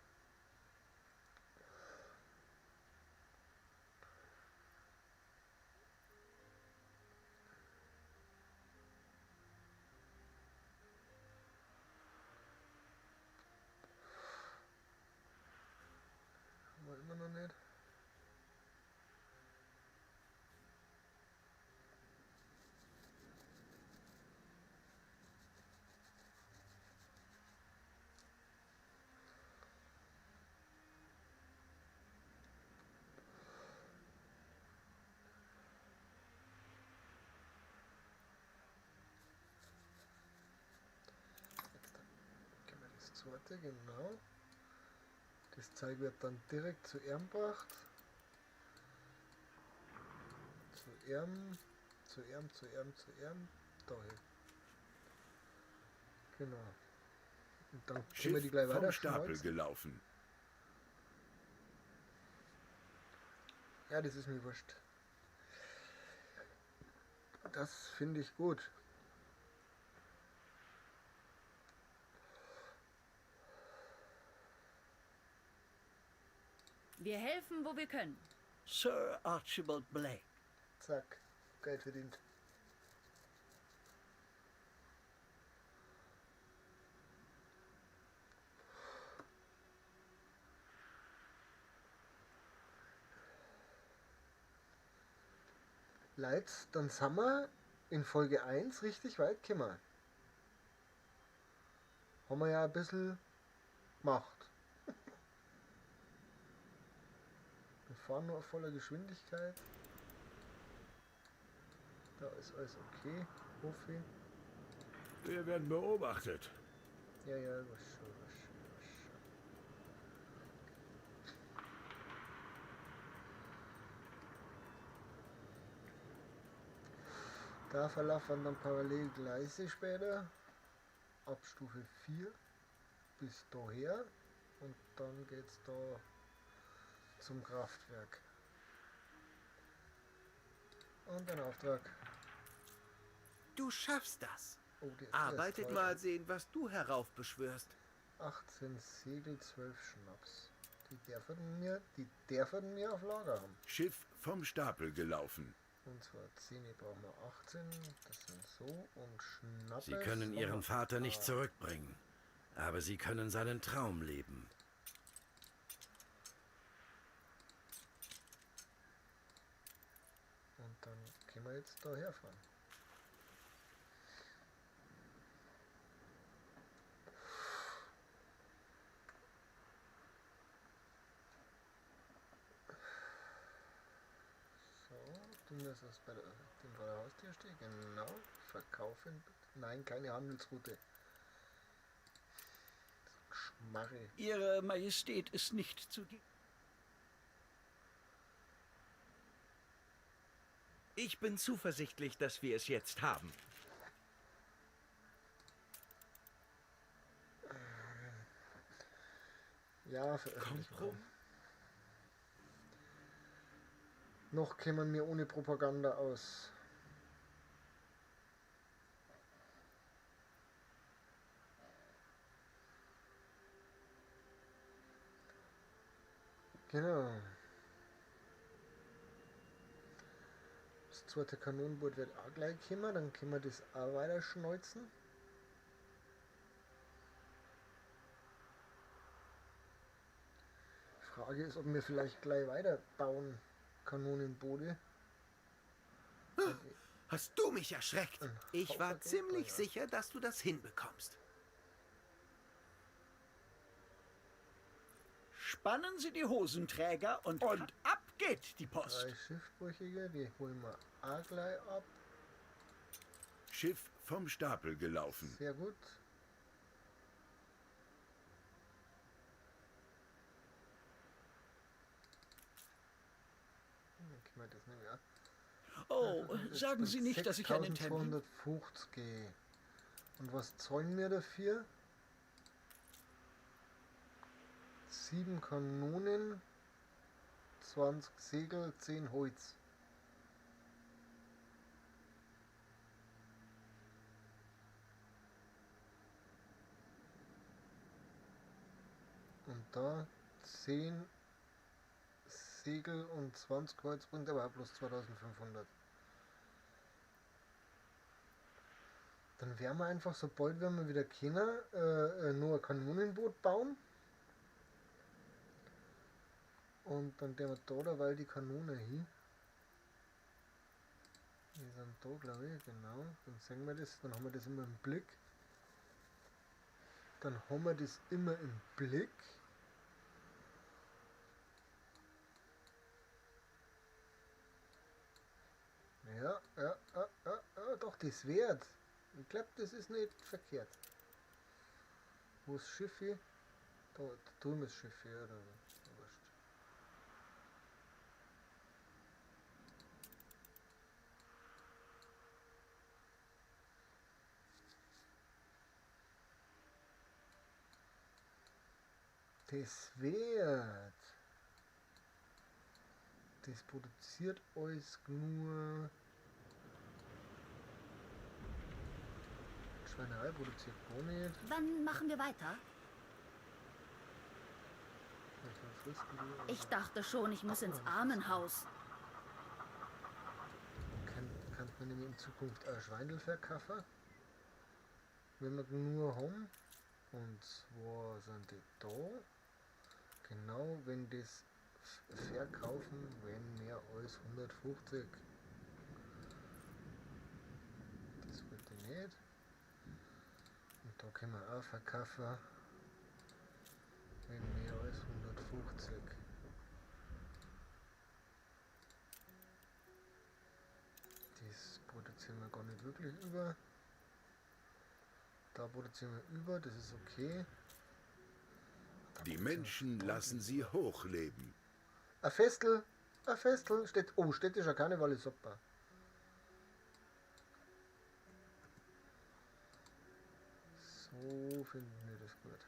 Immer noch nicht. Jetzt können wir das zweite, genau. Das Zeug wird dann direkt zu Ermbracht. Zu Erm. Dahin. Genau. Und dann können wir die gleich weiter Stapel schneuzen. gelaufen. Ja, das ist mir wurscht. Das finde ich gut. Wir helfen, wo wir können. Sir Archibald Blake. Zack, Geld verdient. Leute, dann sind wir in Folge 1 richtig weit gekommen. Haben wir ja ein bisschen gemacht. Wir fahren nur auf voller Geschwindigkeit. Da ist alles okay. Profi. Wir werden beobachtet. Ja, was schon. Da verlaufen dann parallel Gleise später. Ab Stufe 4 bis daher. und dann geht's da zum Kraftwerk. Und ein Auftrag. Du schaffst das. Oh, der ist Arbeitet teuer. mal sehen, was du heraufbeschwörst. 18 Segel, 12 Schnaps. Die dürfen mir auf Lager haben. Schiff vom Stapel gelaufen. Und zwar 10 brauchen wir 18. Das sind so. Und Schnaps. Sie können Ihren Vater nicht zurückbringen, aber Sie können seinen Traum leben. Und dann können wir jetzt da herfahren. Du musst das bei der Haustür stehen. Genau. Verkaufen. Nein, keine Handelsroute. Schmarre. Ihre Majestät ist nicht zu dir. Ich bin zuversichtlich, dass wir es jetzt haben. Ja, veröffentlichen. Komprom? Noch kämen wir ohne Propaganda aus. Genau. Das zweite Kanonenboot wird auch gleich kommen, dann können wir das auch weiter schneuzen. Frage ist, ob wir vielleicht gleich weiter bauen. Kanonenboote. Hast du mich erschreckt? Ich war ziemlich sicher, dass du das hinbekommst. Spannen Sie die Hosenträger und ab geht die Post. 3 Schiffbrüchige, die holen wir auch gleich ab. Schiff vom Stapel gelaufen. Sehr gut. Dann können wir das nicht mehr. Oh, sagen Sie nicht, dass ich einen Termin... 6250. Und was zahlen wir dafür? 7 Kanonen, 20 Segel, 10 Holz. Und da 10 Segel und 20 Holz bringt aber auch bloß 2500. Dann werden wir einfach, sobald wir wieder können, nur ein Kanonenboot bauen. Und dann der wir da derweil die Kanone hin. Die sind da, glaube ich, genau. Dann sehen wir das, dann haben wir das immer im Blick. Dann haben wir das immer im Blick. Ja, doch, das wert. Ich glaube, das ist nicht verkehrt. Wo ist Schiffe? Da drüben ist Schiffe, oder? Wurscht. Das wert. Das produziert alles nur. Schweinerei produziert gar nicht. Wann machen wir weiter? Ich dachte schon, ich muss ins Armenhaus. Kann man nämlich in Zukunft auch Schweindel verkaufen? Wenn wir nur haben. Und zwar sind die da. Genau, wenn das verkaufen, wenn mehr als 150. Das wollte ich nicht. Und da können wir auch verkaufen, wenn mehr als 150. Das produzieren wir gar nicht wirklich über. Da produzieren wir über, das ist okay. Die Menschen lassen sie hochleben. Ein Festel, steht, oh, städtischer Karneval ist super. So finden wir das gut.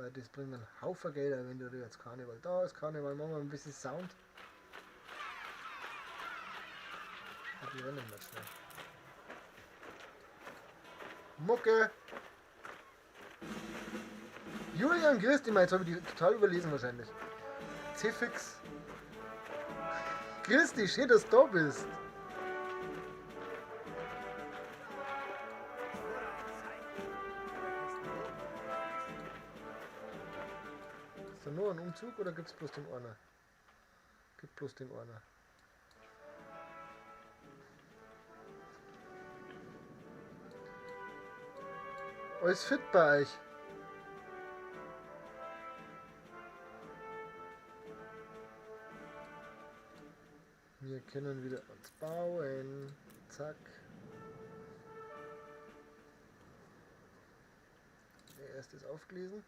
Weil das bringt einen Haufen Gelder, wenn du jetzt Karneval. Da ist Karneval, machen wir ein bisschen Sound. Und die rennen nicht schnell. Mucke! Julian Christi, jetzt habe ich die total überlesen wahrscheinlich. C-Fix. Christi, schön, dass du da bist. Ist da nur ein Umzug oder gibt es bloß den Ordner? Gibt bloß den Ordner. Alles fit bei euch? Wir können wieder uns bauen. Zack. Der erste ist aufgelesen.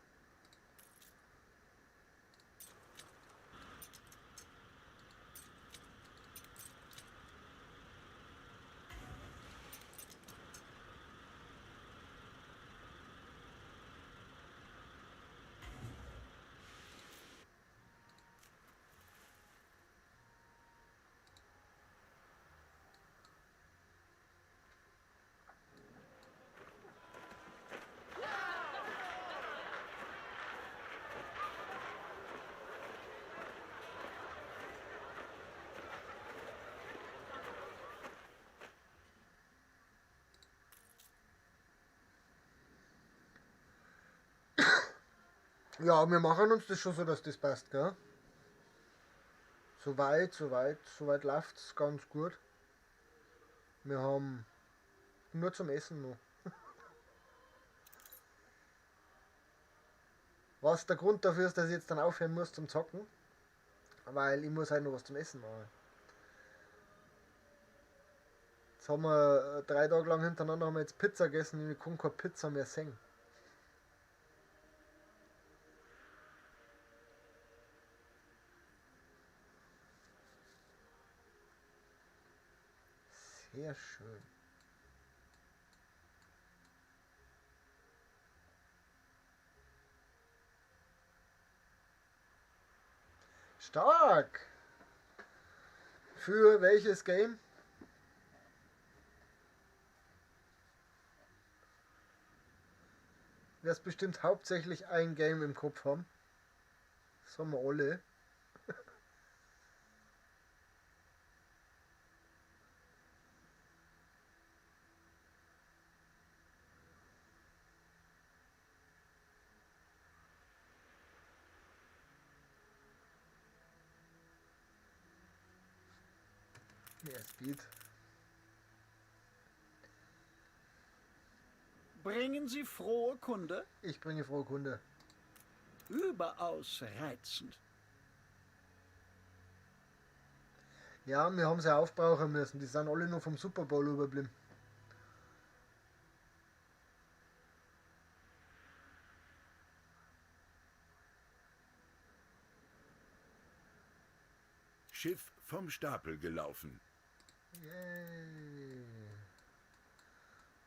Ja, wir machen uns das schon so, dass das passt, gell? Soweit läuft es ganz gut. Wir haben nur zum Essen noch. Was der Grund dafür ist, dass ich jetzt dann aufhören muss zum Zocken. Weil ich muss halt noch was zum Essen machen. Jetzt haben wir 3 Tage lang hintereinander haben wir jetzt Pizza gegessen und ich kann keine Pizza mehr sehen. Sehr schön. Stark! Für welches Game? Das bestimmt hauptsächlich ein Game im Kopf haben. Das haben wir alle. Mehr Speed. Bringen Sie frohe Kunde? Ich bringe frohe Kunde. Überaus reizend. Ja, wir haben sie aufbrauchen müssen. Die sind alle nur vom Super Bowl überblieben. Schiff vom Stapel gelaufen. Yay.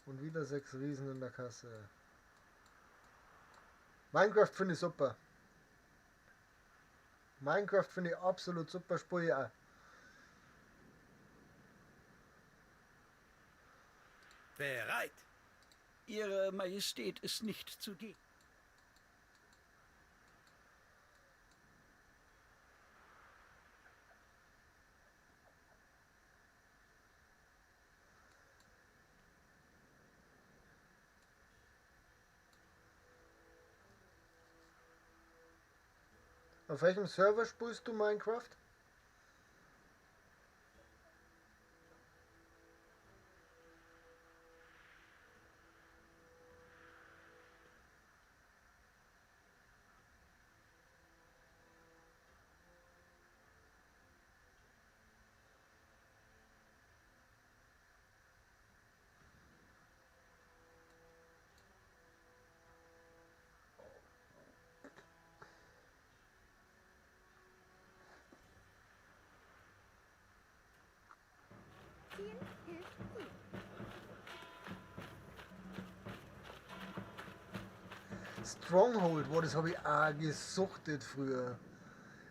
Und wieder 6 Riesen in der Kasse. Minecraft finde ich super. Minecraft finde ich absolut super, spiele ich auch. Bereit. Ihre Majestät ist nicht zugegen. Auf welchem Server spielst du Minecraft? Stronghold, wo das habe ich auch gesuchtet früher.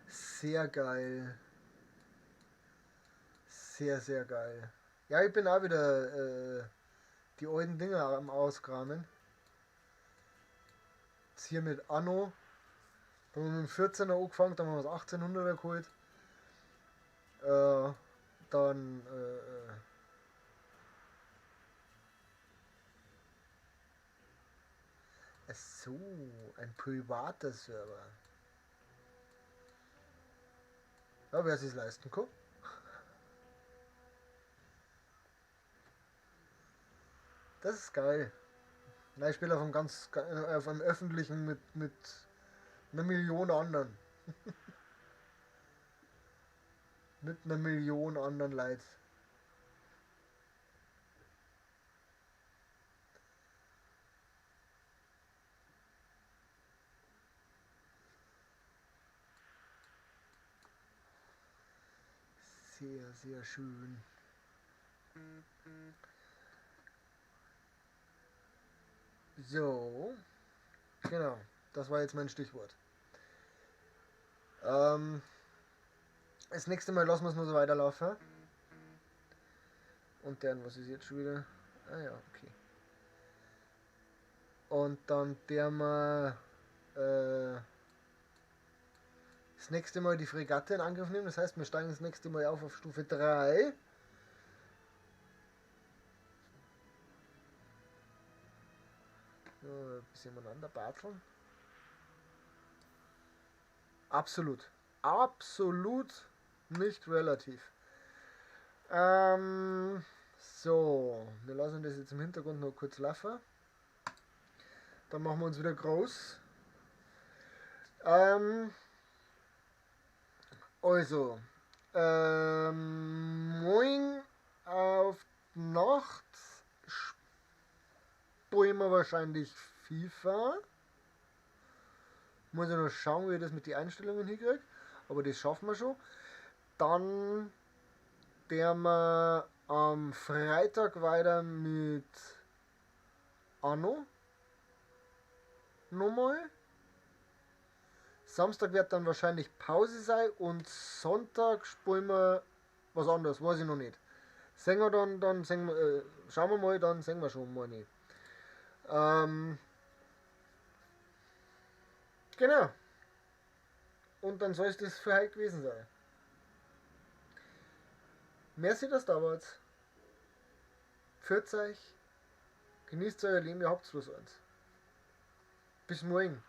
Sehr geil. Sehr, sehr geil. Ja, ich bin auch wieder die alten Dinger am Auskramen. Jetzt hier mit Anno. Da haben wir mit dem 14er angefangen, dann haben wir das 1800er geholt. Dann so, ein privater Server. Ja, wer sich leisten kann. Das ist geil. Na, ich spiele auf einem öffentlichen mit einer Million anderen. Mit einer Million anderen Leuten. Sehr, sehr schön. So. Genau. Das war jetzt mein Stichwort. Das nächste Mal lassen wir es nur so weiterlaufen. Und dann, was ist jetzt schon wieder? Ah ja, okay. Und dann der mal das nächste Mal die Fregatte in Angriff nehmen. Das heißt, wir steigen das nächste Mal auf Stufe 3. So, ein bisschen miteinander batteln. Absolut. Absolut nicht relativ. So, wir lassen das jetzt im Hintergrund noch kurz laufen. Dann machen wir uns wieder groß. Also, morgen auf Nacht spielen wir wahrscheinlich FIFA. Muss ich noch schauen, wie ich das mit den Einstellungen hinkriege. Aber das schaffen wir schon. Dann werden wir am Freitag weiter mit Anno. Nochmal. Samstag wird dann wahrscheinlich Pause sein und Sonntag spielen wir was anderes, weiß ich noch nicht. Sehen wir dann sehen wir, schauen wir mal, dann sehen wir schon mal nicht. Genau. Und dann soll es das für heute gewesen sein. Merci, dass da wart. Pfiat euch. Genießt euer Leben, ihr habt bloß eins. Bis morgen.